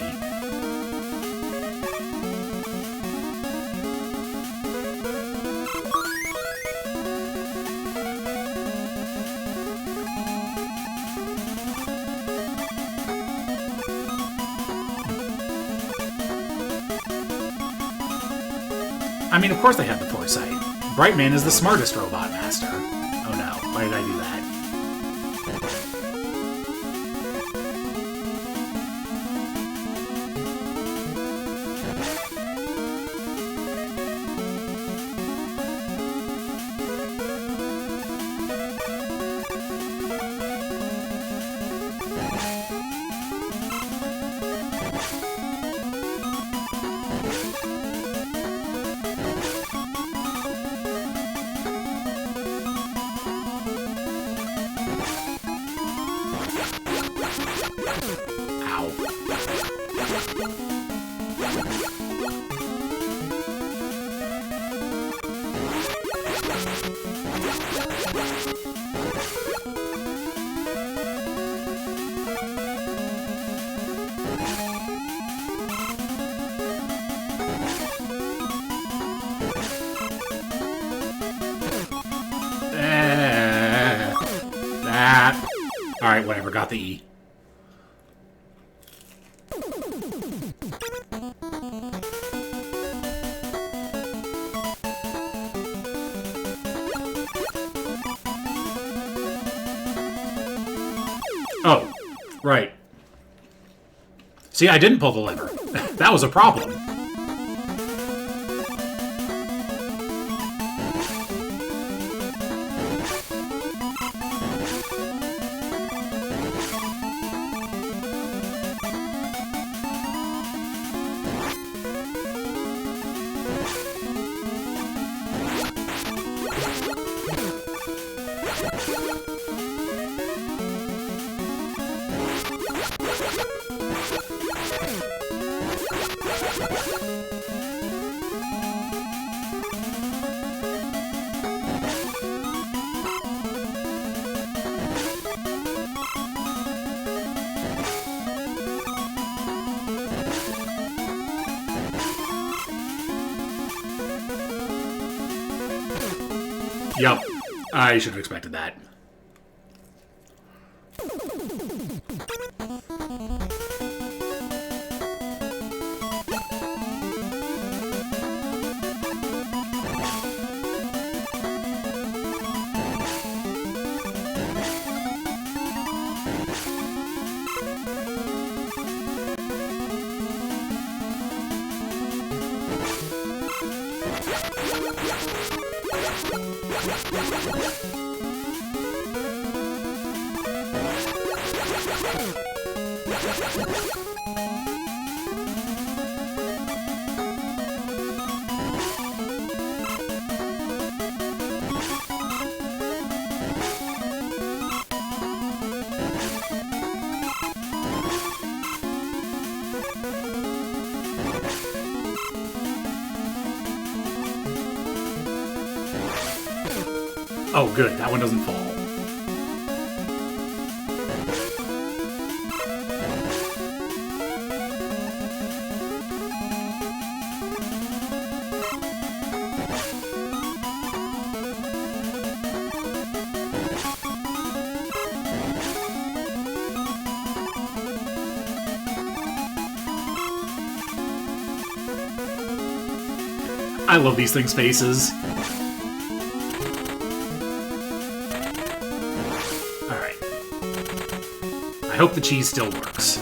I mean, of course they had the foresight. Brightman is the smartest robot master. Oh no, why did I do that? Alright, whatever, got the E. Oh, right. See, I didn't pull the lever. That was a problem. Yep, I should have expected that. Oh, good. That one doesn't fall. I love these things' faces. Alright. I hope the cheese still works.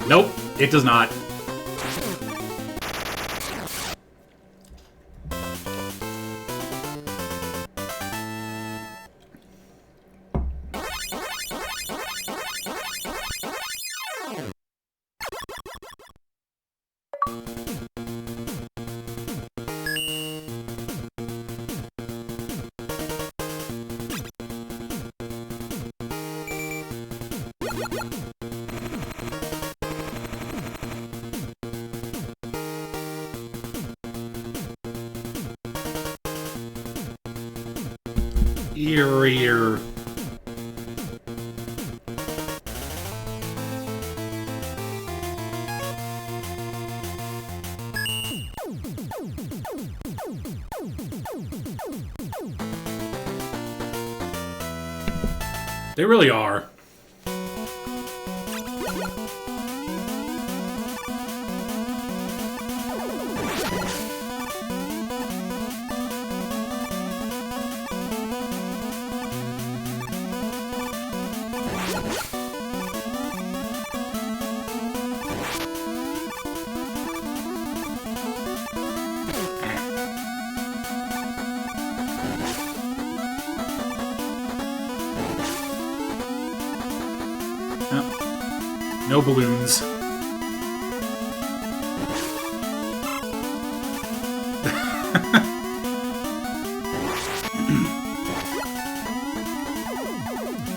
Nope, it does not. Ear. They really are. No balloons.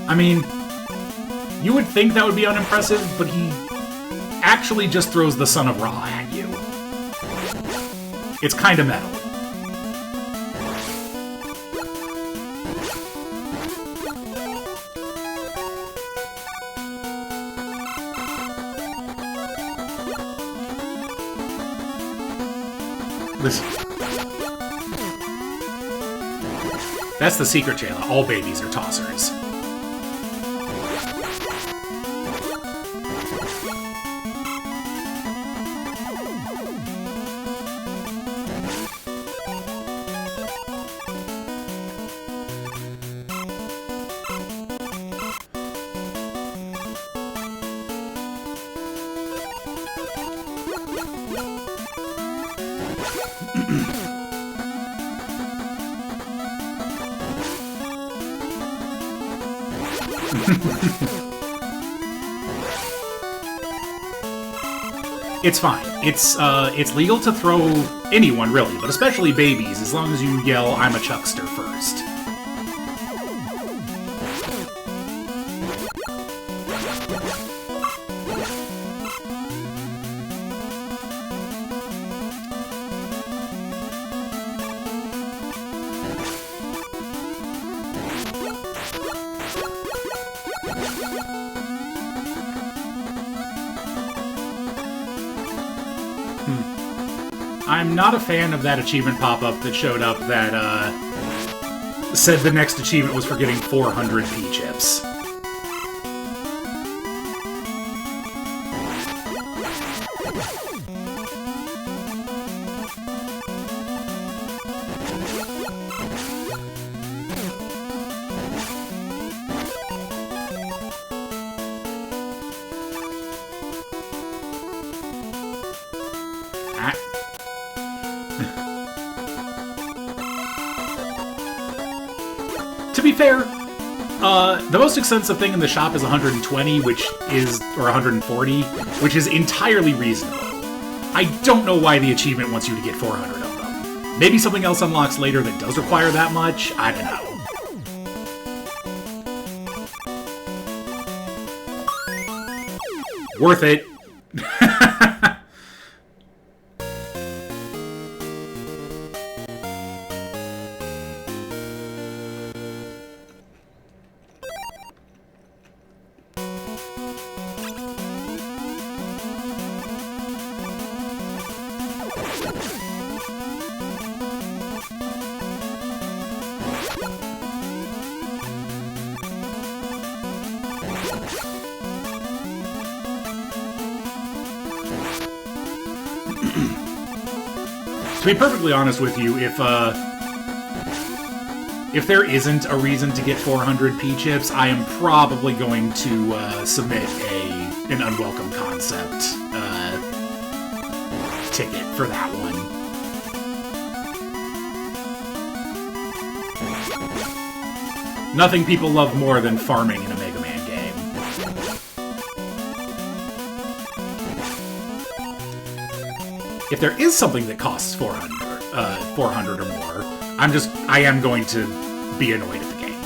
I mean, you would think that would be unimpressive, but he actually just throws the Son of Ra at you. It's kind of metal. That's the secret, Jayla. All babies are tossers. It's fine. It's legal to throw anyone, really, but especially babies, as long as you yell, "I'm a Chuckster" first. I'm not a fan of that achievement pop-up that showed up that, said the next achievement was for getting 400 P-chips. To be fair, the most expensive thing in the shop is 120, or 140, which is entirely reasonable. I don't know why the achievement wants you to get 400 of them. Maybe something else unlocks later that does require that much? I don't know. Worth it. To be perfectly honest with you, if there isn't a reason to get 400 P-chips, I am probably going to submit an unwelcome concept ticket for that one. Nothing people love more than farming in a Mega Man game. If there is something that costs 400 or more, I am going to be annoyed at the game.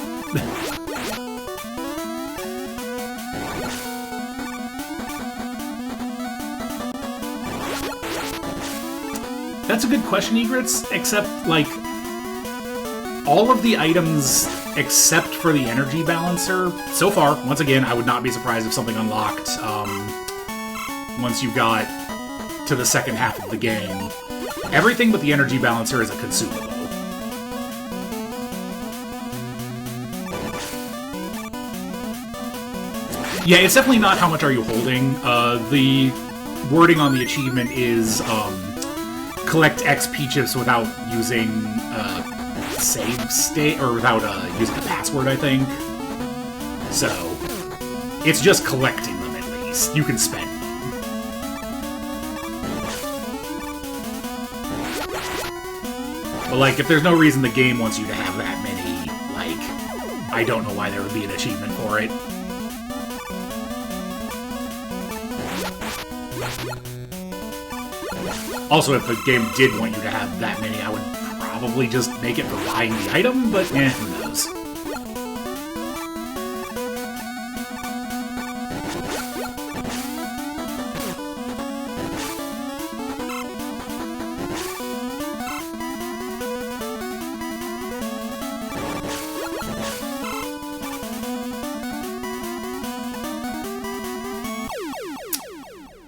That's a good question, Egrets, except, like, all of the items except for the energy balancer, so far, once again, I would not be surprised if something unlocked once you got to the second half of the game. Everything but the energy balancer is a consumable. Yeah, it's definitely not how much are you holding. The wording on the achievement is collect XP chips without using save state, or without using a password, I think. So, it's just collecting them at least. You can spend them. But, like, if there's no reason the game wants you to have that many, like, I don't know why there would be an achievement for it. Also, if the game did want you to have that many, I would probably just make it for buying the item, but who knows.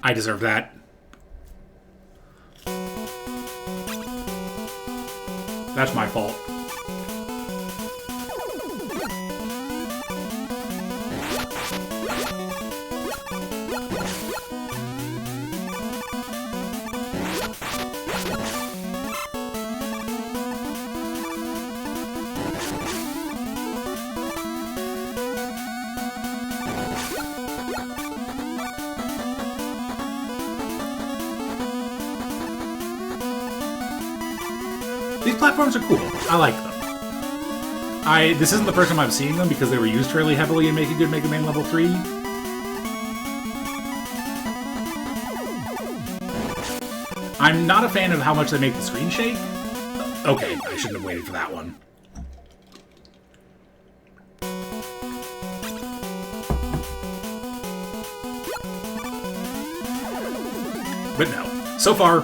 I deserve that. That's my fault. These platforms are cool. I like them. This isn't the first time I'm seeing them because they were used fairly heavily in Make a Good Mega Man Level 3. I'm not a fan of how much they make the screen shake. Okay, I shouldn't have waited for that one. But no. So far,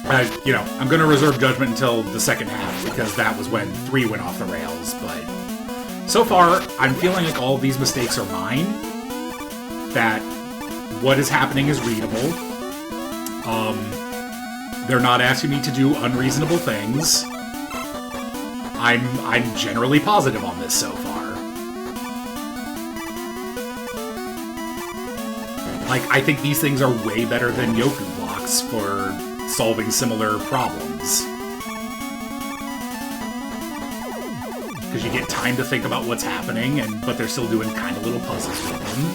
I'm going to reserve judgment until the second half, because that was when 3 went off the rails, but so far, I'm feeling like all of these mistakes are mine, that what is happening is readable, they're not asking me to do unreasonable things. I'm generally positive on this so far. Like, I think these things are way better than Yoku blocks for solving similar problems. Because you get time to think about what's happening, but they're still doing kind of little puzzles with them.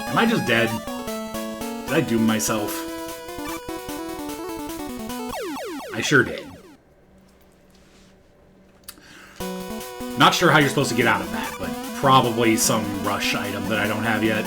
Am I just dead? Did I doom myself? I sure did. Not sure how you're supposed to get out of that, but probably some rush item that I don't have yet.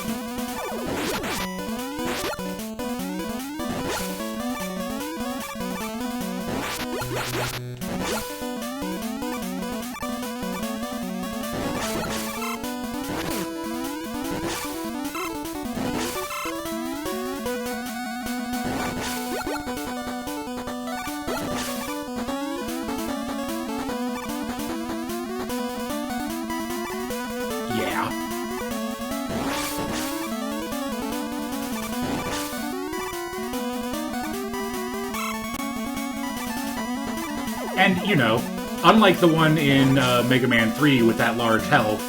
And, you know, unlike the one in Mega Man 3 with that large health,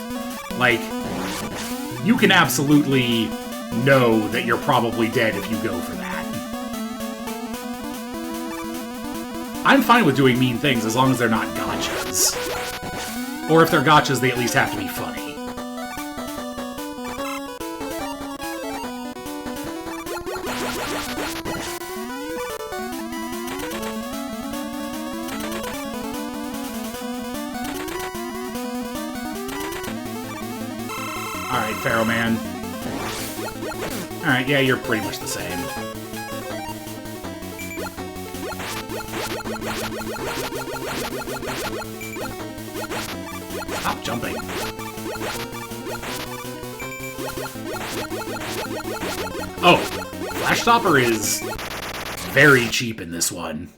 like, you can absolutely know that you're probably dead if you go for that. I'm fine with doing mean things as long as they're not gotchas. Or if they're gotchas, they at least have to be funny. Alright, Pharaoh Man. Alright, yeah, you're pretty much the same. Stop jumping. Oh, Flash Stopper is very cheap in this one.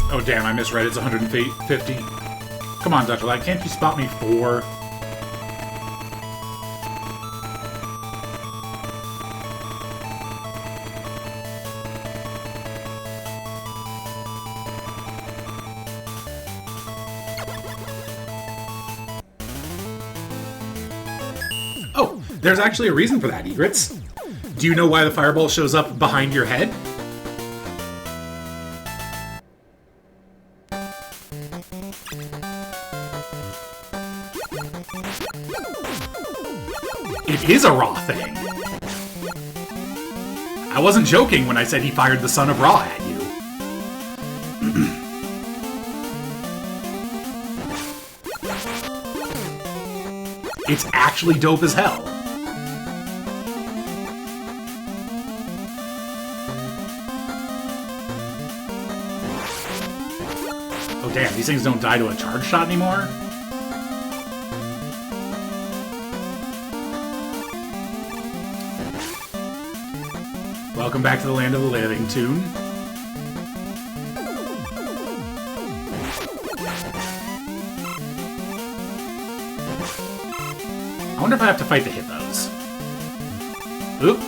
Oh damn, I misread. It's 150. Come on, Dr. Light, can't you spot me 4? Oh, there's actually a reason for that, Egrets. Do you know why the fireball shows up behind your head? It is a Raw thing. I wasn't joking when I said he fired the son of Raw at you. It's actually dope as hell. Oh damn, these things don't die to a charge shot anymore? Welcome back to the land of the living, Toon. I wonder if I have to fight the hippos. Oop.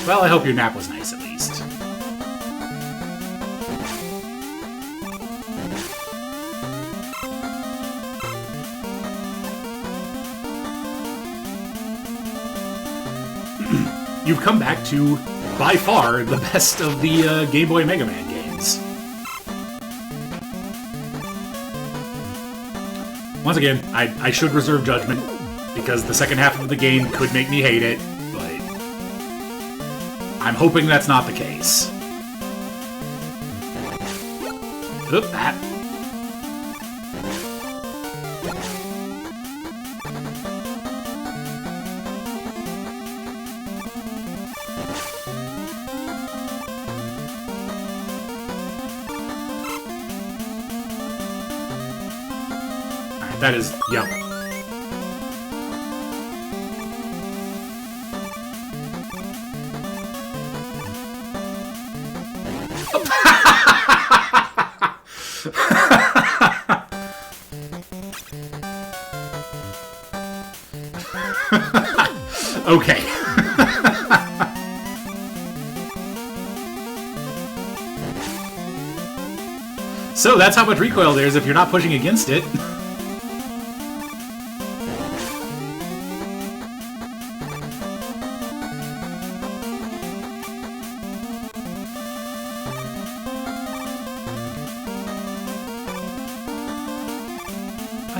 Well, I hope your nap was nice, at least. You've come back to, by far, the best of the Game Boy Mega Man games. Once again, I should reserve judgment, because the second half of the game could make me hate it, but I'm hoping that's not the case. Oop, that. That is yellow. Okay. So that's how much recoil there is if you're not pushing against it.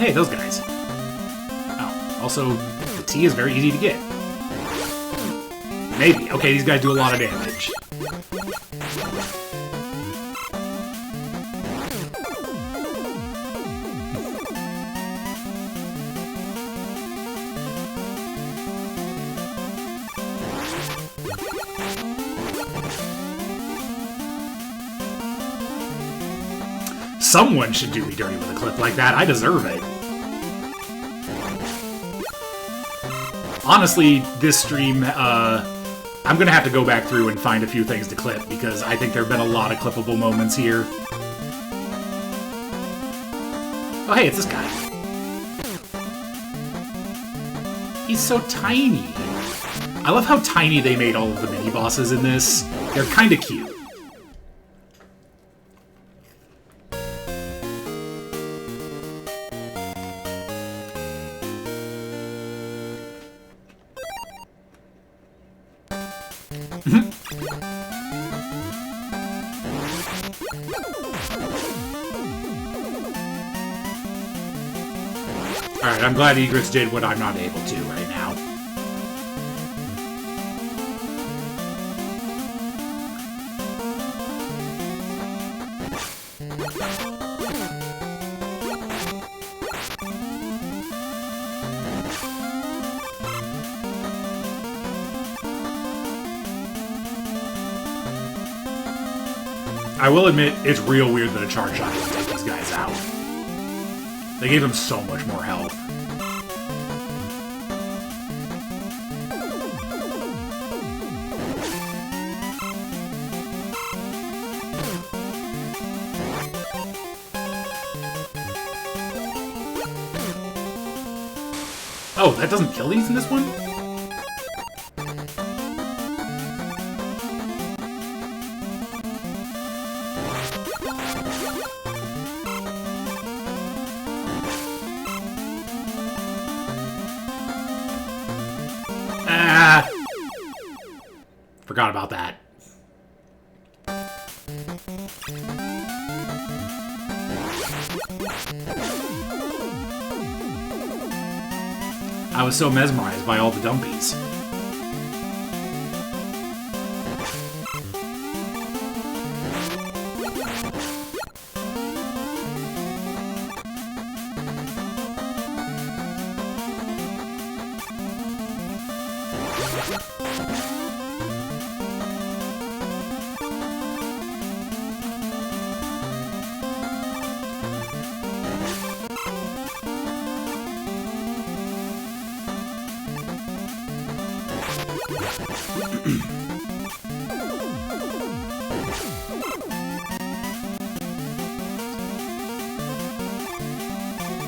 hey, those guys. Oh, also, the T is very easy to get. Maybe. Okay, these guys do a lot of damage. Someone should do me dirty with a clip like that. I deserve it. Honestly, this stream, I'm gonna have to go back through and find a few things to clip, because I think there have been a lot of clippable moments here. Oh, hey, it's this guy. He's so tiny. I love how tiny they made all of the mini-bosses in this. They're kinda cute. Alright, I'm glad Egrets did what I'm not able to right now. I will admit, it's real weird that a charge shot doesn't take these guys out. They gave him so much more health. Oh, that doesn't kill these in this one? Forgot about that. I was so mesmerized by all the dumpies.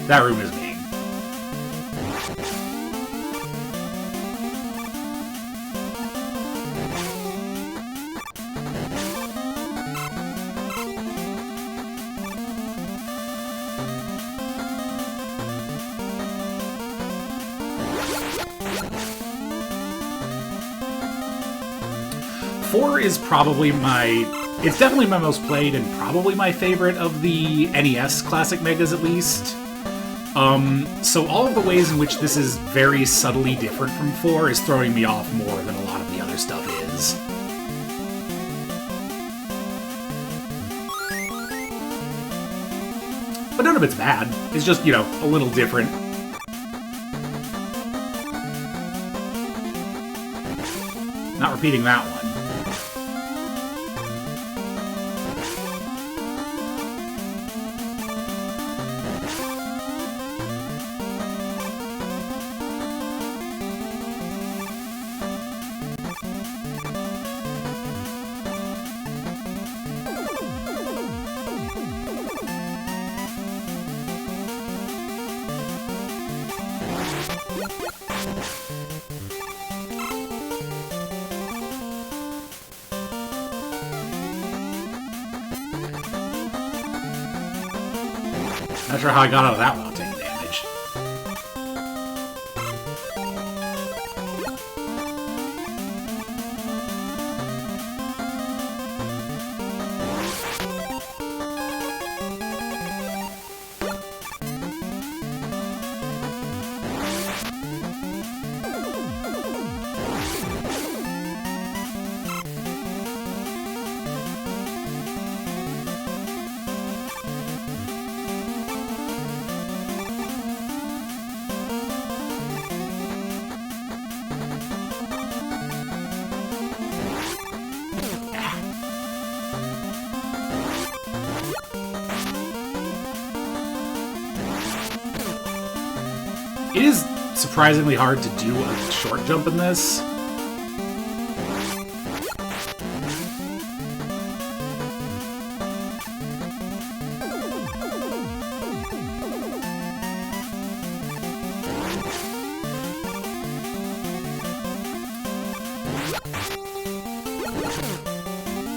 That room is mean. Four is probably it's definitely my most played and probably my favorite of the NES Classic Megas, at least. So all of the ways in which this is very subtly different from 4 is throwing me off more than a lot of the other stuff is. But none of it's bad. It's just, you know, a little different. Not repeating that one. Not sure how I got out of that without taking damage. It is surprisingly hard to do a short jump in this.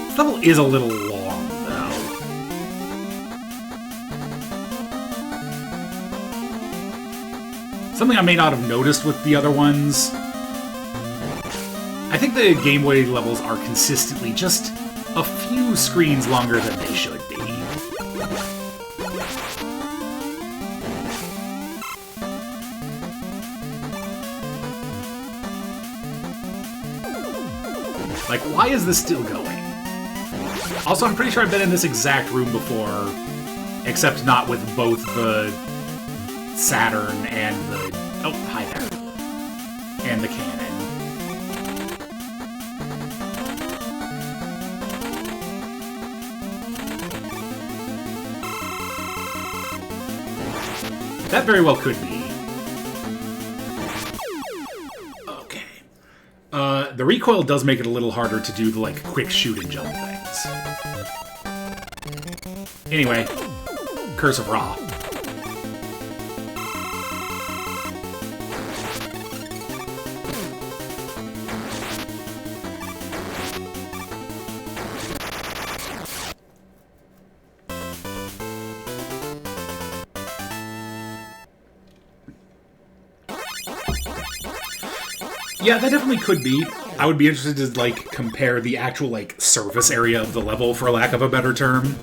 This level is a little long, though. Something I may not have noticed with the other ones. I think the Game Boy levels are consistently just a few screens longer than they should be. Like, why is this still going? Also, I'm pretty sure I've been in this exact room before, except not with both the Saturn and the... Oh, hi there. And the cannon. That very well could be. Okay. The recoil does make it a little harder to do the, like, quick shoot and jump things. Anyway, Curse of Ra. Yeah, that definitely could be. I would be interested to, like, compare the actual, like, surface area of the level, for lack of a better term.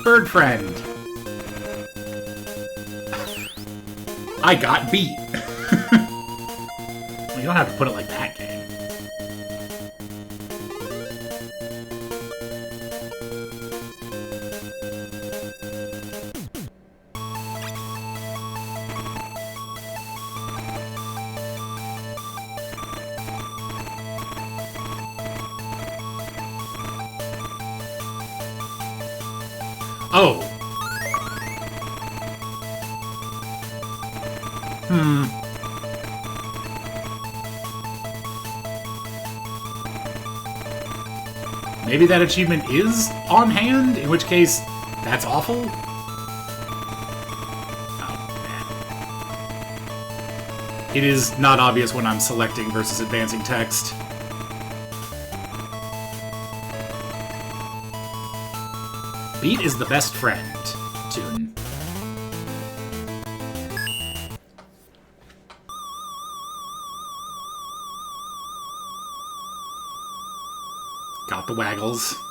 Bird friend. I got beat. Well, you don't have to put it like that, game. Oh. Maybe that achievement is on hand, in which case, that's awful? Oh, man. It is not obvious when I'm selecting versus advancing text. Beat is the best friend. Tune. Got the waggles.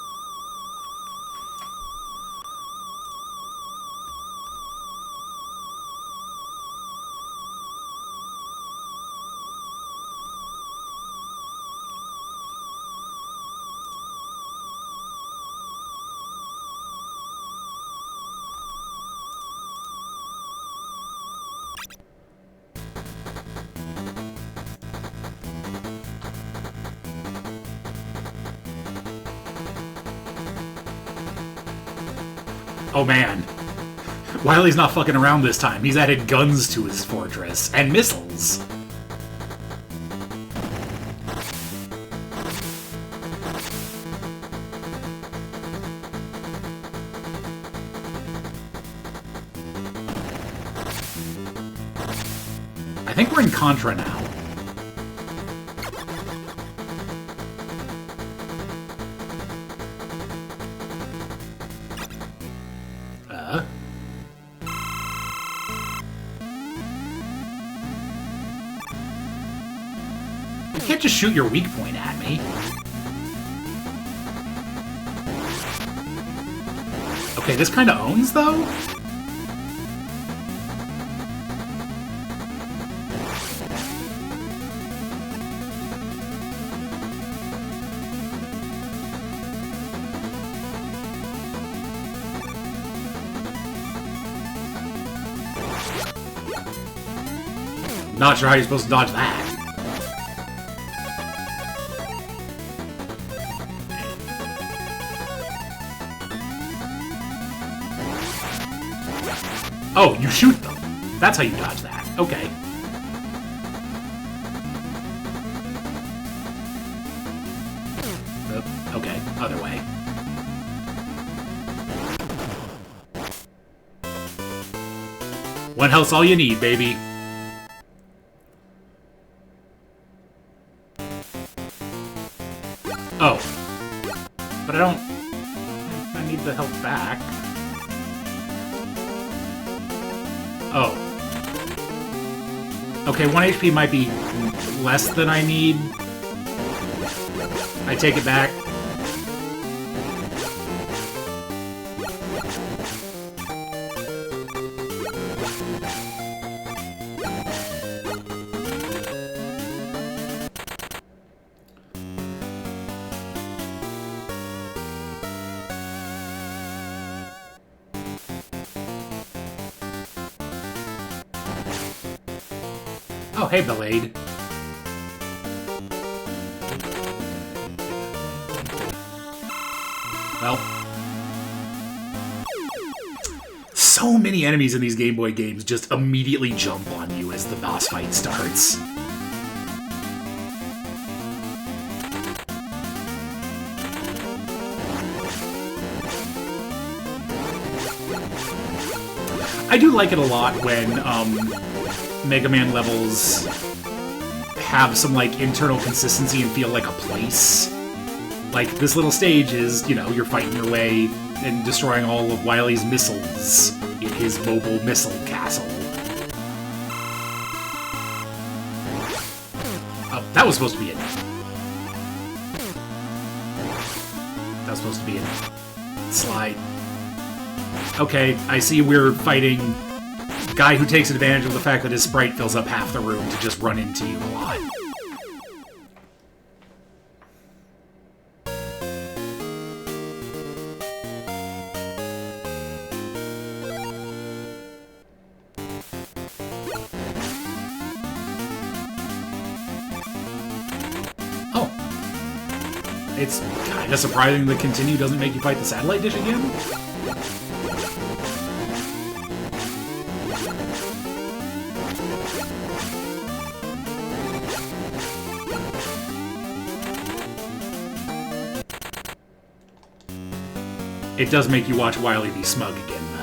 Oh man. Wily's not fucking around this time. He's added guns to his fortress. And missiles. I think we're in Contra now. You can't just shoot your weak point at me. Okay, this kind of owns, though? Not sure how you're supposed to dodge that. Oh, you shoot them. That's how you dodge that. Okay. Okay, other way. One health's all you need, baby. Oh. But I don't... I need the health back. Oh. Okay, 1 HP might be less than I need. I take it back. Oh, hey, Bellade. Well. So many enemies in these Game Boy games just immediately jump on you as the boss fight starts. I do like it a lot when, Mega Man levels have some, like, internal consistency and feel like a place. Like, this little stage is, you know, you're fighting your way and destroying all of Wily's missiles in his mobile missile castle. Oh, that was supposed to be it. That was supposed to be it. Slide. Okay, I see we're fighting a guy who takes advantage of the fact that his sprite fills up half the room to just run into you a lot. Oh. It's kind of surprising that Continue doesn't make you fight the satellite dish again. It does make you watch Wily be smug again, though.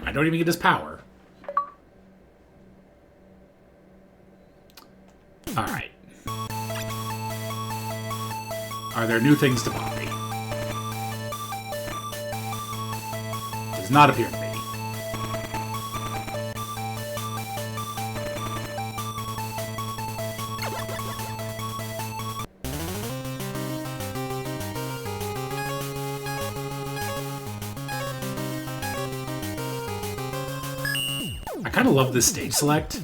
I don't even get his power. Alright. Are there new things to buy? Does not appear to be. I kind of love this stage select.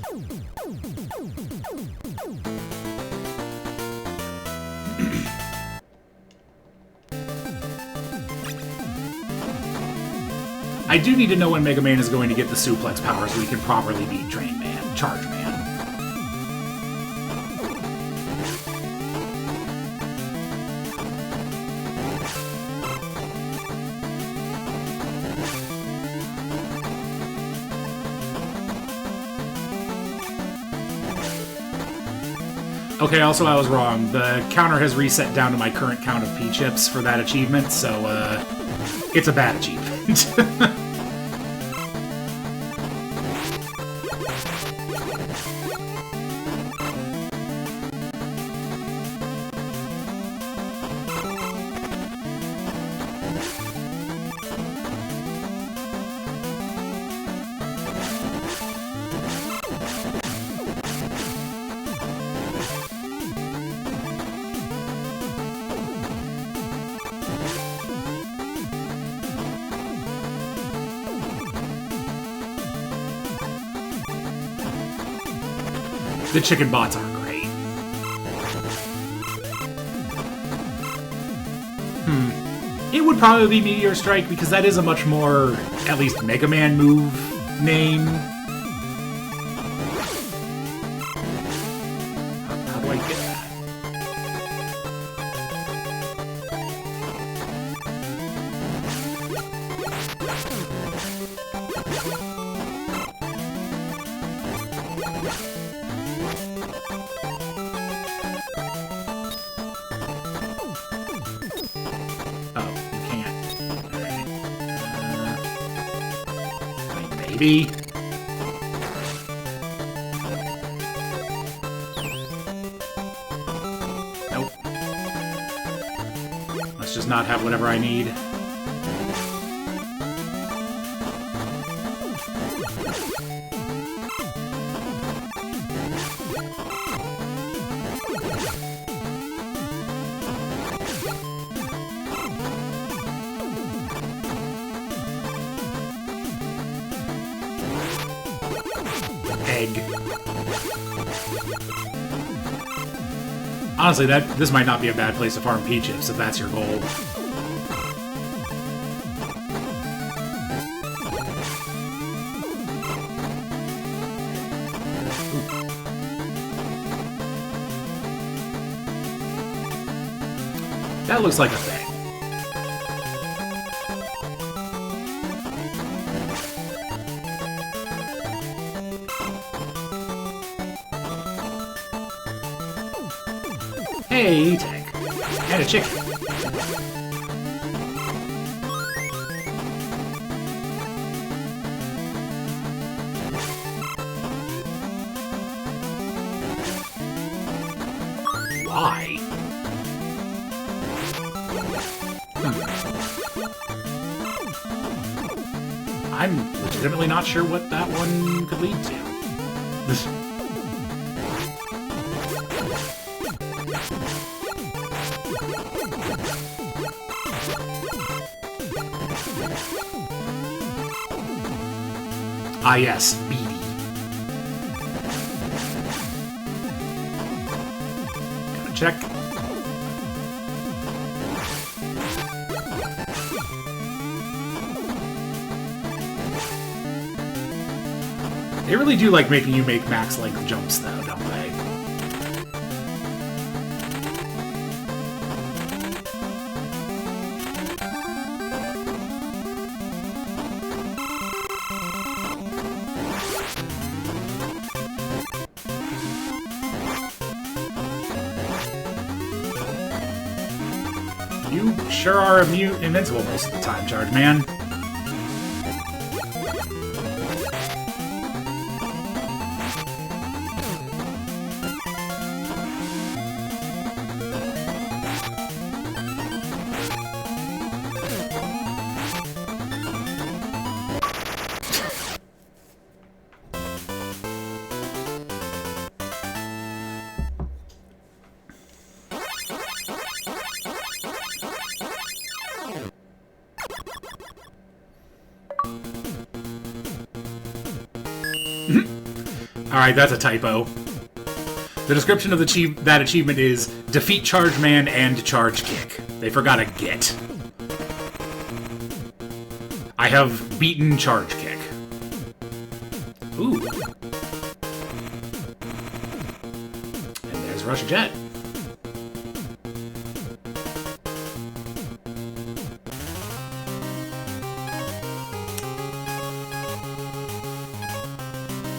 I do need to know when Mega Man is going to get the suplex power so we can properly beat Train Man, Charge Man. Okay, also I was wrong. The counter has reset down to my current count of P-chips for that achievement, so, it's a bad achievement. The chicken bots are great. It would probably be Meteor Strike, because that is a much more, at least, Mega Man move name. How do I get that? Maybe. Nope. Let's just not have whatever I need. Egg. Honestly, this might not be a bad place to farm P-chips if that's your goal. That looks like a thing. Hey, tank. And a chicken. Why? I'm legitimately not sure what that one could lead to. Ah, yes, Beady. Gotta check. They really do like making you make max-length jumps, though, don't they? You sure are invincible most of the time, Charge Man. Alright, that's a typo. The description of that achievement is defeat Charge Man and Charge Kick. They forgot a get. I have beaten Charge Kick. Ooh. And there's Rush Jet.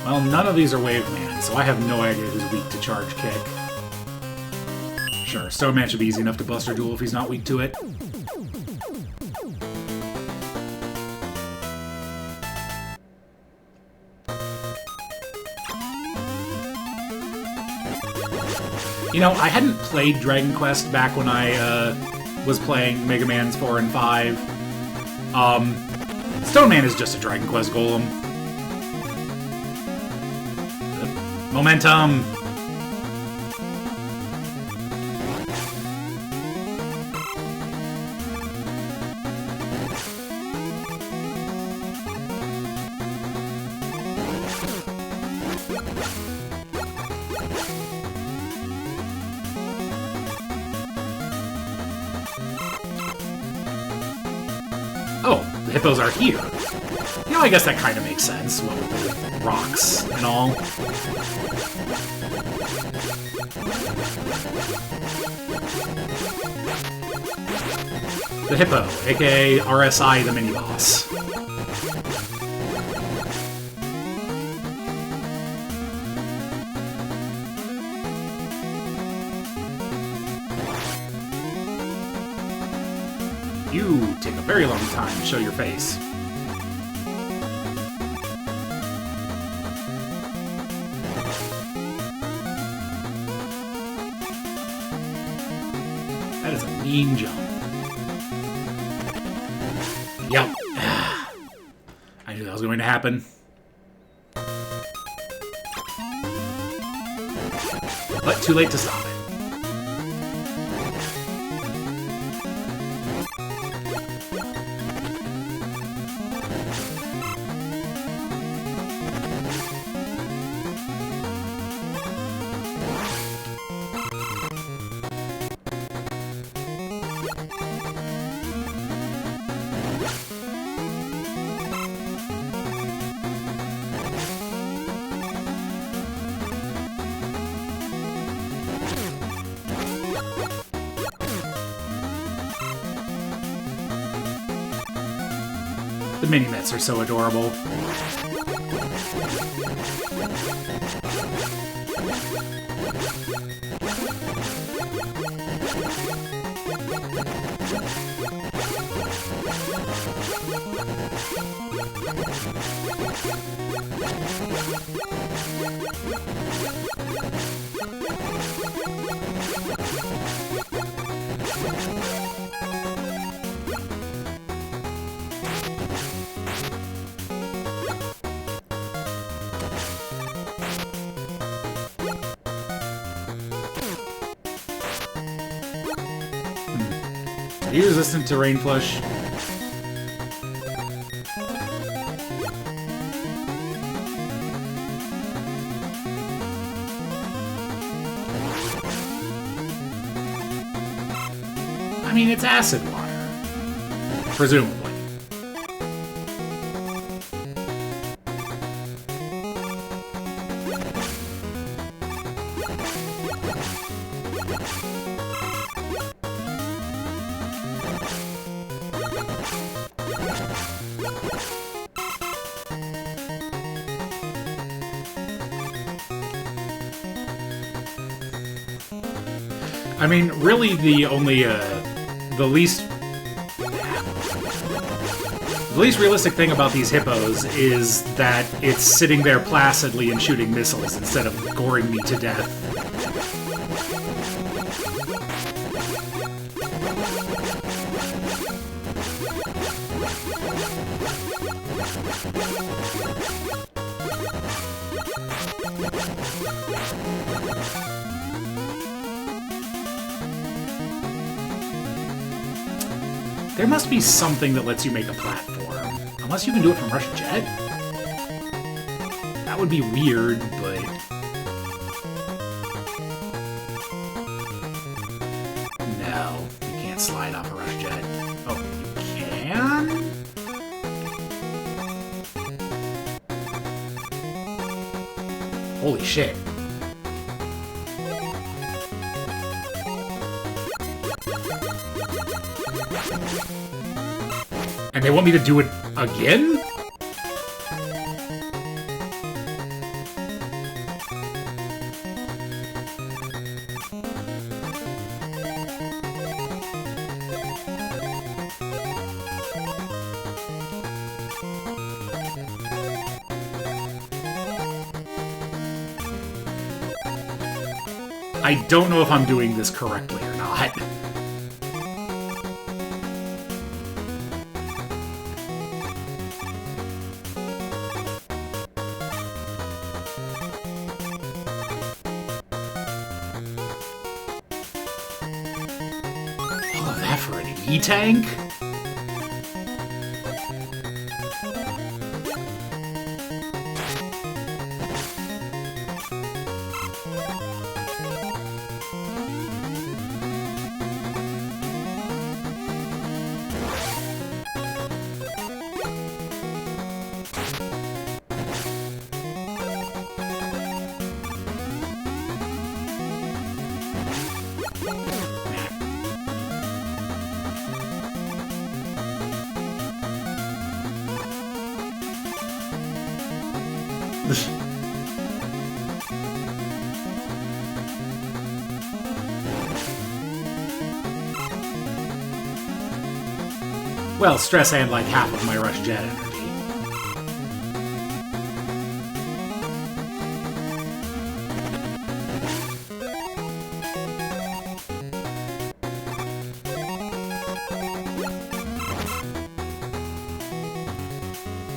Well, none of these are Wave Man, so I have no idea who's weak to Charge Kick. Sure, Stone Man should be easy enough to Buster Duel if he's not weak to it. You know, I hadn't played Dragon Quest back when I was playing Mega Man's 4 and 5. Stone Man is just a Dragon Quest golem. Momentum! the hippos are here. You know, I guess that kind of makes sense, what with the rocks and all. The hippo, aka RSI the mini-boss. You take a very long time to show your face. That is a mean jump. Yep. I knew that was going to happen. But too late to stop it. The mini-mets are so adorable. Are you resistant to Rain Flush? I mean, it's acid water. Presumably. I mean, really the only, the least realistic thing about these hippos is that it's sitting there placidly and shooting missiles instead of goring me to death. There must be something that lets you make a platform. Unless you can do it from Rush Jet? That would be weird, but... No, you can't slide off a Rush Jet. Oh, you can? Holy shit. And they want me to do it again? I don't know if I'm doing this correctly or not. All of that for an E-Tank? Well, stress and like half of my rush jet energy.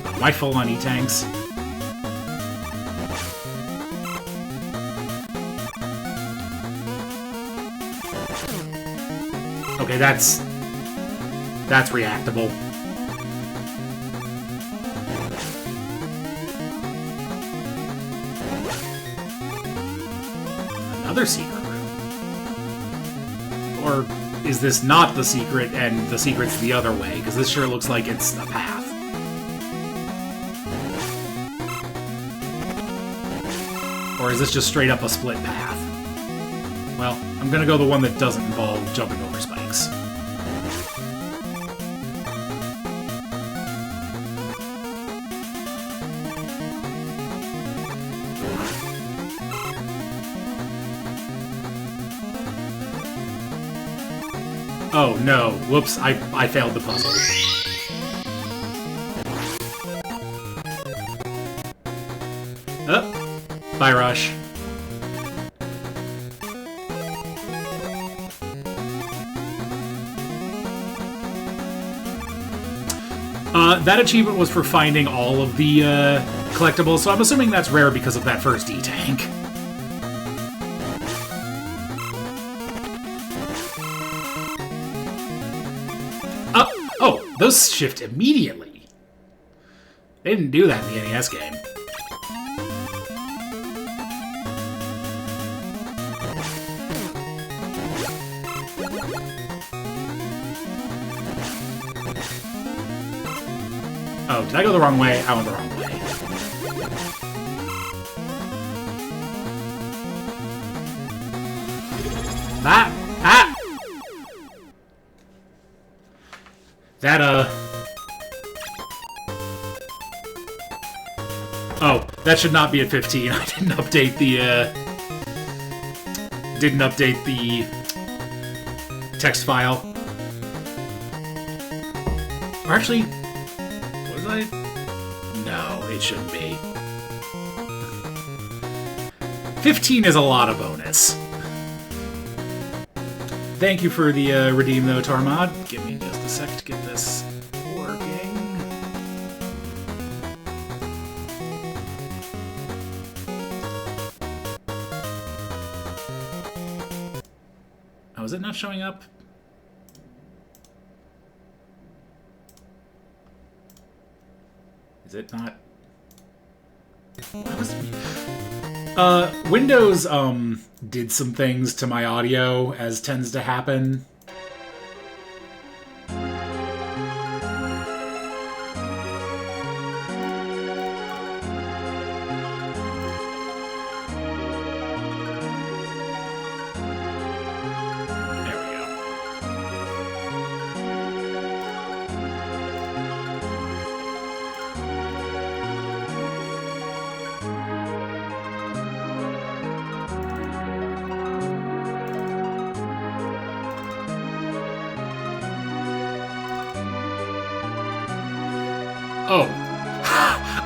Am I full on E-tanks? Okay, that's reactable. Another secret room. Or is this not the secret and the secret's the other way? Because this sure looks like it's a path. Or is this just straight up a split path? Well, I'm gonna go the one that doesn't involve jumping over spikes. Oh no, whoops, I failed the puzzle. Oh, bye Rush. That achievement was for finding all of the collectibles, so I'm assuming that's rare because of that first E-tank. Oh, those shift immediately. They didn't do that in the NES game. Oh, did I go the wrong way? I went the wrong way. Oh, that should not be at 15. I didn't update the text file. Or actually, was I? No, it shouldn't be. 15 is a lot of bonus. Thank you for the redeem, though, Tarmod. Give me just a sec to get this working. Oh, is it not showing up? Is it not? Why was it? Windows, did some things to my audio, as tends to happen. Oh.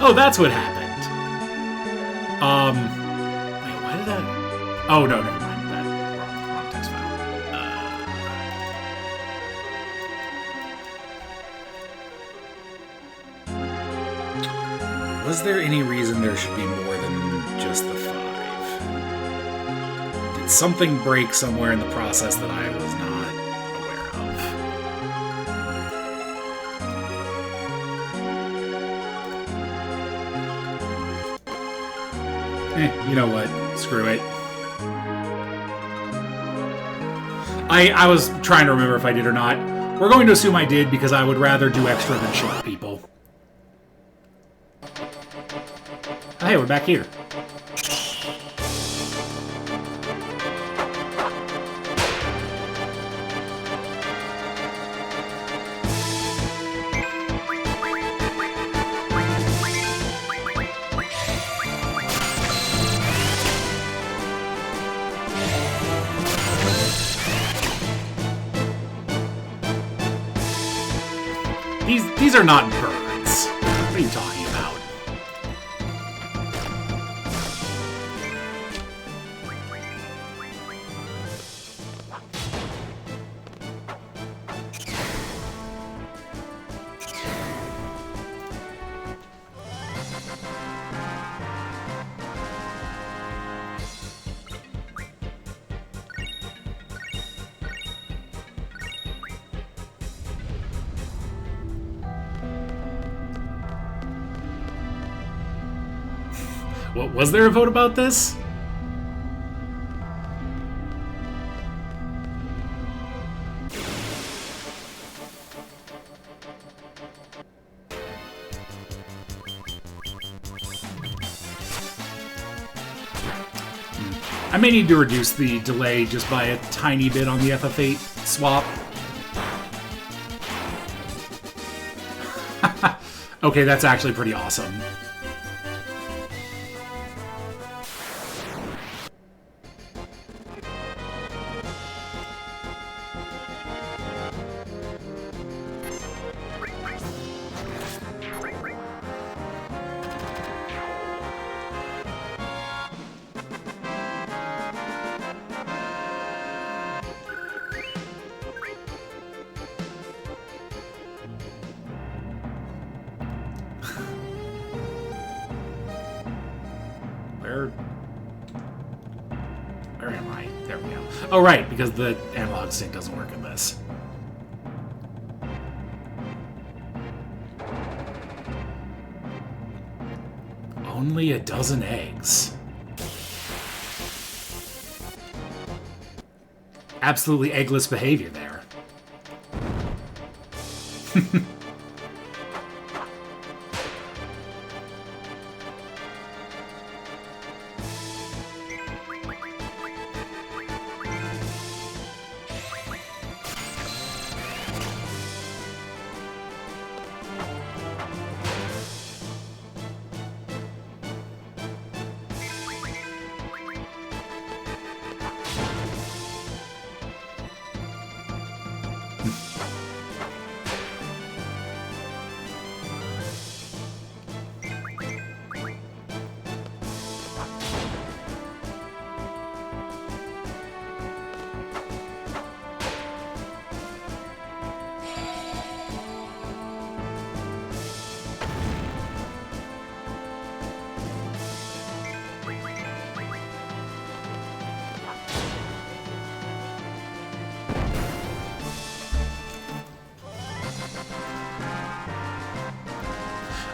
Oh, that's what happened. Wait, why did that... Oh, no, never mind. That wrong text file. Was there any reason there should be more than just the 5? Did something break somewhere in the process that I was not aware of? You know what? Screw it. I was trying to remember if I did or not. We're going to assume I did because I would rather do extra than short people. Oh, hey, we're back here. These are not birds. What are you talking about? What, was there a vote about this? I may need to reduce the delay just by a tiny bit on the FF8 swap. Okay, that's actually pretty awesome. Where am I? There we go. Oh, right, because the analog stick doesn't work in this. Only a dozen eggs. Absolutely eggless behavior there.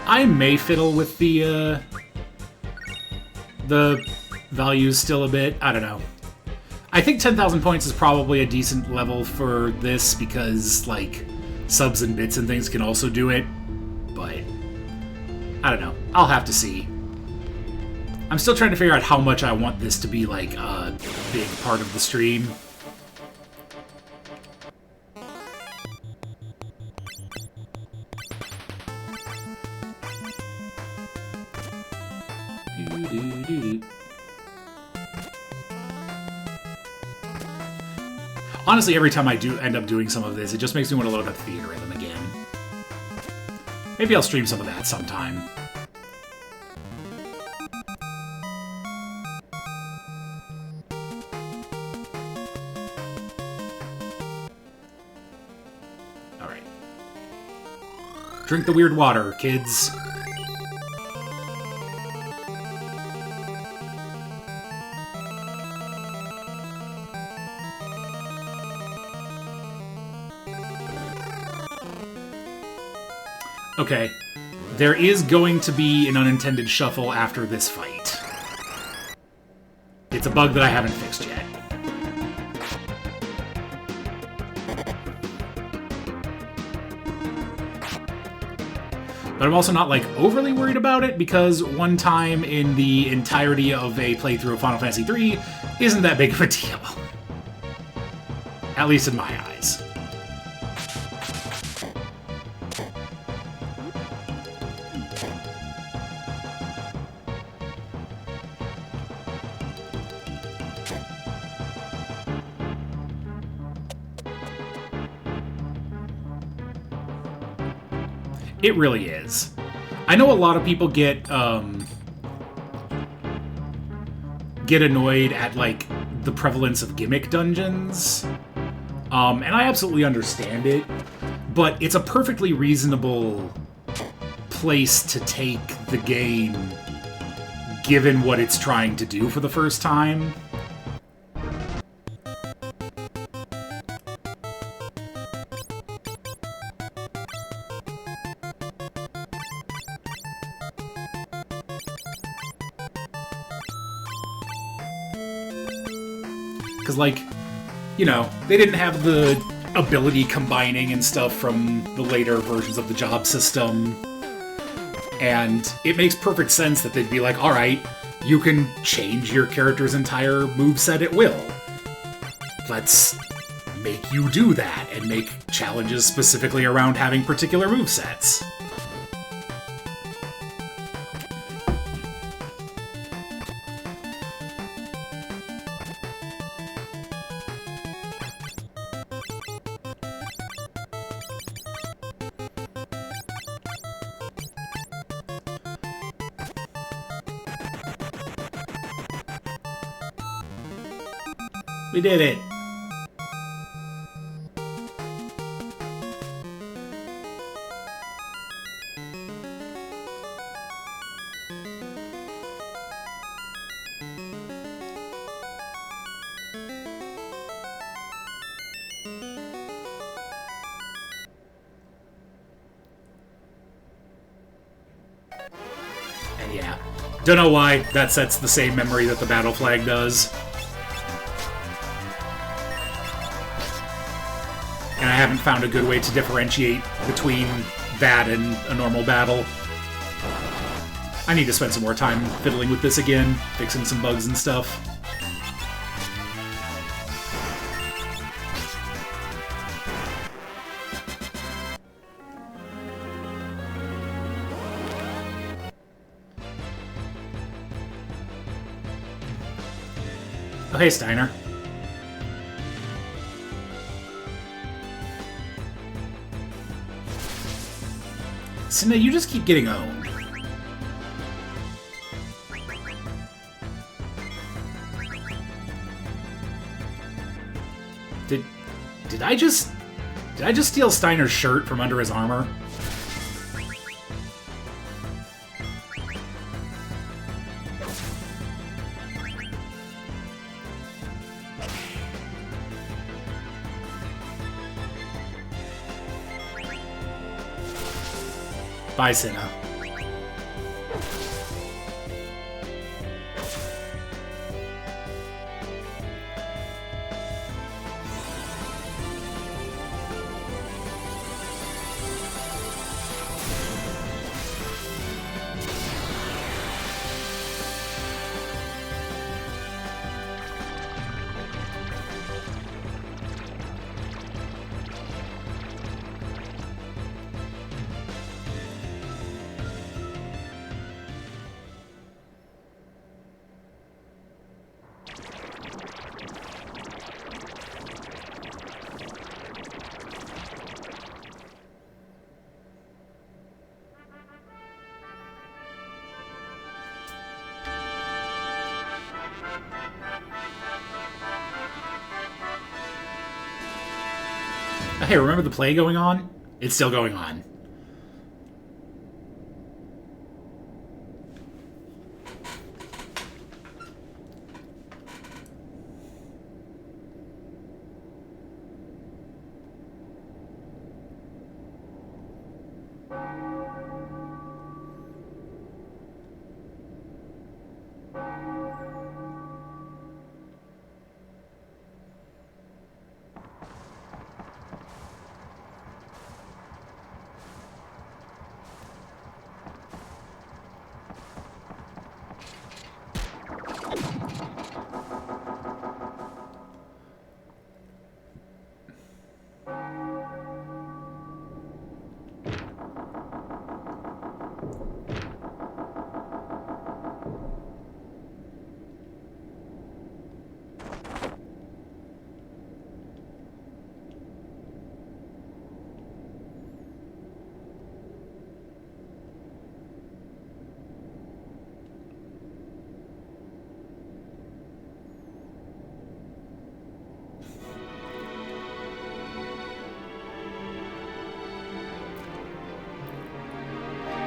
I may fiddle with the values still a bit. I don't know. I think 10,000 points is probably a decent level for this because, like, subs and bits and things can also do it. But, I don't know. I'll have to see. I'm still trying to figure out how much I want this to be, like, a big part of the stream. Honestly, every time I do end up doing some of this, it just makes me want to load up Theatrhythm again. Maybe I'll stream some of that sometime. Alright. Drink the weird water, kids. Okay, there is going to be an unintended shuffle after this fight. It's a bug that I haven't fixed yet. But I'm also not, like, overly worried about it, because one time in the entirety of a playthrough of Final Fantasy III isn't that big of a deal. At least in my eyes. It really is. I know a lot of people get annoyed at, like, the prevalence of gimmick dungeons. And I absolutely understand it, but it's a perfectly reasonable place to take the game, given what it's trying to do for the first time. Because, like, you know, they didn't have the ability combining and stuff from the later versions of the job system. And it makes perfect sense that they'd be like, alright, you can change your character's entire moveset at will. Let's make you do that and make challenges specifically around having particular movesets. We did it! And yeah, don't know why that sets the same memory that the battle flag does. And I haven't found a good way to differentiate between that and a normal battle. I need to spend some more time fiddling with this again, fixing some bugs and stuff. Oh, hey, Steiner. Cinna, you just keep getting owned. Did I just steal Steiner's shirt from under his armor? Bye, Cinna. Hey, remember the play going on? It's still going on.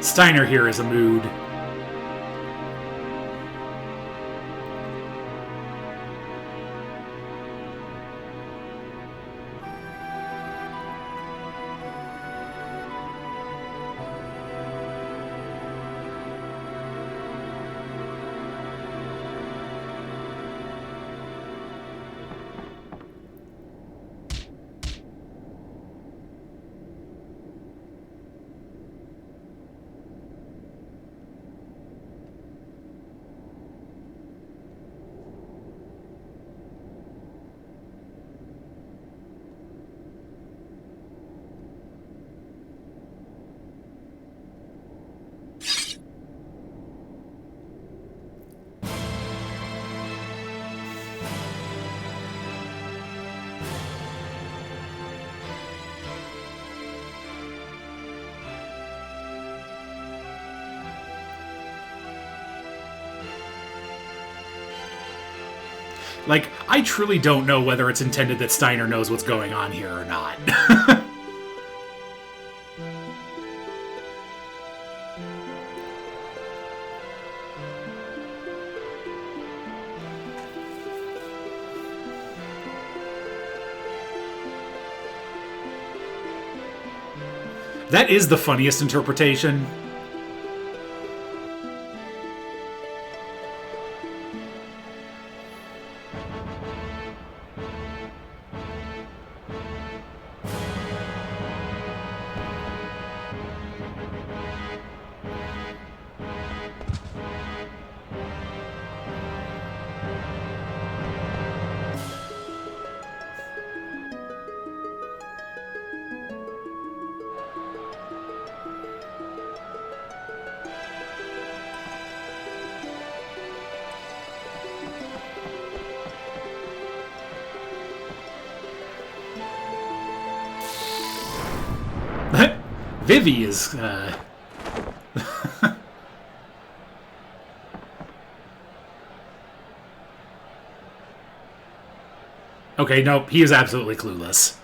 Steiner here is a mood. Like, I truly don't know whether it's intended that Steiner knows what's going on here or not. That is the funniest interpretation. Vivi is, Okay, nope, he is absolutely clueless.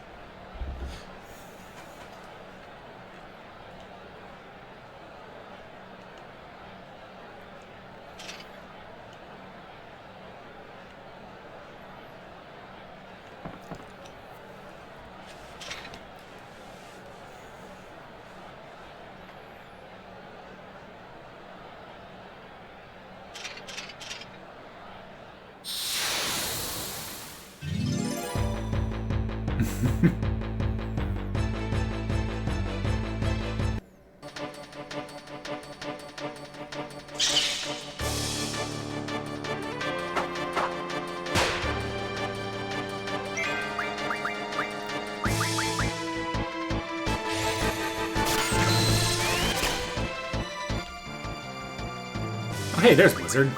Hey, there's Blizzard.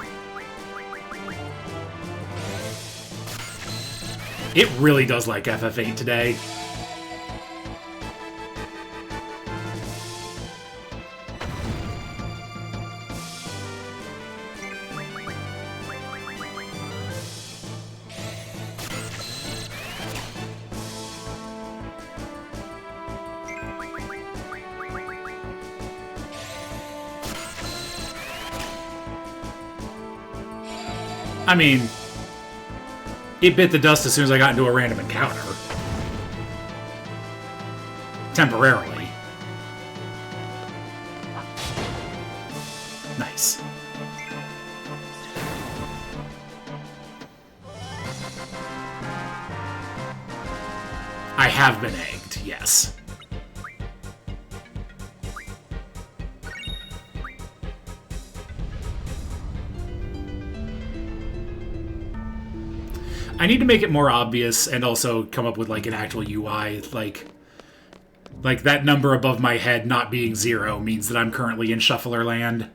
It really does like FF8 today. I mean, it bit the dust as soon as I got into a random encounter. Temporarily. Nice. I have been egged, yes. I need to make it more obvious and also come up with, like, an actual UI, like that number above my head not being 0 means that I'm currently in Shuffler Land.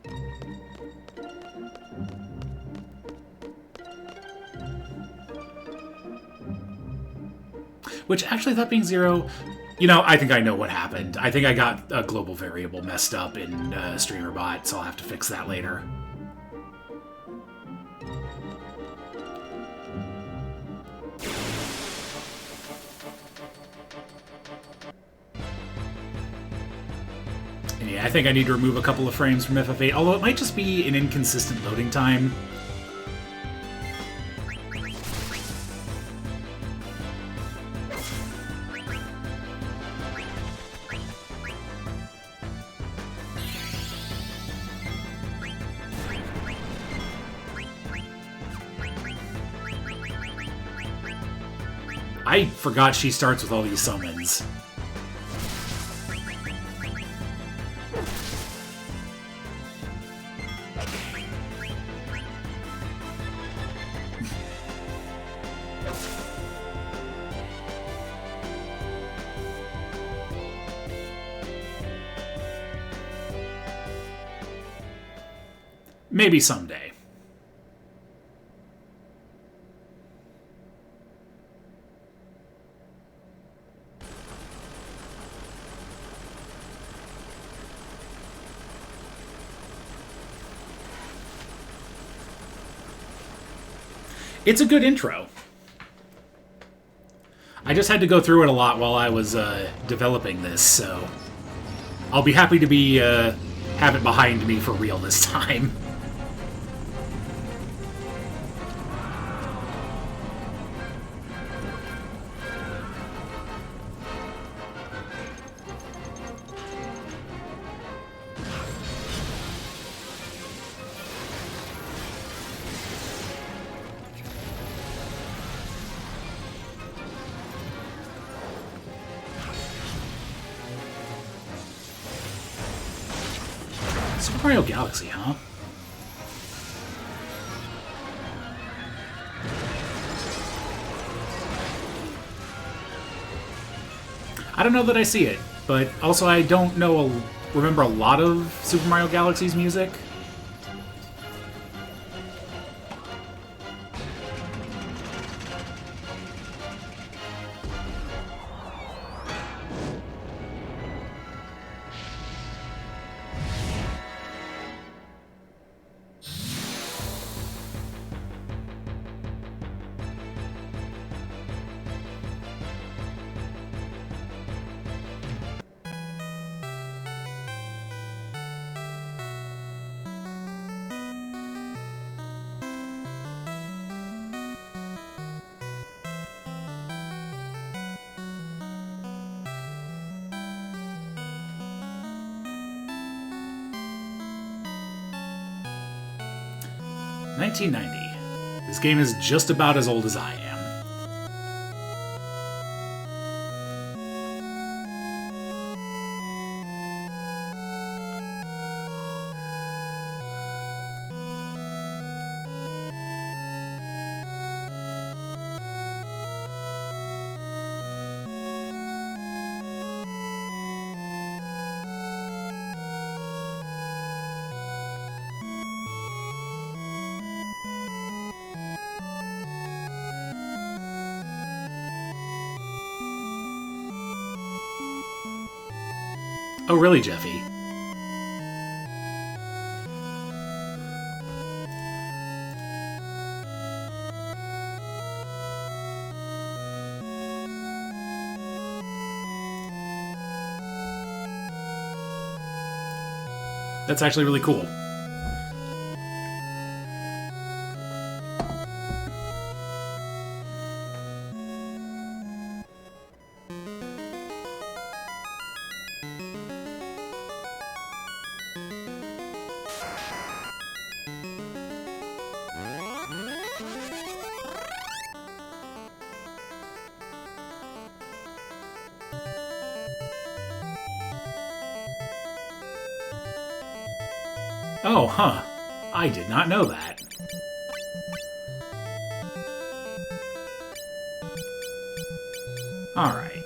Which, actually, that being 0, you know, I think I know what happened. I think I got a global variable messed up in StreamerBot, so I'll have to fix that later. Yeah, I think I need to remove a couple of frames from FF8, although it might just be an inconsistent loading time. I forgot she starts with all these summons. Maybe someday. It's a good intro. I just had to go through it a lot while I was developing this, so I'll be happy to be have it behind me for real this time. Super Mario Galaxy, huh? I don't know that I see it, but also I don't remember a lot of Super Mario Galaxy's music. $1990. This game is just about as old as I am. Oh, really, Jeffy? That's actually really cool. Oh, huh. I did not know that. Alright.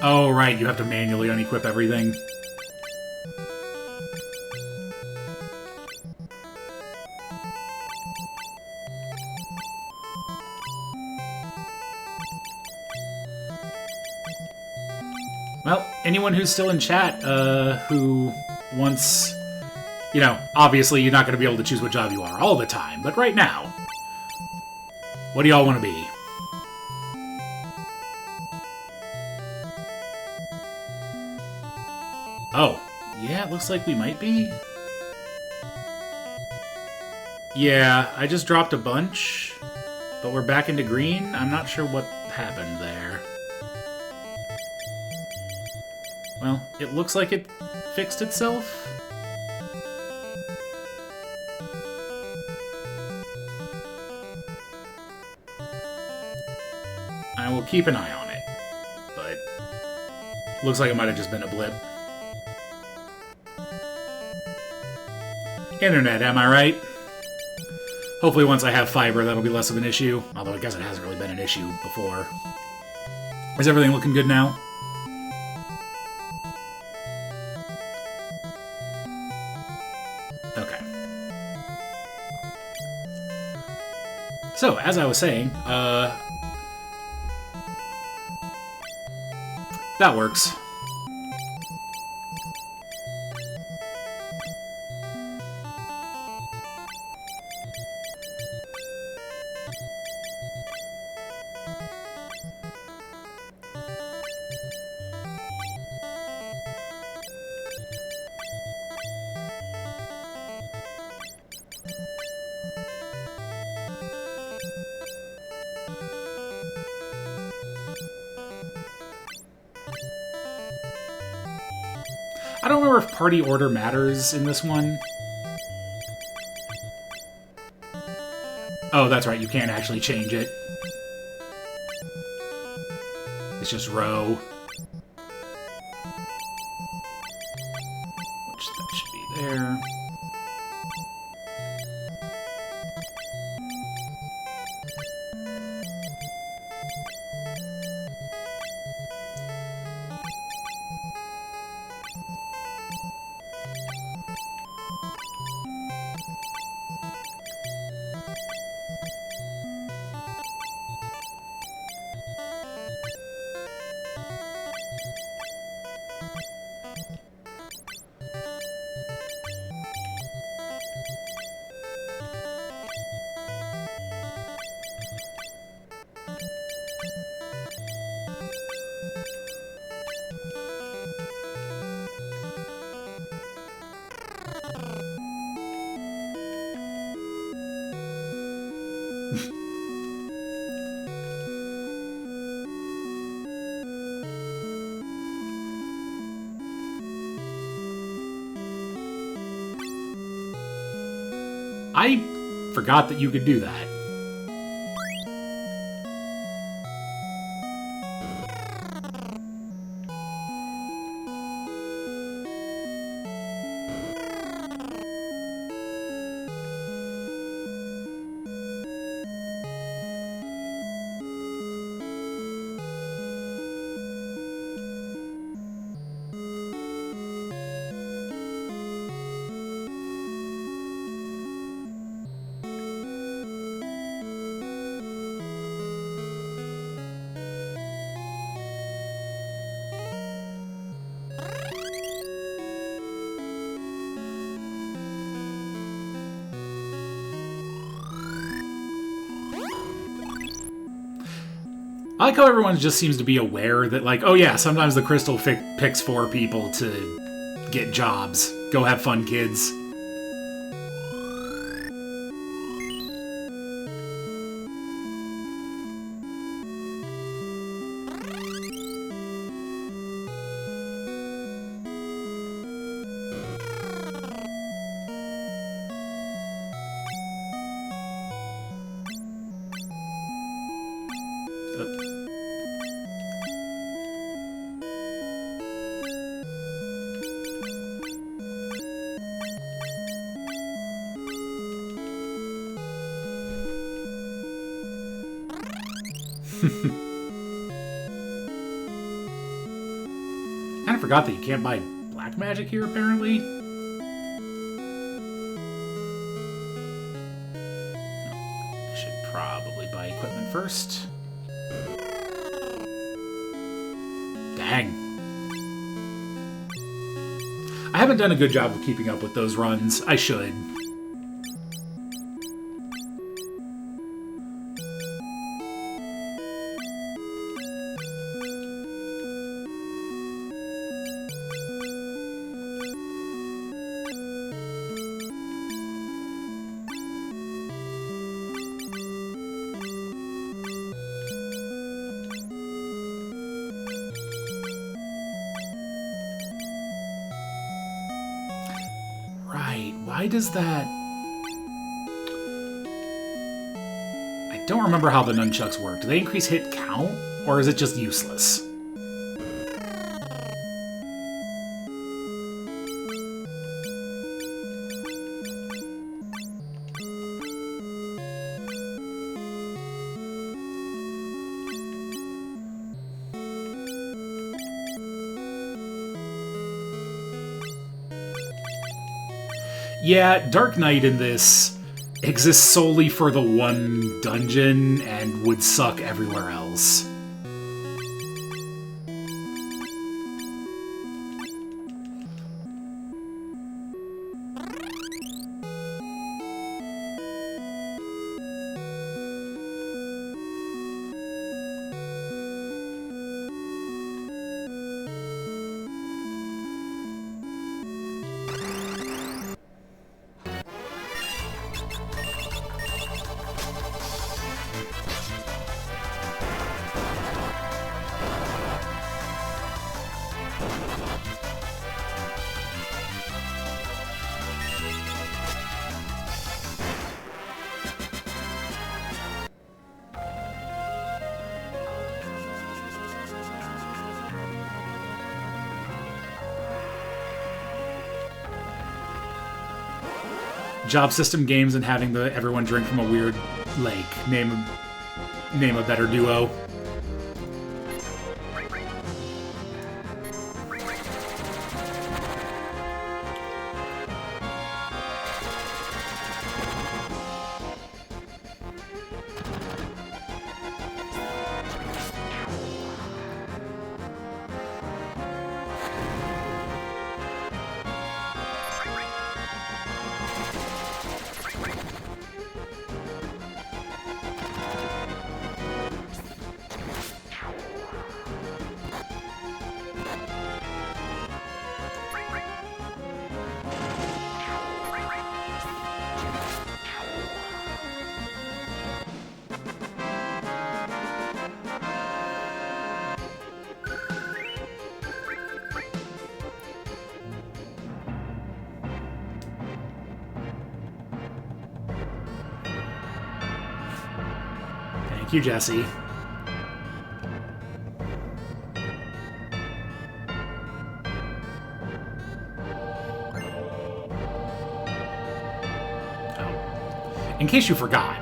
Oh, right, you have to manually unequip everything. Well, anyone who's still in chat who wants You know, obviously you're not going to be able to choose what job you are all the time, but right now, what do y'all want to be? Oh, yeah, it looks like we might be. Yeah, I just dropped a bunch, but we're back into green. I'm not sure what happened there. Well, it looks like it fixed itself. I will keep an eye on it, but looks like it might have just been a blip. Internet, am I right? Hopefully once I have fiber, that'll be less of an issue. Although I guess it hasn't really been an issue before. Is everything looking good now? Okay. So, as I was saying, that works. I don't remember if party order matters in this one. Oh, that's right, you can't actually change it. It's just row. Which that should be there. I forgot that you could do that. I like how everyone just seems to be aware that, like, oh yeah, sometimes the crystal picks 4 people to get jobs. Go have fun, kids. I forgot that you can't buy black magic here, apparently. I should probably buy equipment first. Dang. I have haven't done a good job of keeping up with those runs. I should. Why does that... I don't remember how the nunchucks work. Do they increase hit count? Or is it just useless? Yeah, Dark Knight in this exists solely for the one dungeon and would suck everywhere else. Job system games and having everyone drink from a weird lake. Name a better duo. Thank you, Jesse. Oh. In case you forgot.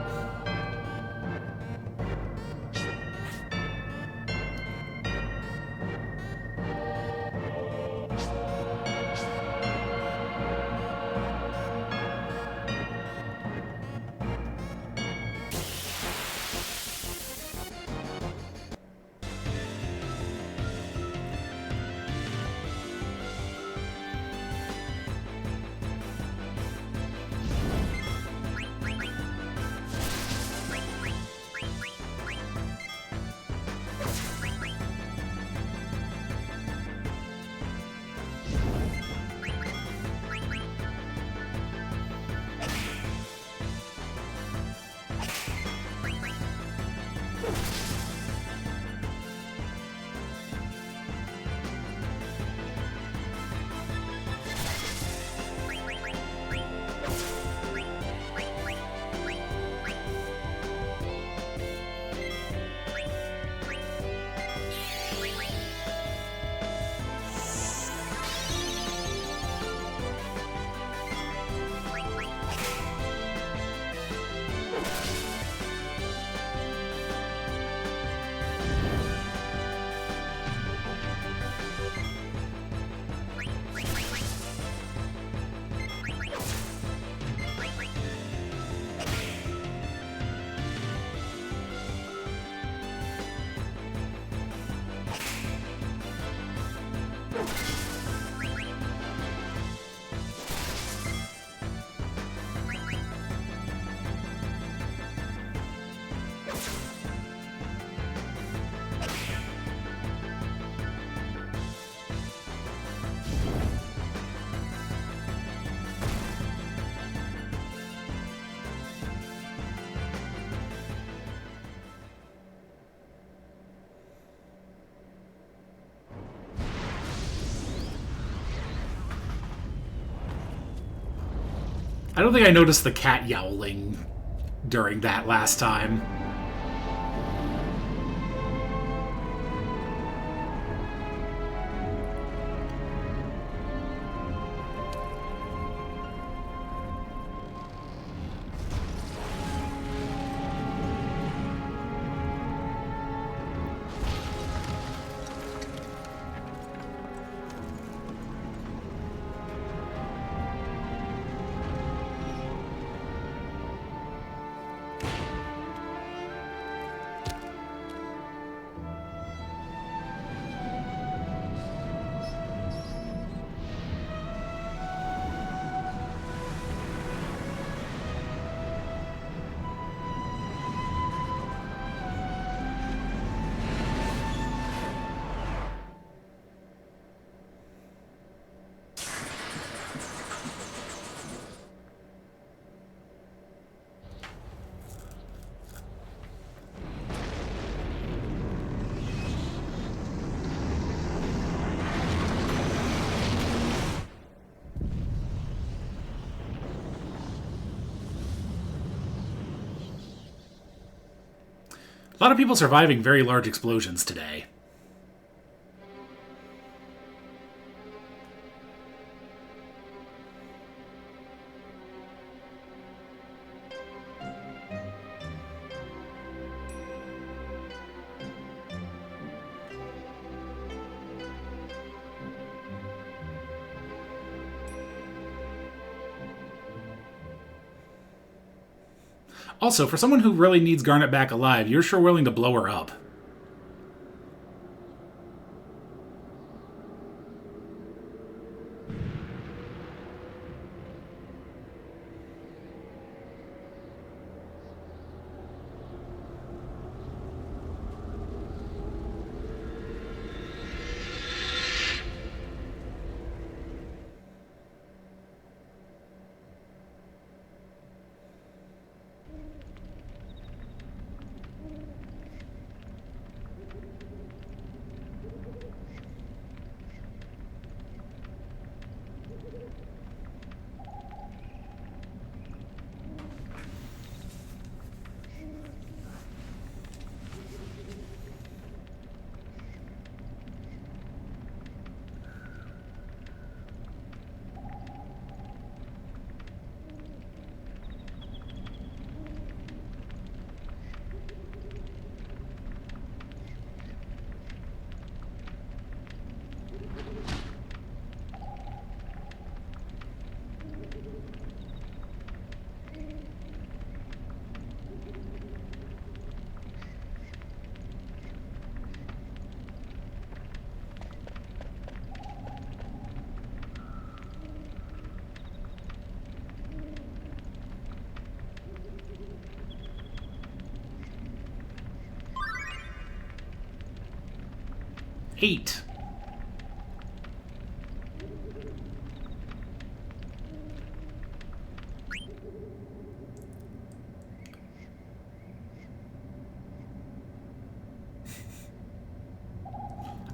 I don't think I noticed the cat yowling during that last time. A lot of people surviving very large explosions today. Also, for someone who really needs Garnet back alive, you're sure willing to blow her up. Eight.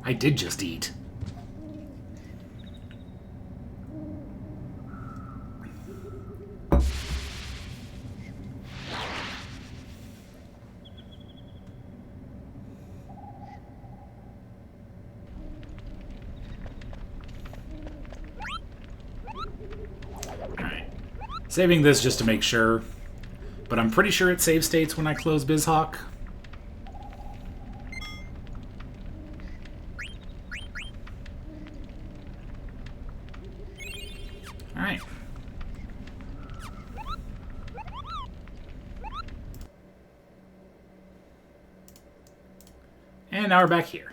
I did just eat. Saving this just to make sure, but I'm pretty sure it save states when I close BizHawk. Alright. And now we're back here.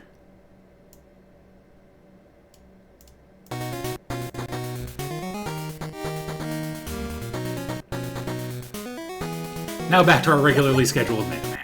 Now back to our regularly scheduled Mega Man.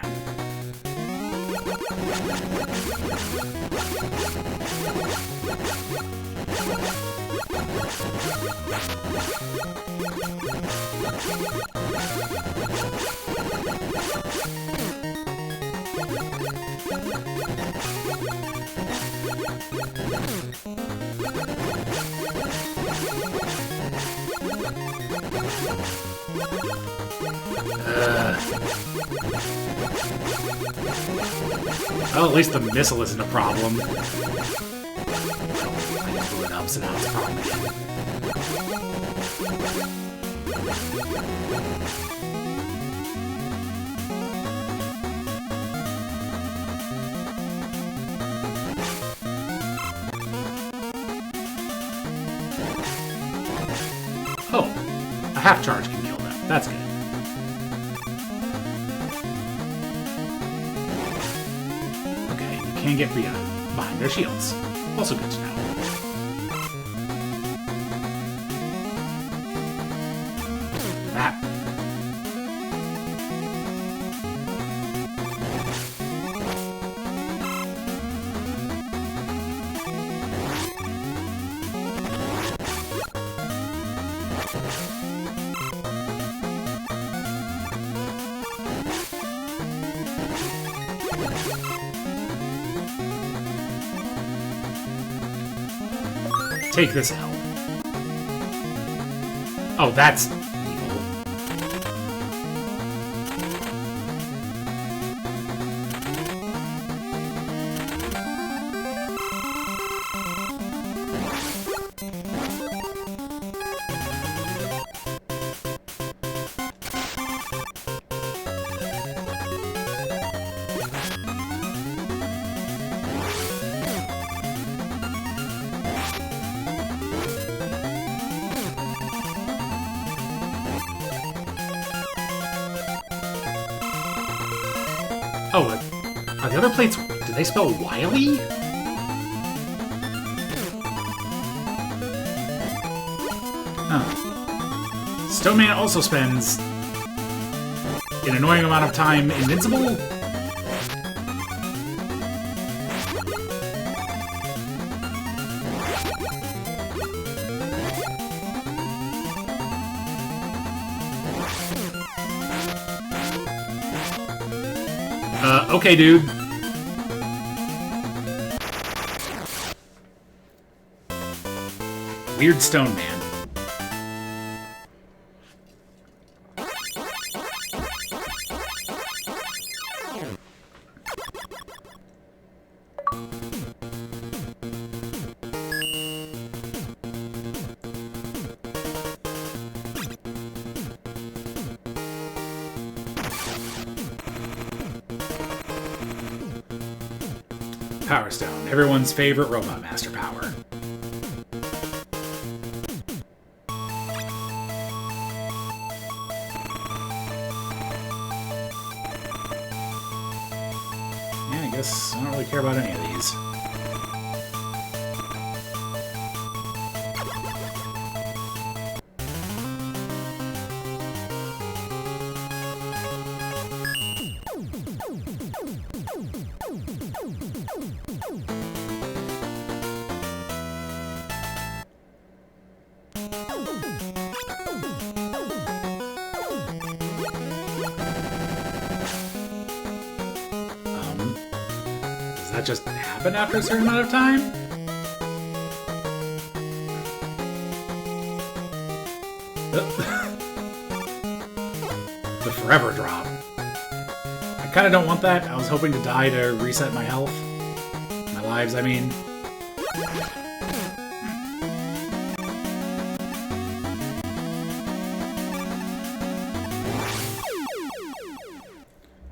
Well, at least the missile isn't a problem. I blew it up, so now it's a problem again. Oh, a half charge can kill them. That's good. Okay, you can get behind their shields. Also good to know. That. Take this L. Oh, that's evil. Oh, are the other plates... do they spell Wily? Huh. Stone Man also spends an annoying amount of time invincible? Okay, dude. Weird Stone Man. Power Stone, everyone's favorite Robot Master power. Yeah, I guess I don't really care about any of these. Does that just happen after a certain amount of time? The forever drop. I kind of don't want that. I was hoping to die to reset my health. My lives, I mean.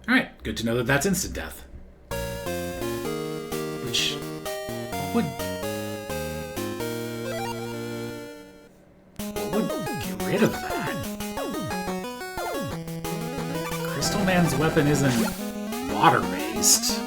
Alright, good to know that that's instant death. Which would get rid of that? Crystal Man's weapon isn't water-based.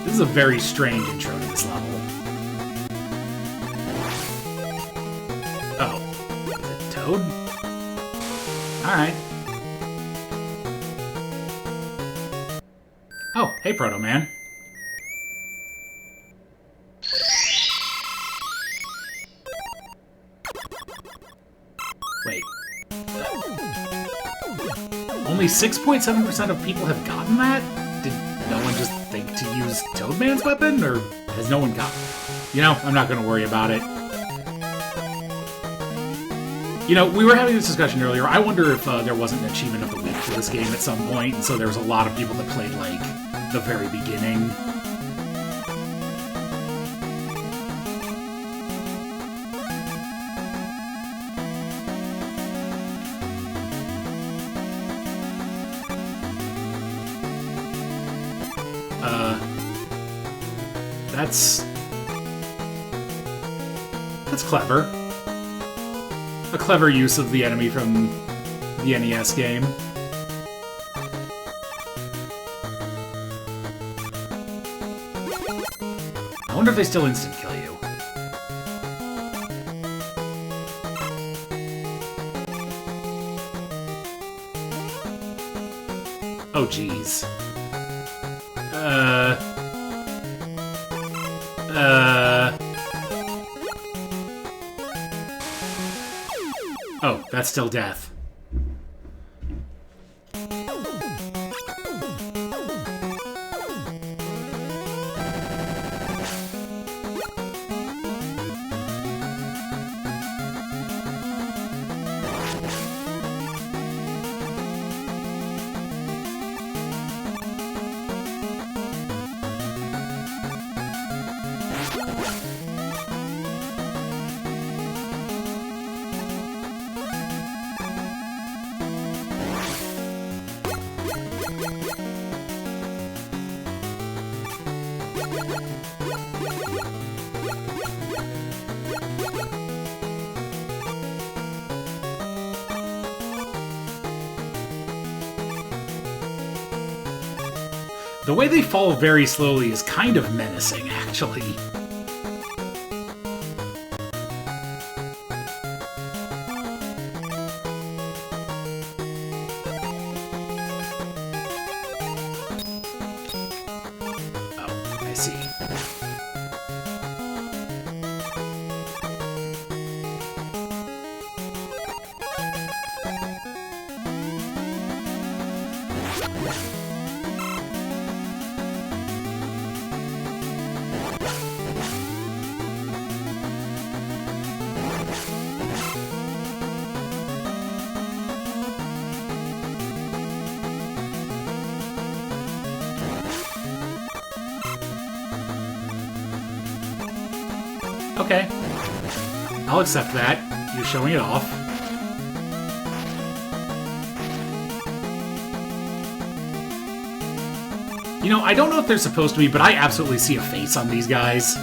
This is a very strange intro to this level. Oh. Toad? Alright. Oh, hey, Proto Man. Wait. Only 6.7% of people have gotten that? Did no one just think to use Toadman's weapon, or has no one gotten it? You know, I'm not going to worry about it. You know, we were having this discussion earlier. I wonder if there wasn't an achievement of the week for this game at some point, and so there was a lot of people that played, like, the very beginning. That's clever. A clever use of the enemy from the NES game. I wonder if they still instant kill you. Oh, jeez. Oh, that's still death. The way they fall very slowly is kind of menacing, actually. Oh, I see. Okay. I'll accept that. You're showing it off. You know, I don't know if they're supposed to be, but I absolutely see a face on these guys.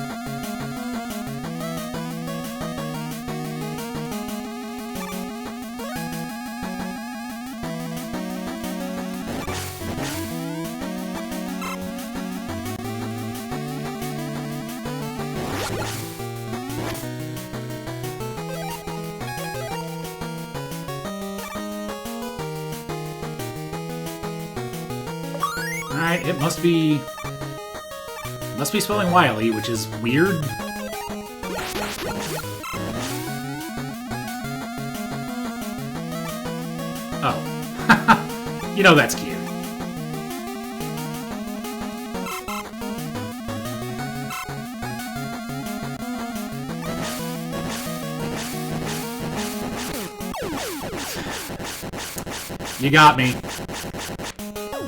Alright, it must be spelling Wily, which is weird. Oh. You know that's cute. You got me.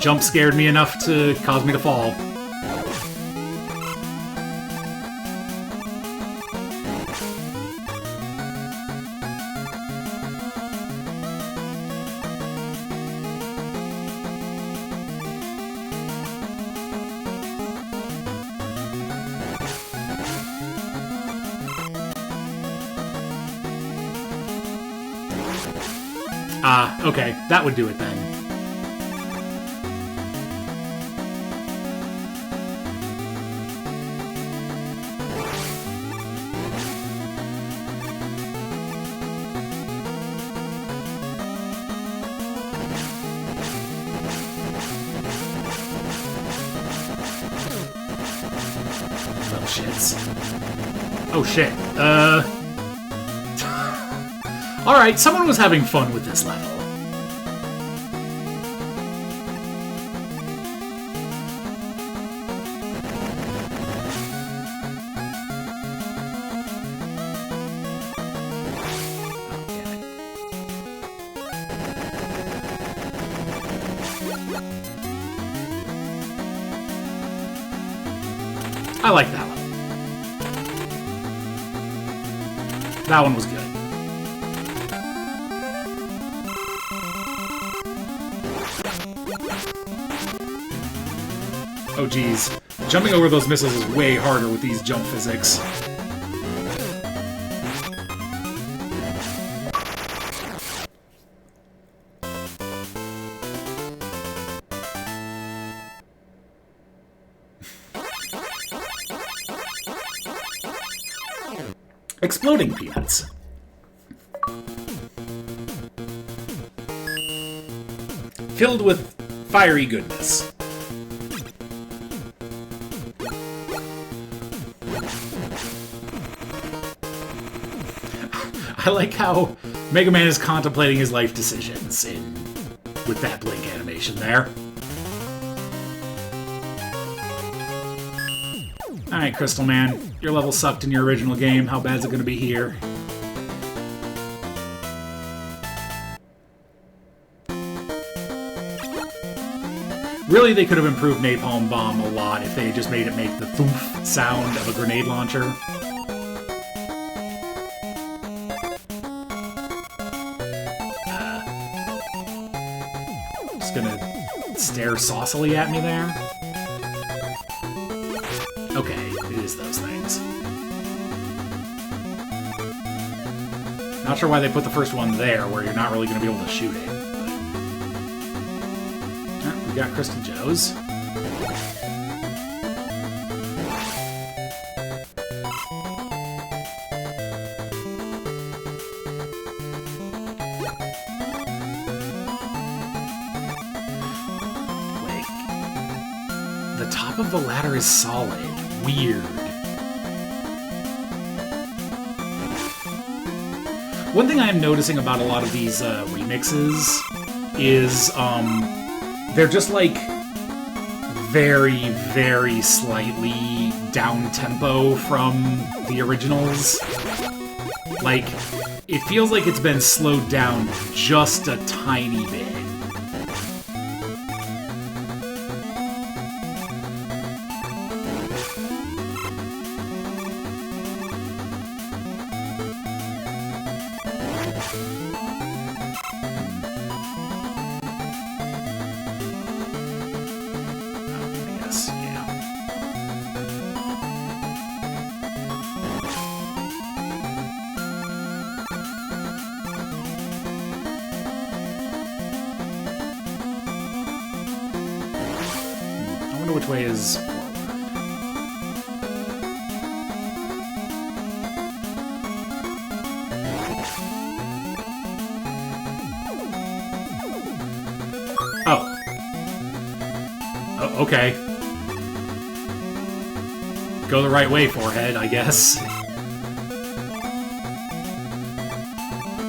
Jump scared me enough to cause me to fall. Ah, okay. That would do it then. shits. Oh, shit. Alright, someone was having fun with this level. I like that one. That one was good. Oh geez. Jumping over those missiles is way harder with these jump physics. Exploding peanuts. Filled with fiery goodness. I like how Mega Man is contemplating his life decisions with that blink animation there. Alright, Crystal Man. Your level sucked in your original game. How bad is it going to be here? Really, they could have improved Napalm Bomb a lot if they had just made it make the thoof sound of a grenade launcher. Just gonna stare saucily at me there. Okay, it is those things. Not sure why they put the first one there, where you're not really going to be able to shoot it. But... we got Crystal Joes. Wait. The top of the ladder is solid. Weird. One thing I'm noticing about a lot of these remixes is they're just like very, very slightly down-tempo from the originals. Like, it feels like it's been slowed down just a tiny bit. Which way is forward? Oh. Oh, okay. Go the right way, forehead, I guess.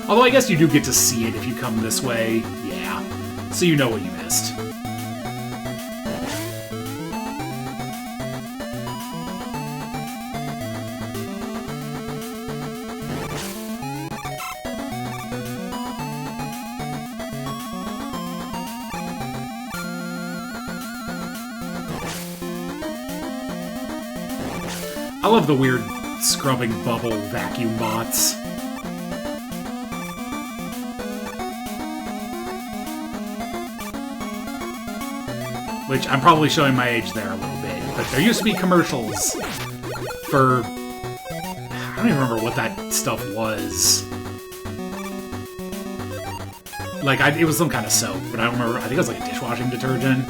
Although I guess you do get to see it if you come this way. Yeah. So you know what you missed. I love the weird scrubbing bubble vacuum bots. Which, I'm probably showing my age there a little bit, but there used to be commercials for... I don't even remember what that stuff was. Like, it was some kind of soap, but I don't remember. I think it was like a dishwashing detergent.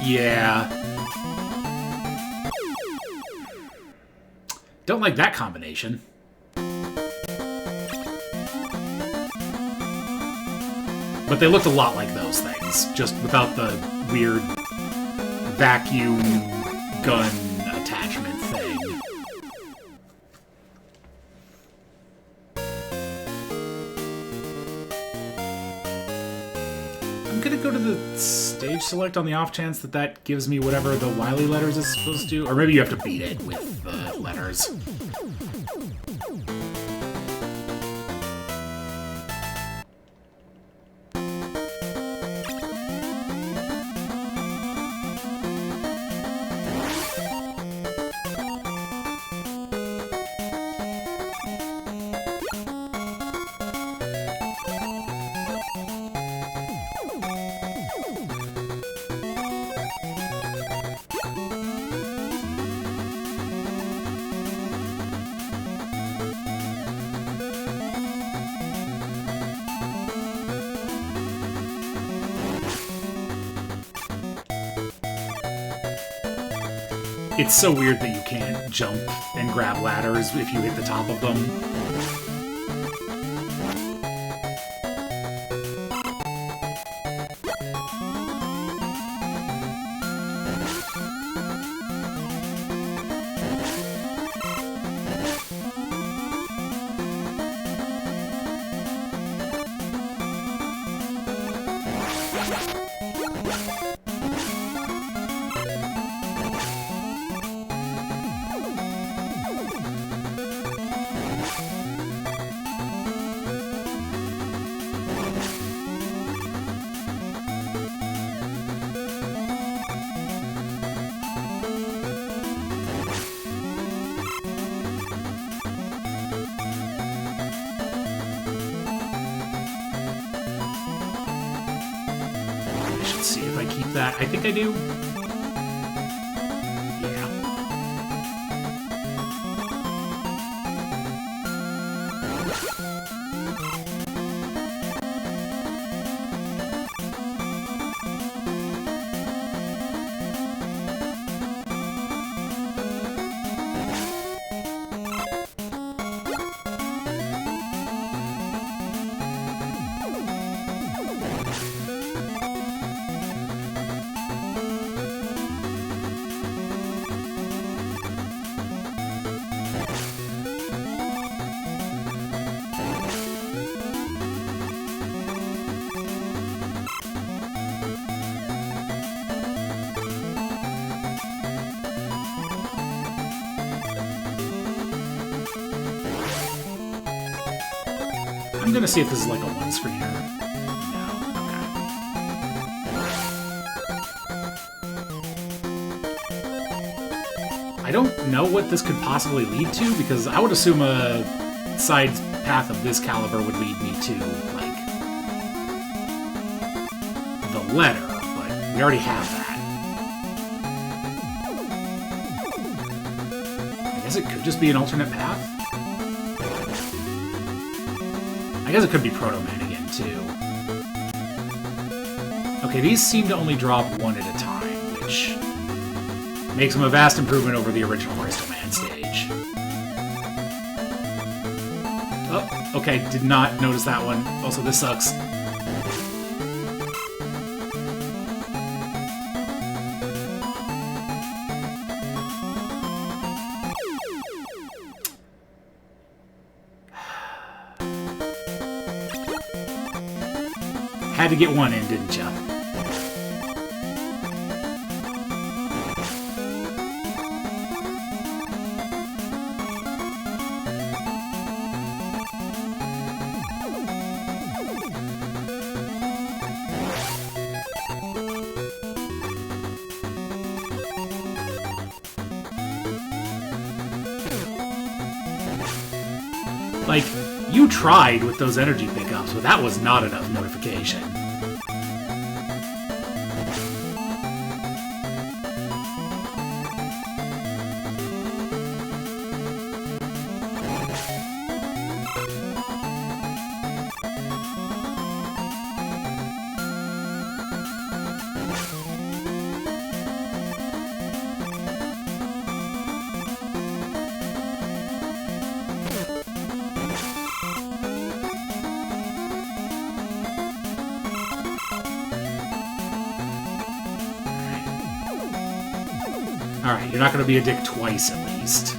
Yeah. Don't like that combination. But they looked a lot like those things, just without the weird vacuum gun attachment thing. I'm gonna go to the stage select on the off chance that that gives me whatever the Wily letters is supposed to, or maybe you have to beat it with the letters. It's so weird that you can't jump and grab ladders if you hit the top of them. See if I keep that. I think I do. Yeah. I'm gonna see if this is like a one-screener. No, okay. I don't know what this could possibly lead to, because I would assume a side path of this caliber would lead me to, like, the letter, but we already have that. I guess it could just be an alternate path? I guess it could be Proto Man again, too. Okay, these seem to only drop one at a time, which makes them a vast improvement over the original Crystal Man stage. Oh, okay, did not notice that one. Also, this sucks. Had to get one in, didn't ya? Like, you tried with those energy pickups, but that was not enough notification. Alright, you're not gonna be a dick twice, at least.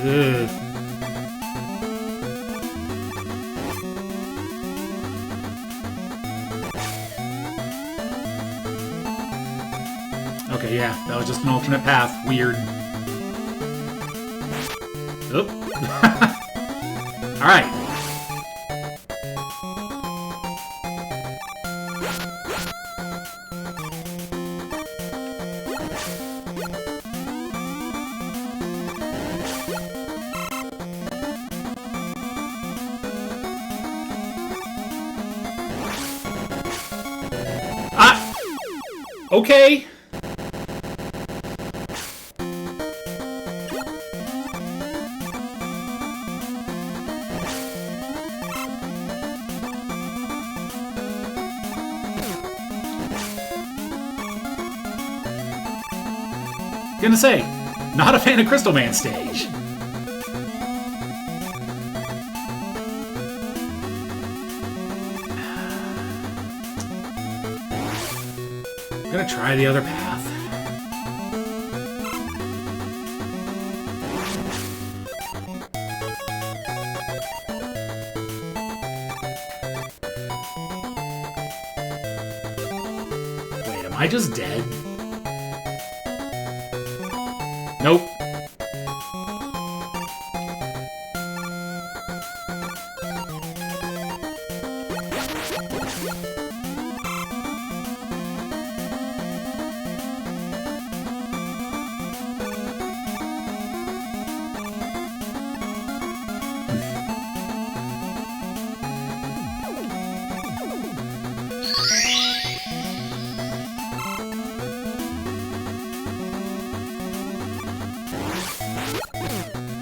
Ugh. Okay, yeah, that was just an alternate path. Weird. Oop. Alright. Ah! Okay. Gonna say, not a fan of Crystal Man stage. Gonna try the other path. Wait, am I just dead? Nope.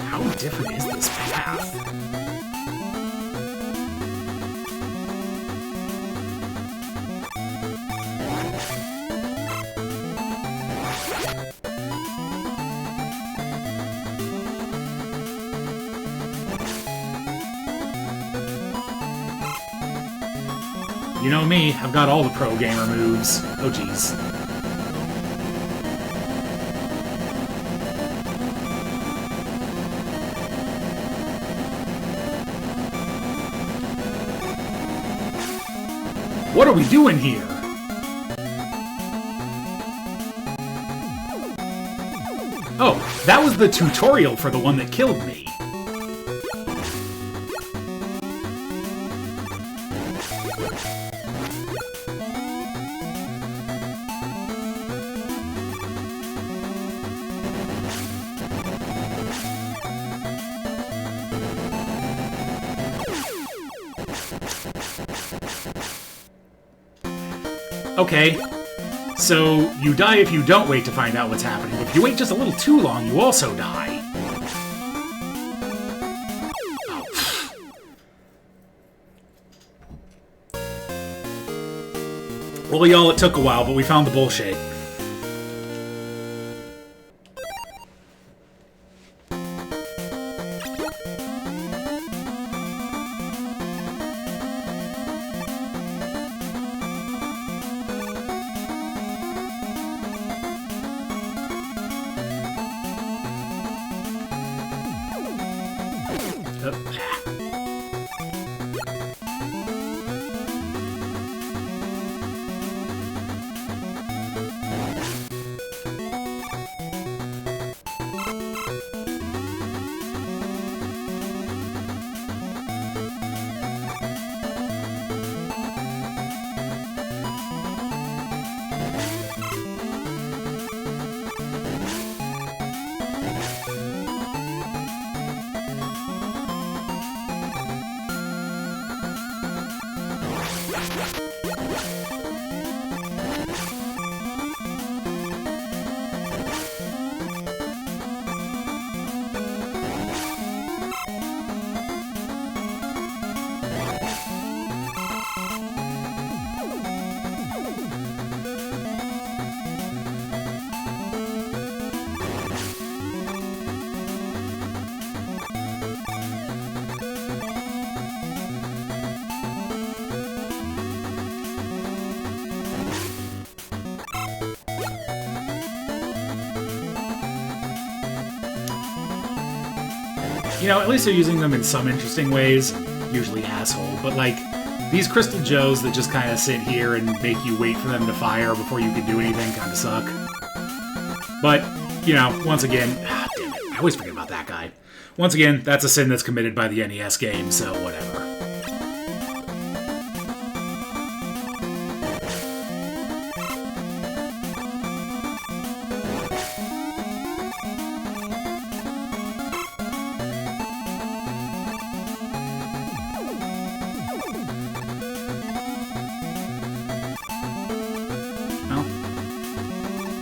How different is this path? You know me, I've got all the pro gamer moves. Oh jeez. What are we doing here? Oh, that was the tutorial for the one that killed me. Okay, so you die if you don't wait to find out what's happening. If you wait just a little too long, you also die. Oh. Well, y'all, it took a while, but we found the bullshit. You know, at least they're using them in some interesting ways. Usually asshole, but like, these Crystal Joes that just kind of sit here and make you wait for them to fire before you can do anything kind of suck. But, you know, once again, damn it, I always forget about that guy. Once again, that's a sin that's committed by the NES game, so whatever.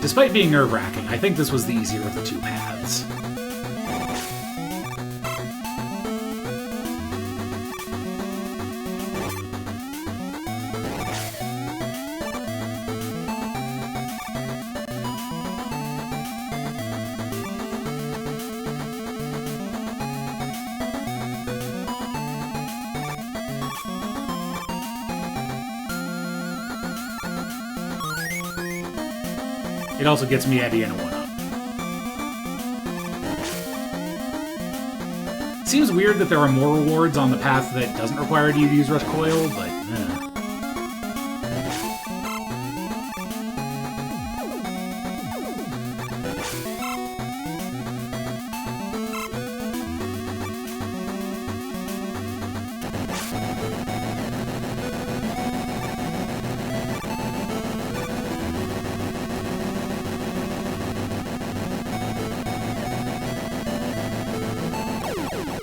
Despite being nerve-wracking, I think this was the easier of the two paths. It also gets me at the end of 1-up. Seems weird that there are more rewards on the path that doesn't require you to use Rush Coil, but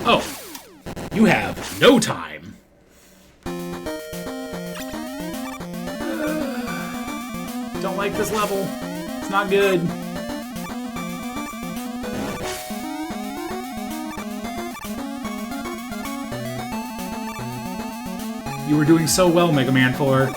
oh, you have no time. Don't like this level. It's not good. You were doing so well, Mega Man 4.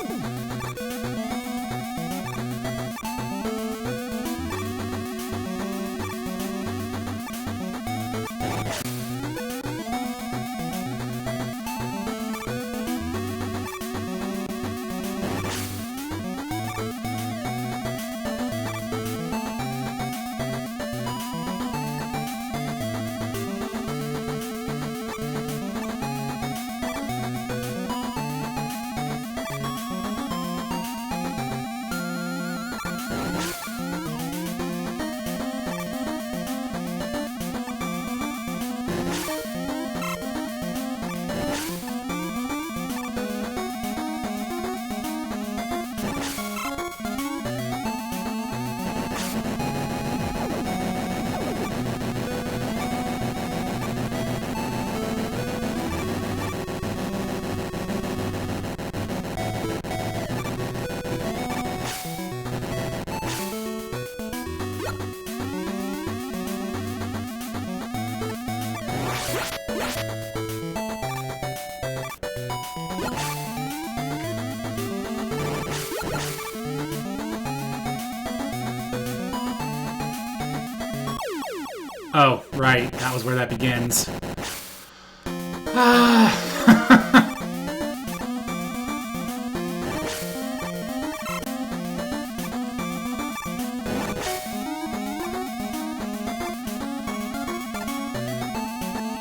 Oh, right. That was where that begins.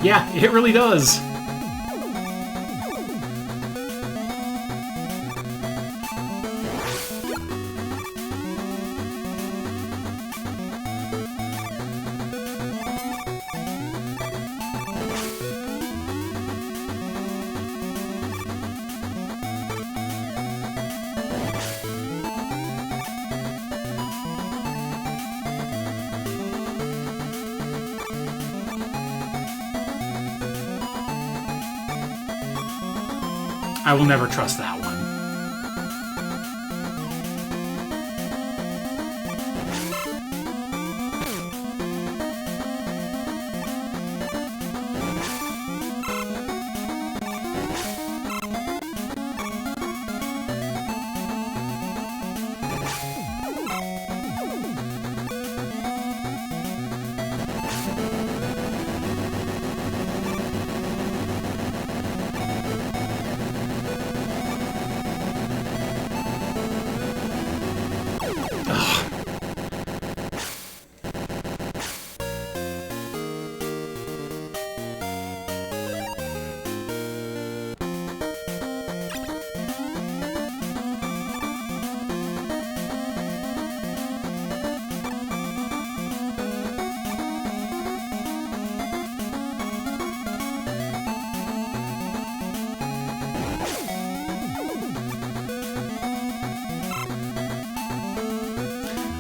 Yeah, it really does. I will never trust that one.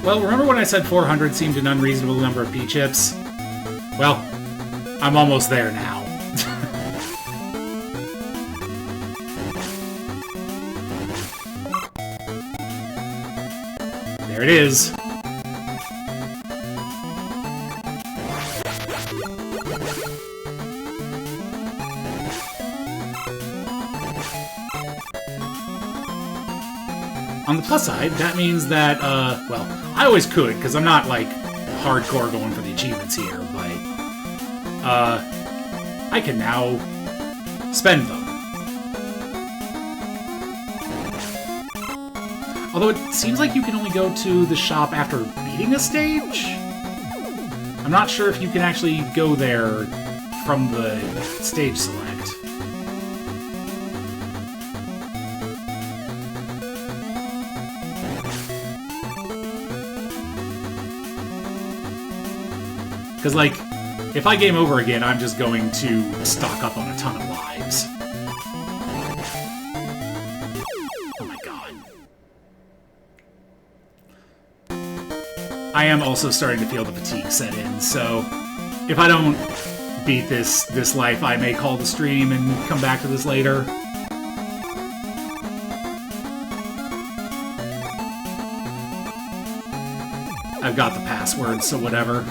Well, remember when I said 400 seemed an unreasonable number of P-chips? Well, I'm almost there now. There it is. On the plus side, that means that, well, I always could, because I'm not, like, hardcore going for the achievements here, but, I can now spend them. Although it seems like you can only go to the shop after beating a stage? I'm not sure if you can actually go there from the stage select. Because, like, if I game over again, I'm just going to stock up on a ton of lives. Oh my god. I am also starting to feel the fatigue set in, so if I don't beat this life, I may call the stream and come back to this later. I've got the password, so whatever.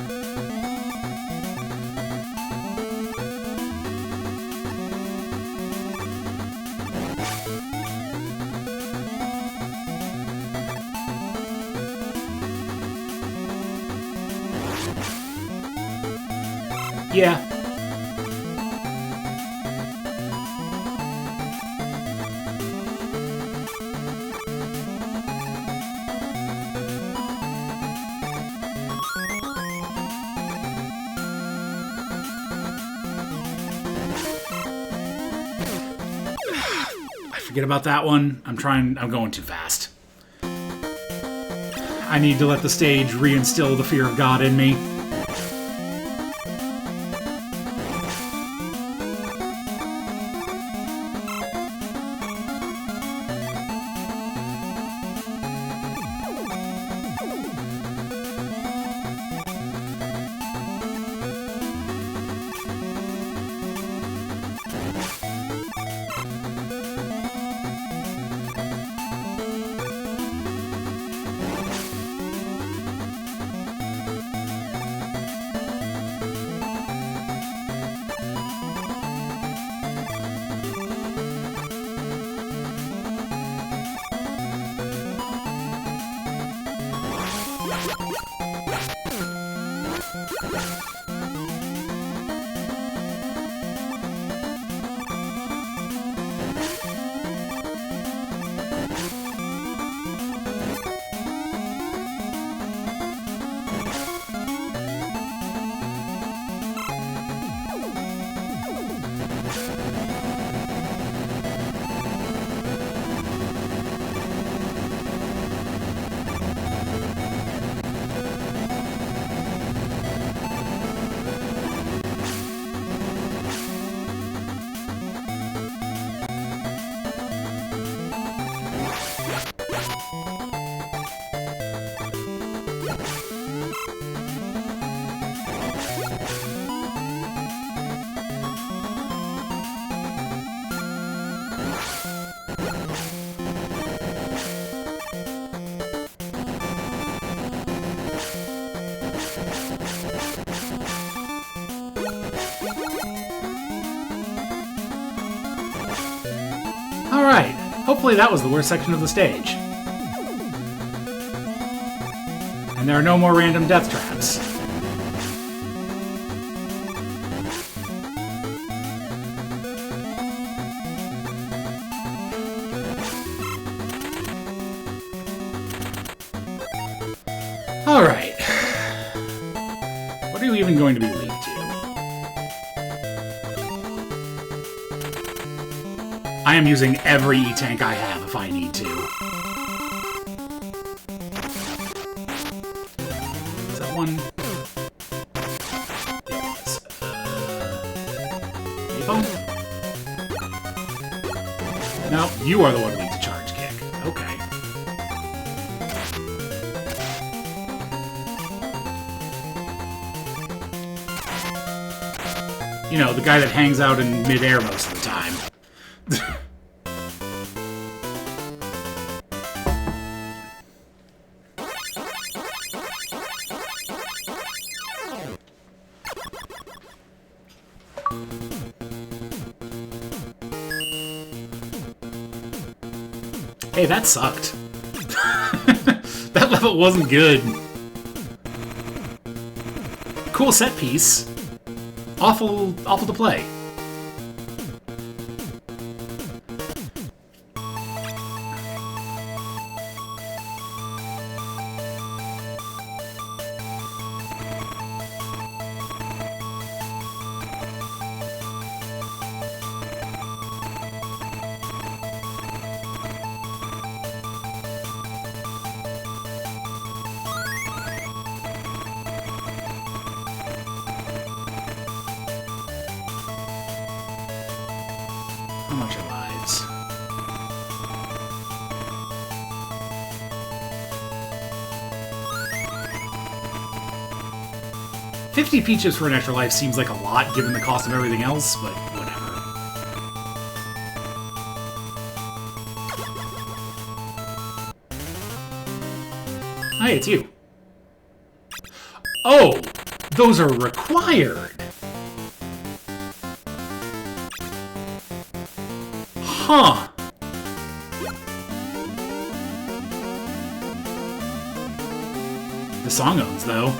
Yeah. I forget about that one. I'm going too fast. I need to let the stage reinstill the fear of God in me. Alright, hopefully that was the worst section of the stage. And there are no more random death traps. Alright. What are you even going to be weak to? I am using every E-Tank I have if I need to. Is that one? Yes. No, you are the one weak to charge kick. Okay. You know, the guy that hangs out in midair most of the time. Hey, that sucked. That level wasn't good. Cool set piece. Awful to play. How much are lives? $50 Peaches for an extra life seems like a lot given the cost of everything else, but whatever. Hey, it's you. Oh, those are required. Huh. The song owns, though.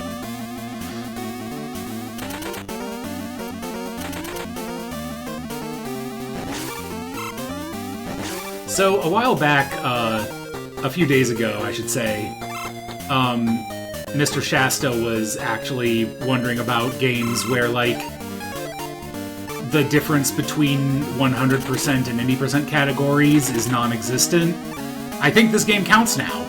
So, a while back, a few days ago, I should say, Mr. Shasta was actually wondering about games where, like, the difference between 100% and 80% categories is non-existent. I think this game counts now.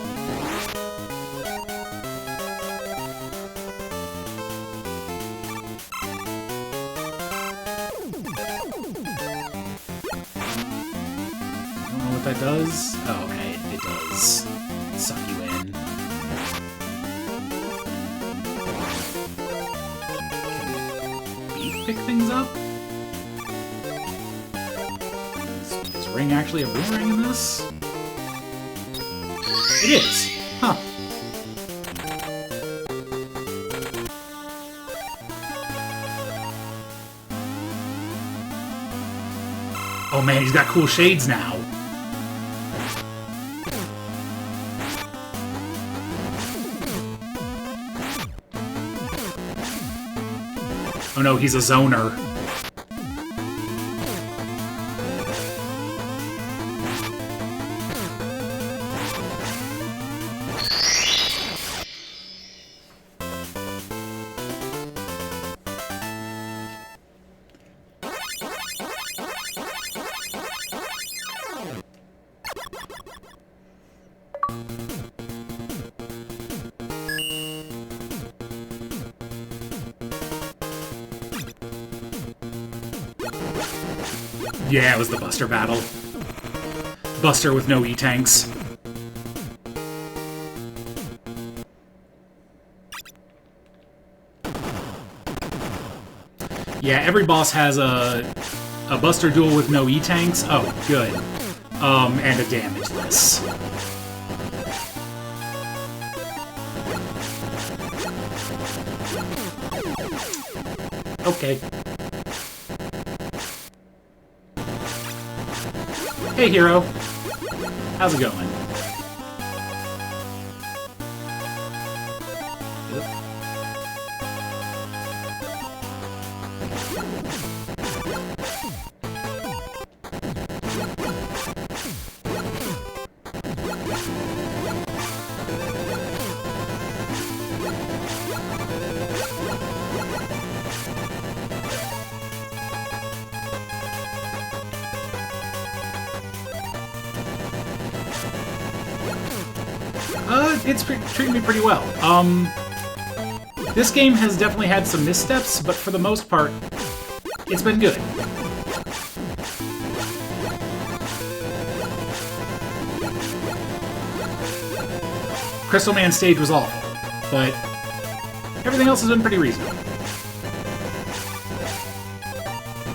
I don't know what that does. Oh, okay, it does suck you in. Can Beat pick things up? Is Ring actually a boomerang in this? It is! Huh. Oh man, he's got cool shades now. Oh no, he's a zoner. Yeah, it was the Buster battle. Buster with no E-tanks. Yeah, every boss has a Buster duel with no E-tanks. Oh, good. And a damageless. Okay. Hey, Hero. How's it going? It's treating me pretty well. This game has definitely had some missteps, but for the most part, it's been good. Crystal Man stage was awful, but everything else has been pretty reasonable.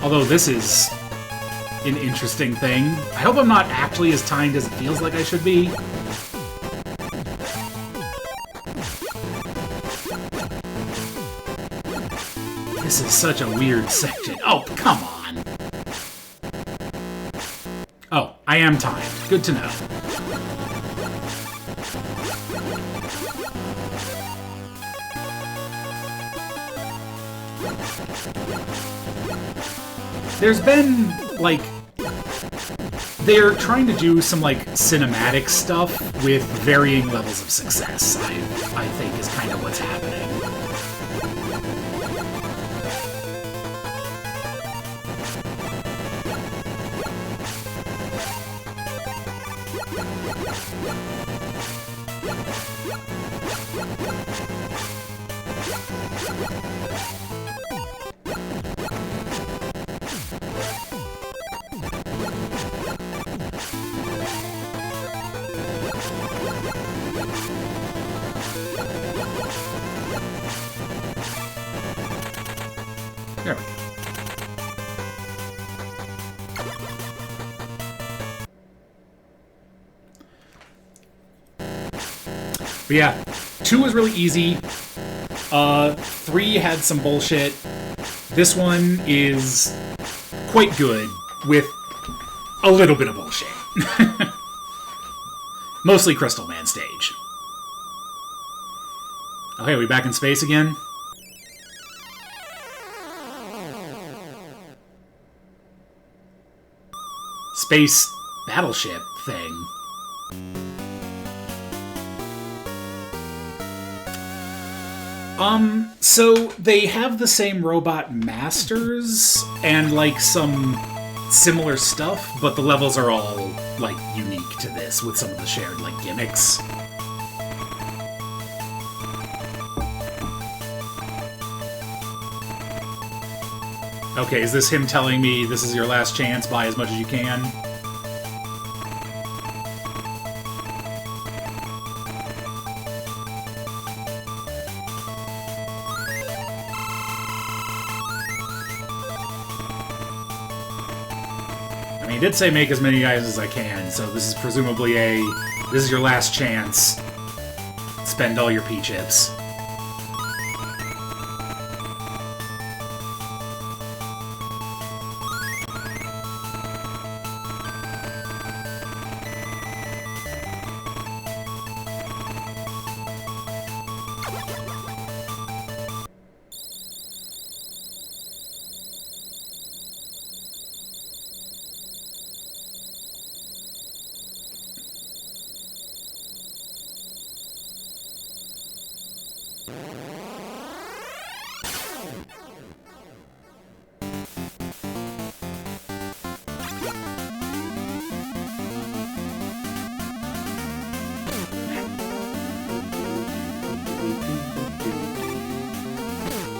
Although this is an interesting thing. I hope I'm not actually as timed as it feels like I should be. This is such a weird section. Oh, come on! Oh, I am timed. Good to know. There's been, like... They're trying to do some, like, cinematic stuff with varying levels of success, I think is kind of what's happening. There we go. But yeah, 2 was really easy. 3 had some bullshit. This one is quite good with a little bit of bullshit. Mostly Crystal Man stage. Okay, are we back in space again? Space battleship thing. So they have the same robot masters and, like, some similar stuff, but the levels are all, like, unique to this with some of the shared, like, gimmicks. Okay, is this him telling me this is your last chance, buy as much as you can? I mean, he did say make as many guys as I can, so this is presumably this is your last chance. Spend all your P-chips.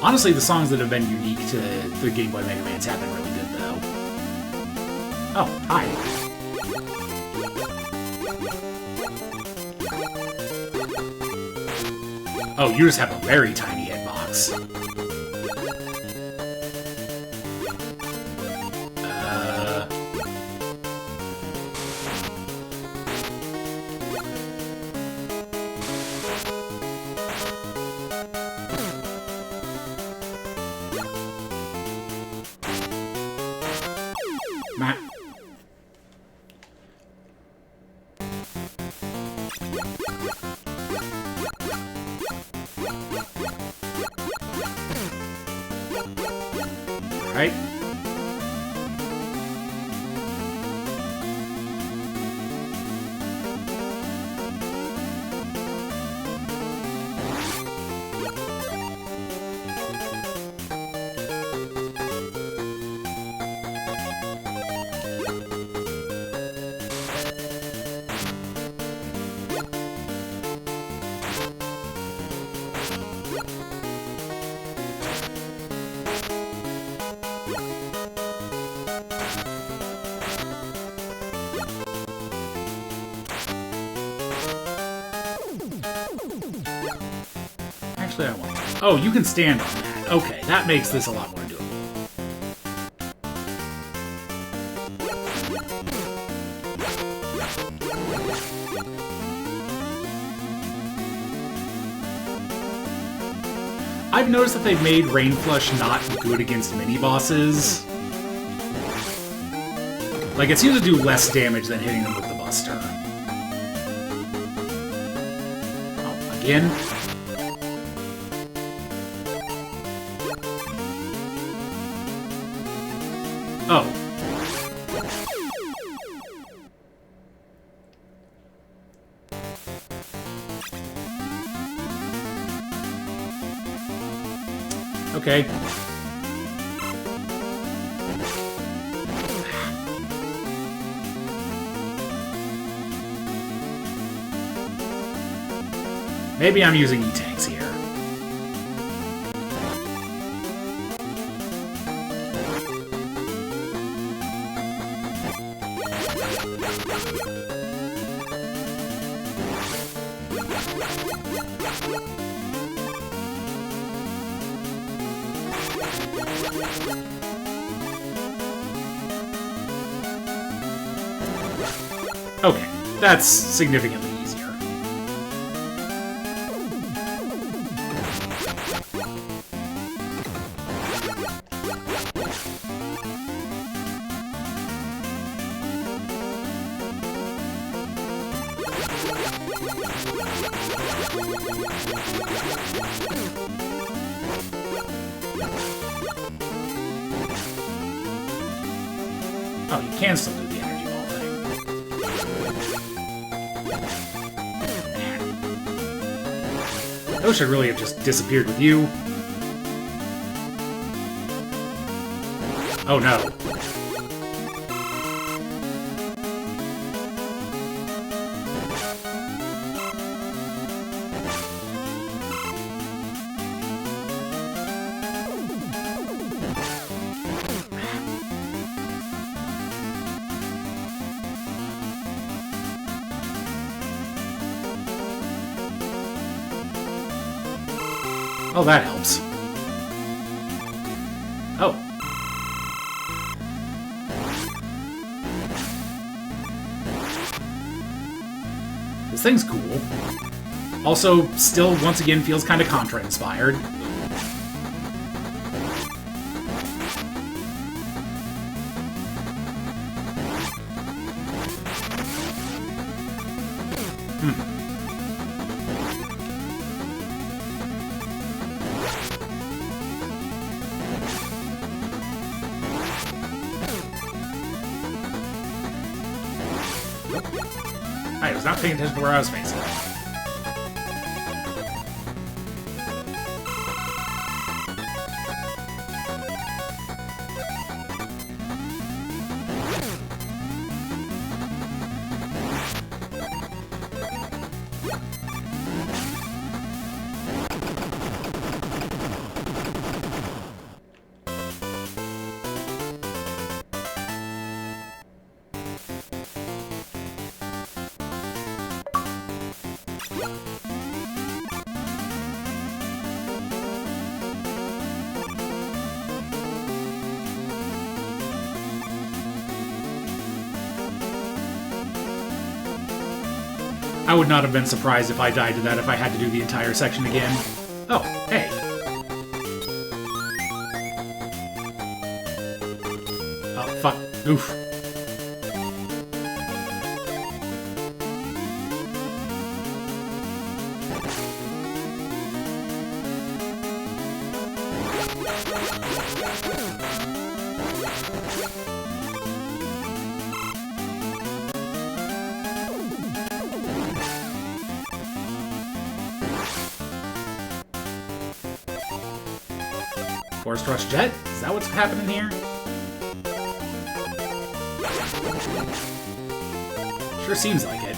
Honestly, the songs that have been unique to the Game Boy Mega Mans have been really good, though. Oh, hi. Oh, you just have a very tiny hitbox. Matt. Right. Actually, I won't. Oh, you can stand on that. Okay, that makes this a lot more doable. I've noticed that they've made Rain Flush not good against mini-bosses. Like, it seems to do less damage than hitting them with the Buster. Oh, again? Oh. Okay. Maybe I'm using E-Tanks here. Okay, that's significantly easier. Oh, you can still do the energy ball thing. Man. Those should really have just disappeared with you. Oh no. Oh, that helps. Oh. This thing's cool. Also, still, once again, feels kind of Contra-inspired. I was not paying attention to where I was facing. I would not have been surprised if I died to that if I had to do the entire section again. Oh, hey. Oh, fuck. Oof. Forest Rush Jet? Is that what's happening here? Sure seems like it.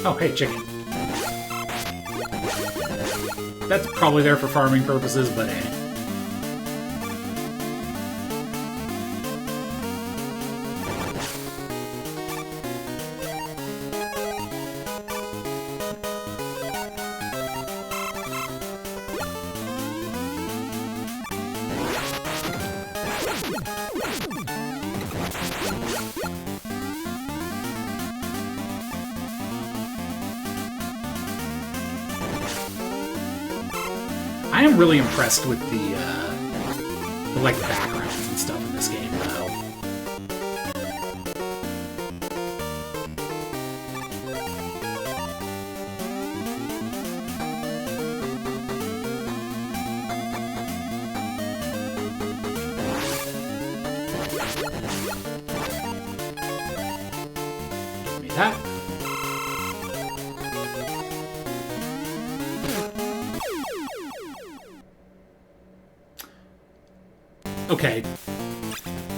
Oh, hey, chicken. That's probably there for farming purposes, but eh. I am really impressed with the like backgrounds and stuff in this game, though. Give me that. Okay,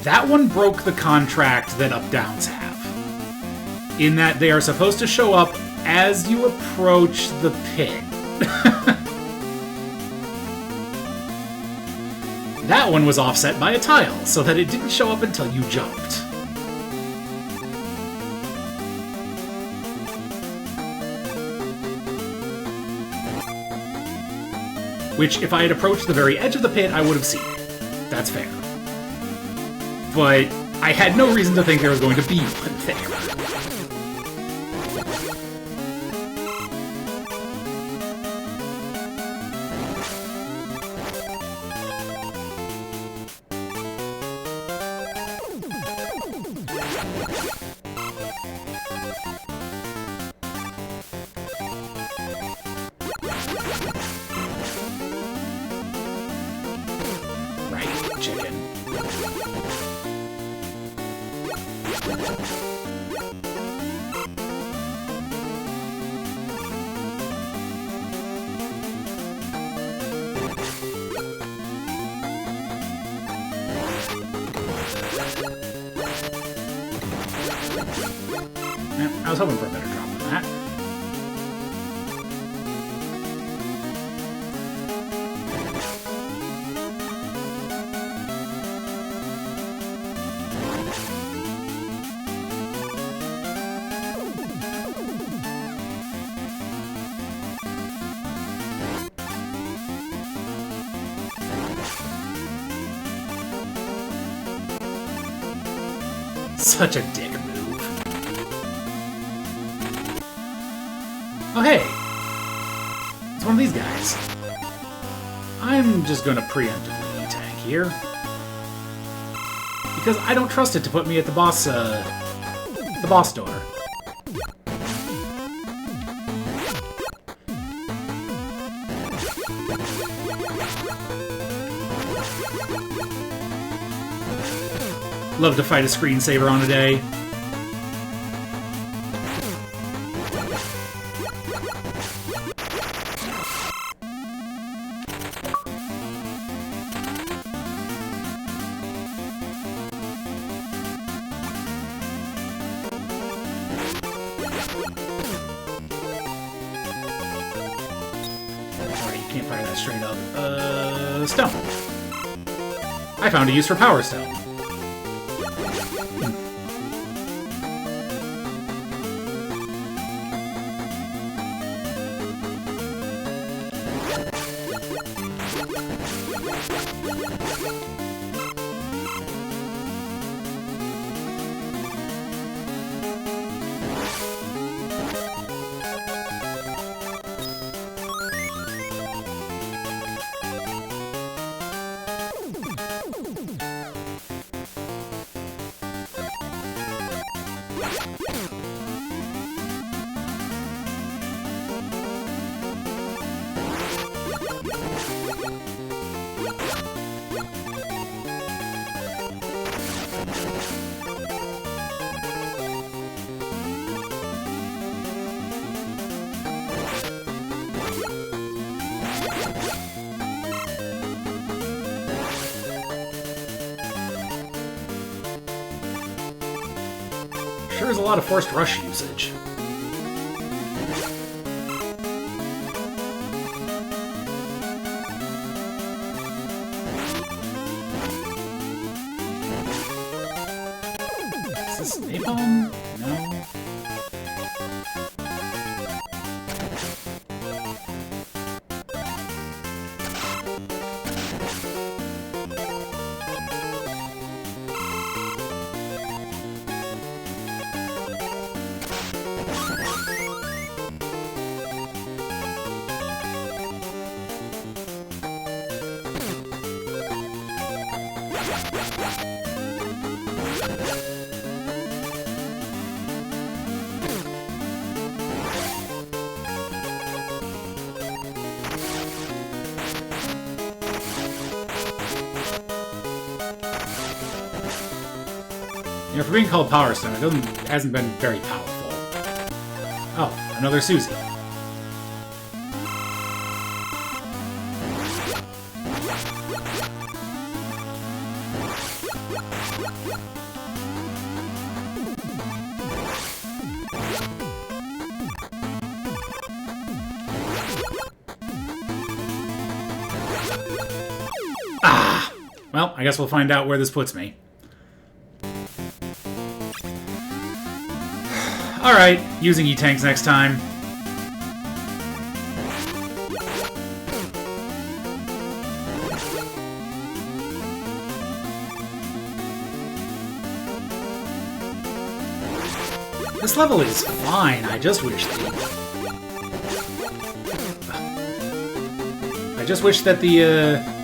that one broke the contract that up-downs have, in that they are supposed to show up as you approach the pit. That one was offset by a tile, so that it didn't show up until you jumped. Which, if I had approached the very edge of the pit, I would have seen it. That's fair. But I had no reason to think there was going to be one there. Chicken. I was hoping for a better drop than that. Such a dick move. Oh, hey! It's one of these guys. I'm just gonna preemptively tank here. Because I don't trust it to put me at the boss door. Love to fight a screensaver on a day. Alright, you can't fire that straight up. Stone. I found a use for Power Stone. Sure is a lot of forced rush usage. Is this napalm? No. You know, for being called Power Stone, it hasn't been very powerful. Oh, another Susie. Well, I guess we'll find out where this puts me. Alright, using E-Tanks next time. This level is fine, I just wish that the,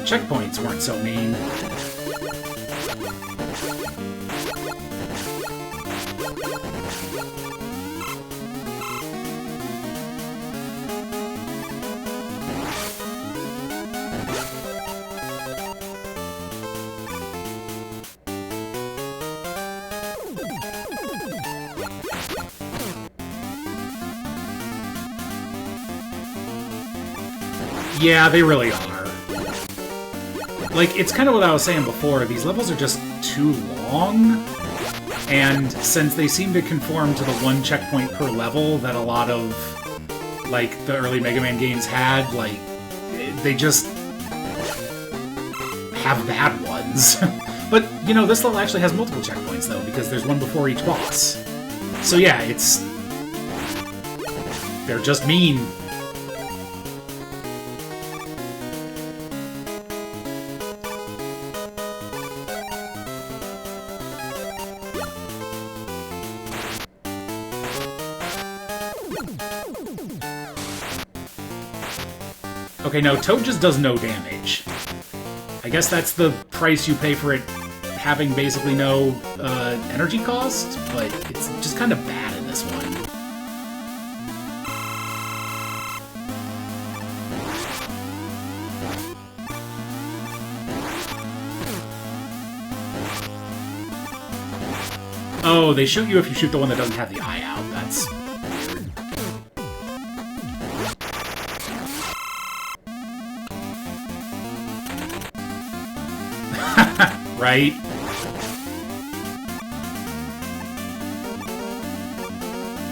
checkpoints weren't so mean. Yeah, they really are. Like, it's kind of what I was saying before, these levels are just too long, and since they seem to conform to the one checkpoint per level that a lot of, like, the early Mega Man games had, like, they just have bad ones. But, you know, this level actually has multiple checkpoints, though, because there's one before each boss. So yeah, they're just mean. Okay, no, Toad just does no damage. I guess that's the price you pay for it having basically no energy cost, but it's just kind of bad in this one. Oh, they shoot you if you shoot the one that doesn't have the eye out. That's weird. Right?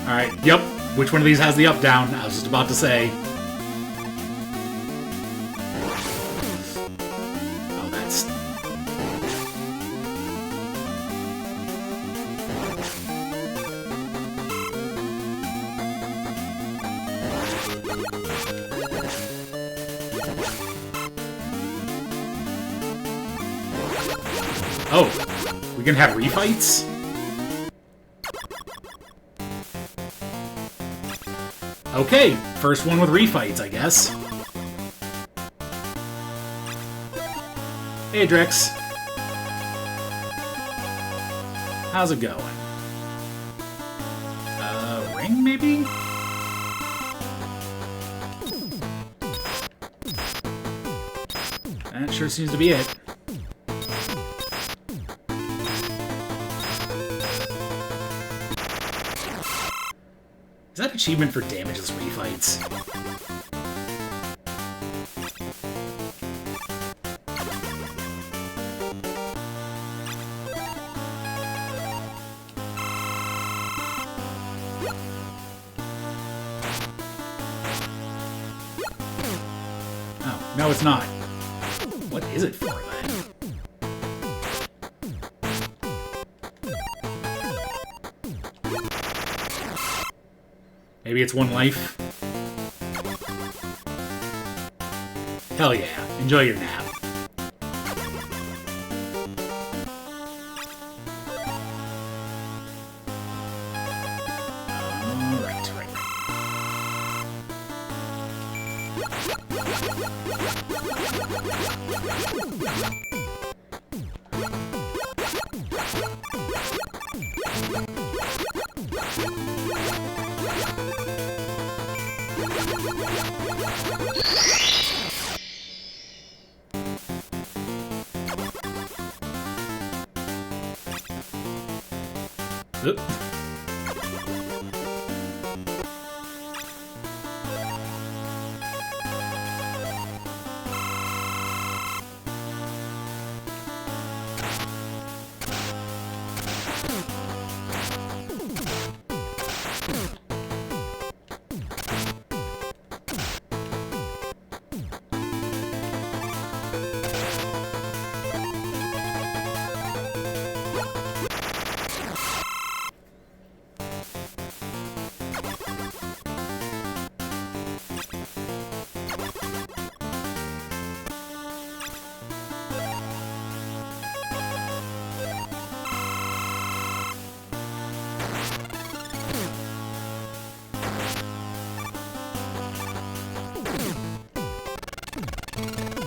Alright, yep. Which one of these has the up-down? I was just about to say. Oh, that's... Oh, we can have refights? Okay, first one with refights, I guess. Hey, Drex. How's it going? Ring, maybe? That sure seems to be it. Is that achievement for damageless refights? Oh, no it's not. What is it for, then? Maybe it's one life? Hell yeah, enjoy your nap. Oop.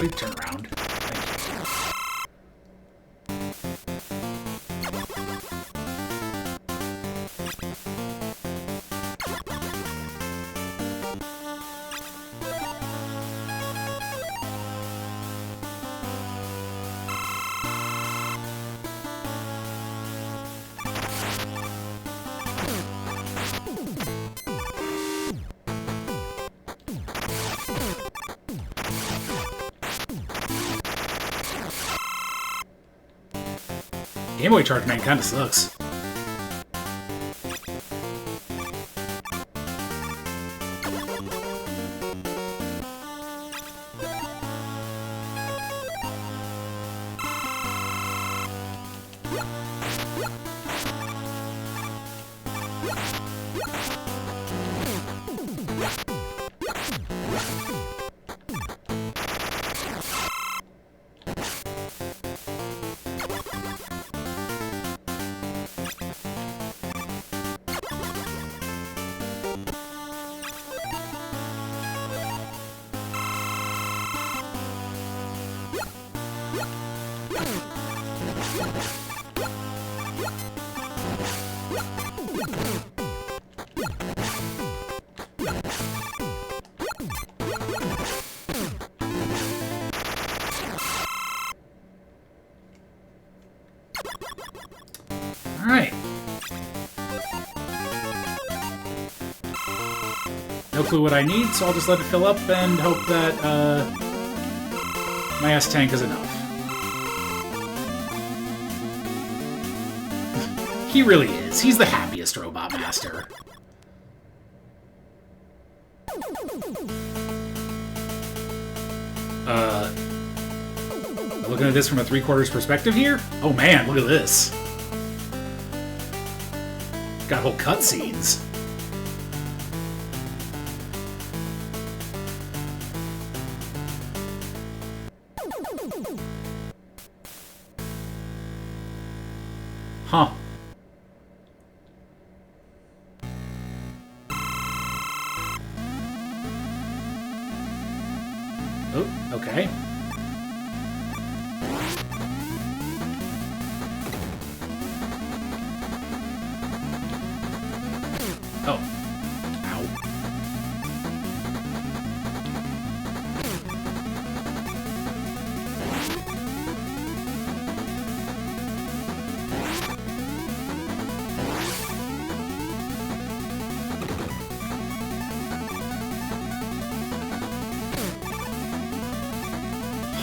Please turn around. Thank you. Game Boy Charge Man kinda sucks. Alright. No clue what I need, so I'll just let it fill up and hope that my S-Tank is enough. He really is. He's the happiest Robot Master. Looking at this from a 3/4 perspective here? Oh man, look at this. Got whole cutscenes. Huh. Oh, okay. Oh. Ow.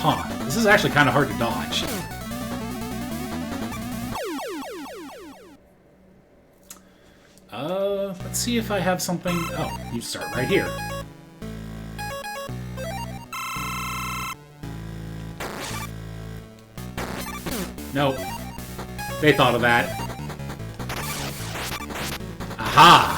Huh. This is actually kind of hard to dodge. Let's see if I have something... Oh, you start right here. Nope. They thought of that. Aha!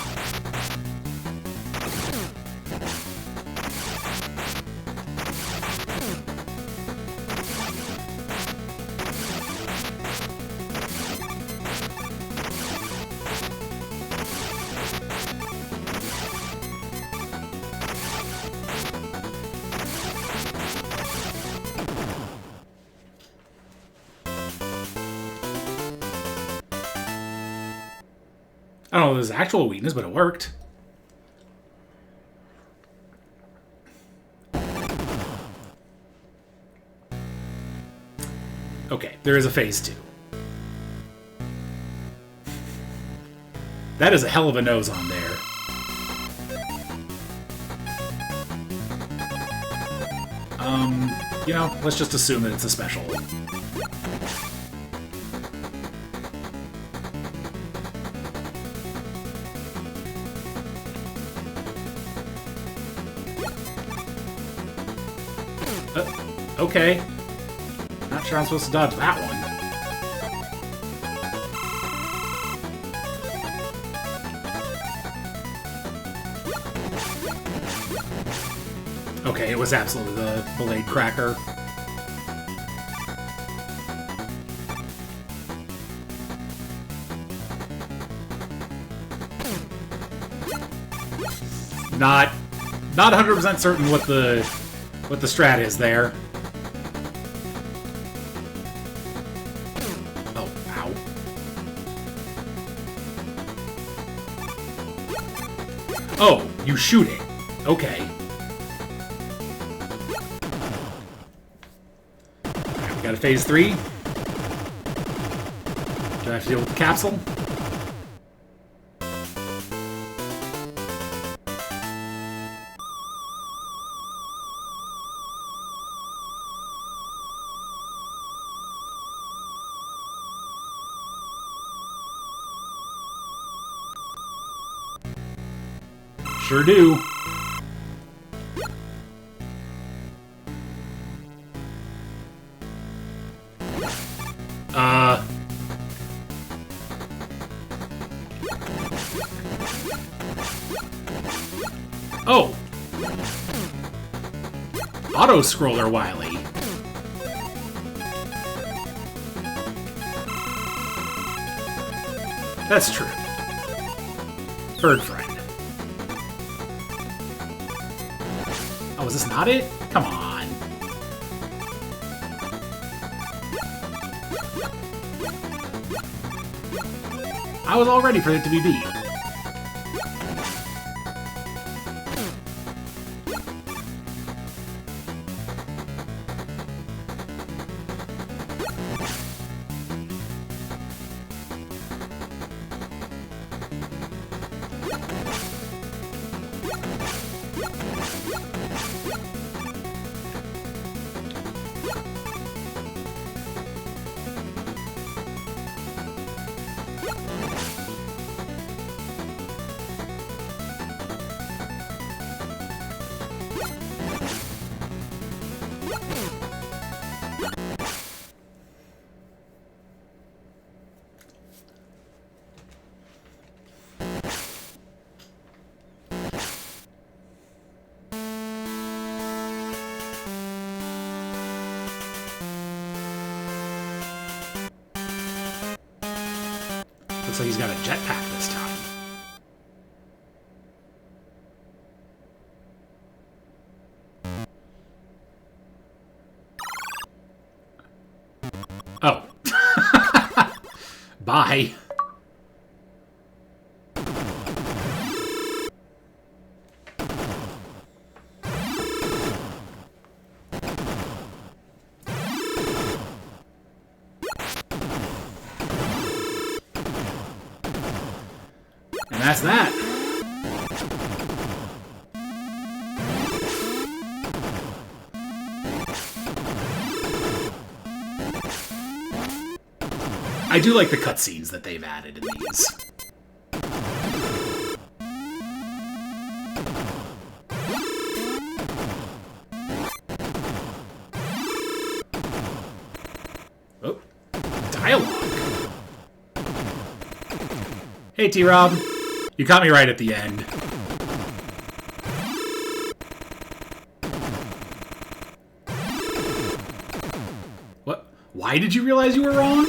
I don't know if it was actual weakness, but it worked. Okay, there is a phase 2. That is a hell of a nose on there. You know, let's just assume that it's a special. Okay. Not sure I'm supposed to dodge that one. Okay, it was absolutely the Blade Cracker. Not 100% certain what the strat is there. Oh, ow. Oh, you shoot it. Okay. Alright, we got a phase 3. Do I have to deal with the capsule? Sure do. Oh! Auto-scroller Wily. That's true. Bird friend. Oh, is this not it? Come on. I was all ready for it to be beat. Looks like he's got a jetpack this time. Oh. Bye. And that's that. I do like the cutscenes that they've added in these. Oh, dialogue. Hey, T-Rob. You caught me right at the end. What? Why did you realize you were wrong?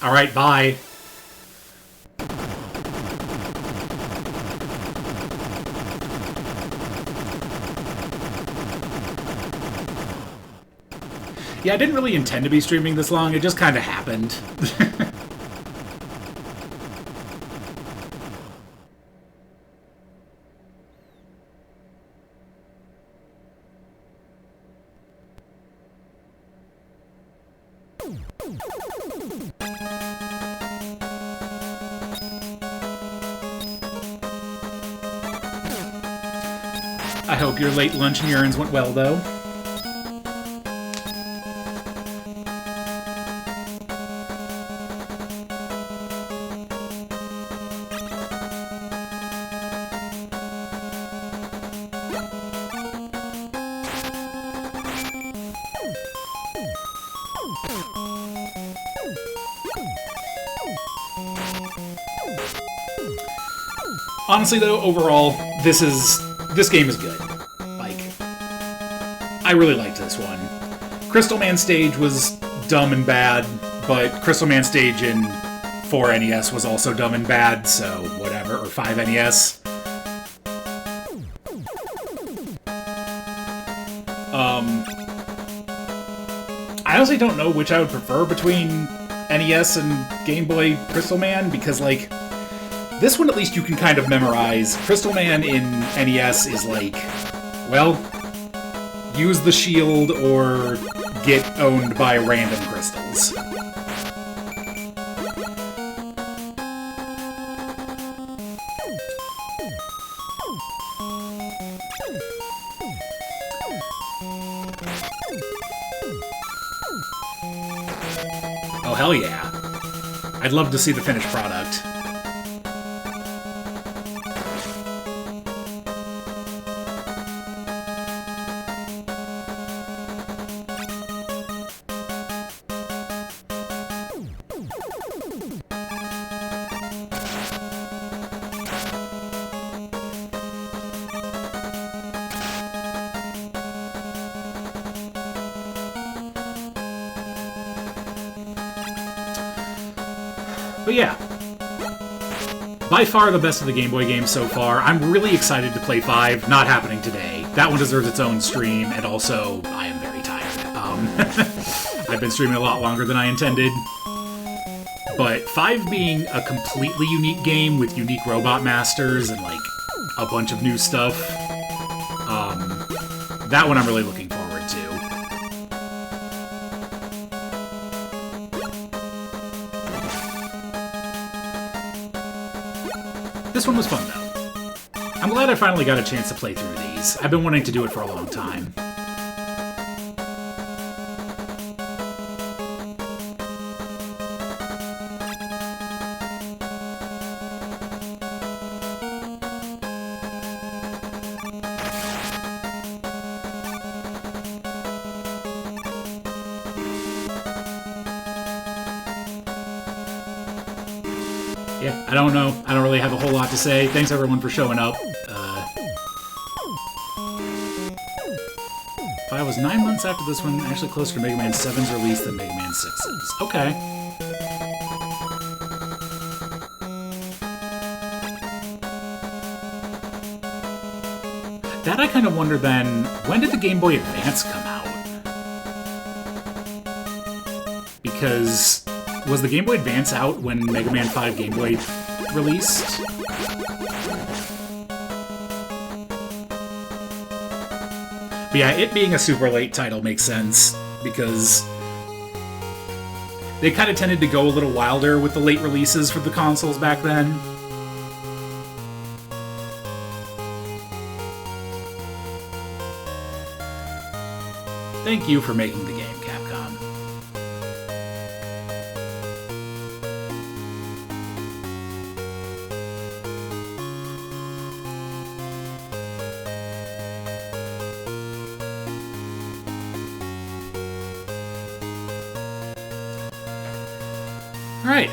Alright, bye. Yeah, I didn't really intend to be streaming this long, it just kind of happened. I hope your late lunch and urines went well, though. Honestly, though, overall, this game is good. Like, I really liked this one. Crystal Man Stage was dumb and bad, but Crystal Man Stage in 4NES was also dumb and bad, so whatever, or 5NES. I honestly don't know which I would prefer between NES and Game Boy Crystal Man, because, like, this one at least you can kind of memorize. Crystal Man in NES is like, well, use the shield or get owned by random crystals. Oh, hell yeah. I'd love to see the finished product. But yeah, by far the best of the Game Boy games so far. I'm really excited to play 5, not happening today. That one deserves its own stream, and also, I am very tired. I've been streaming a lot longer than I intended. But 5 being a completely unique game with unique robot masters and, like, a bunch of new stuff, that one I'm really looking forward to. This one was fun, though. I'm glad I finally got a chance to play through these. I've been wanting to do it for a long time. Yeah, I don't know. I don't really have a whole lot to say. Thanks everyone for showing up. If I was 9 months after this one, actually closer to Mega Man 7's release than Mega Man 6's. Okay. That I kind of wonder then, when did the Game Boy Advance come out? Because was the Game Boy Advance out when Mega Man 5 Game Boy released? But yeah, it being a super late title makes sense, because they kind of tended to go a little wilder with the late releases for the consoles back then. Thank you for making the game, Capcom. Alright.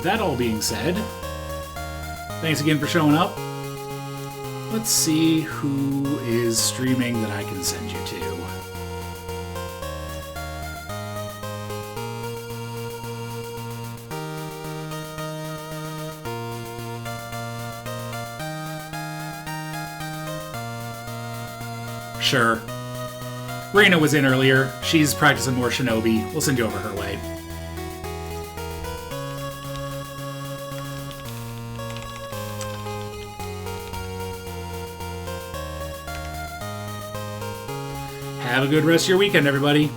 That all being said, thanks again for showing up. Let's see who is streaming that I can send you to. Sure. Reina was in earlier. She's practicing more Shinobi. We'll send you over her way. Have a good rest of your weekend, everybody.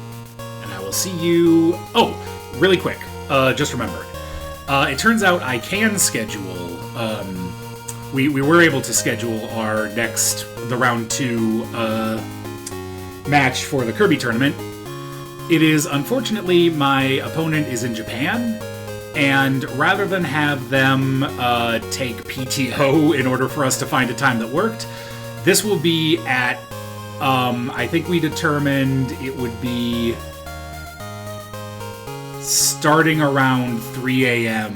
will see you... Oh, really quick. Just remembered. It turns out I can schedule... We were able to schedule our the round 2 match for the Kirby tournament. It is, unfortunately, my opponent is in Japan, and rather than have them take PTO in order for us to find a time that worked, this will be at, I think we determined it would be starting around 3 a.m.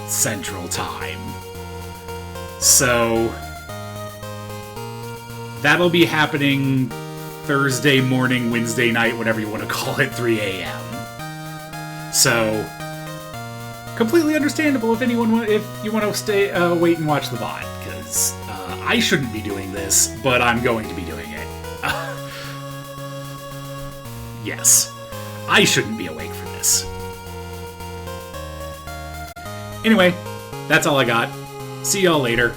Central Time. So that'll be happening Thursday morning, Wednesday night, whatever you want to call it, 3 a.m. So completely understandable if you want to wait and watch the VOD, because I shouldn't be doing this, but I'm going to be doing it. Yes, I shouldn't be awake for this. Anyway, that's all I got. See y'all later.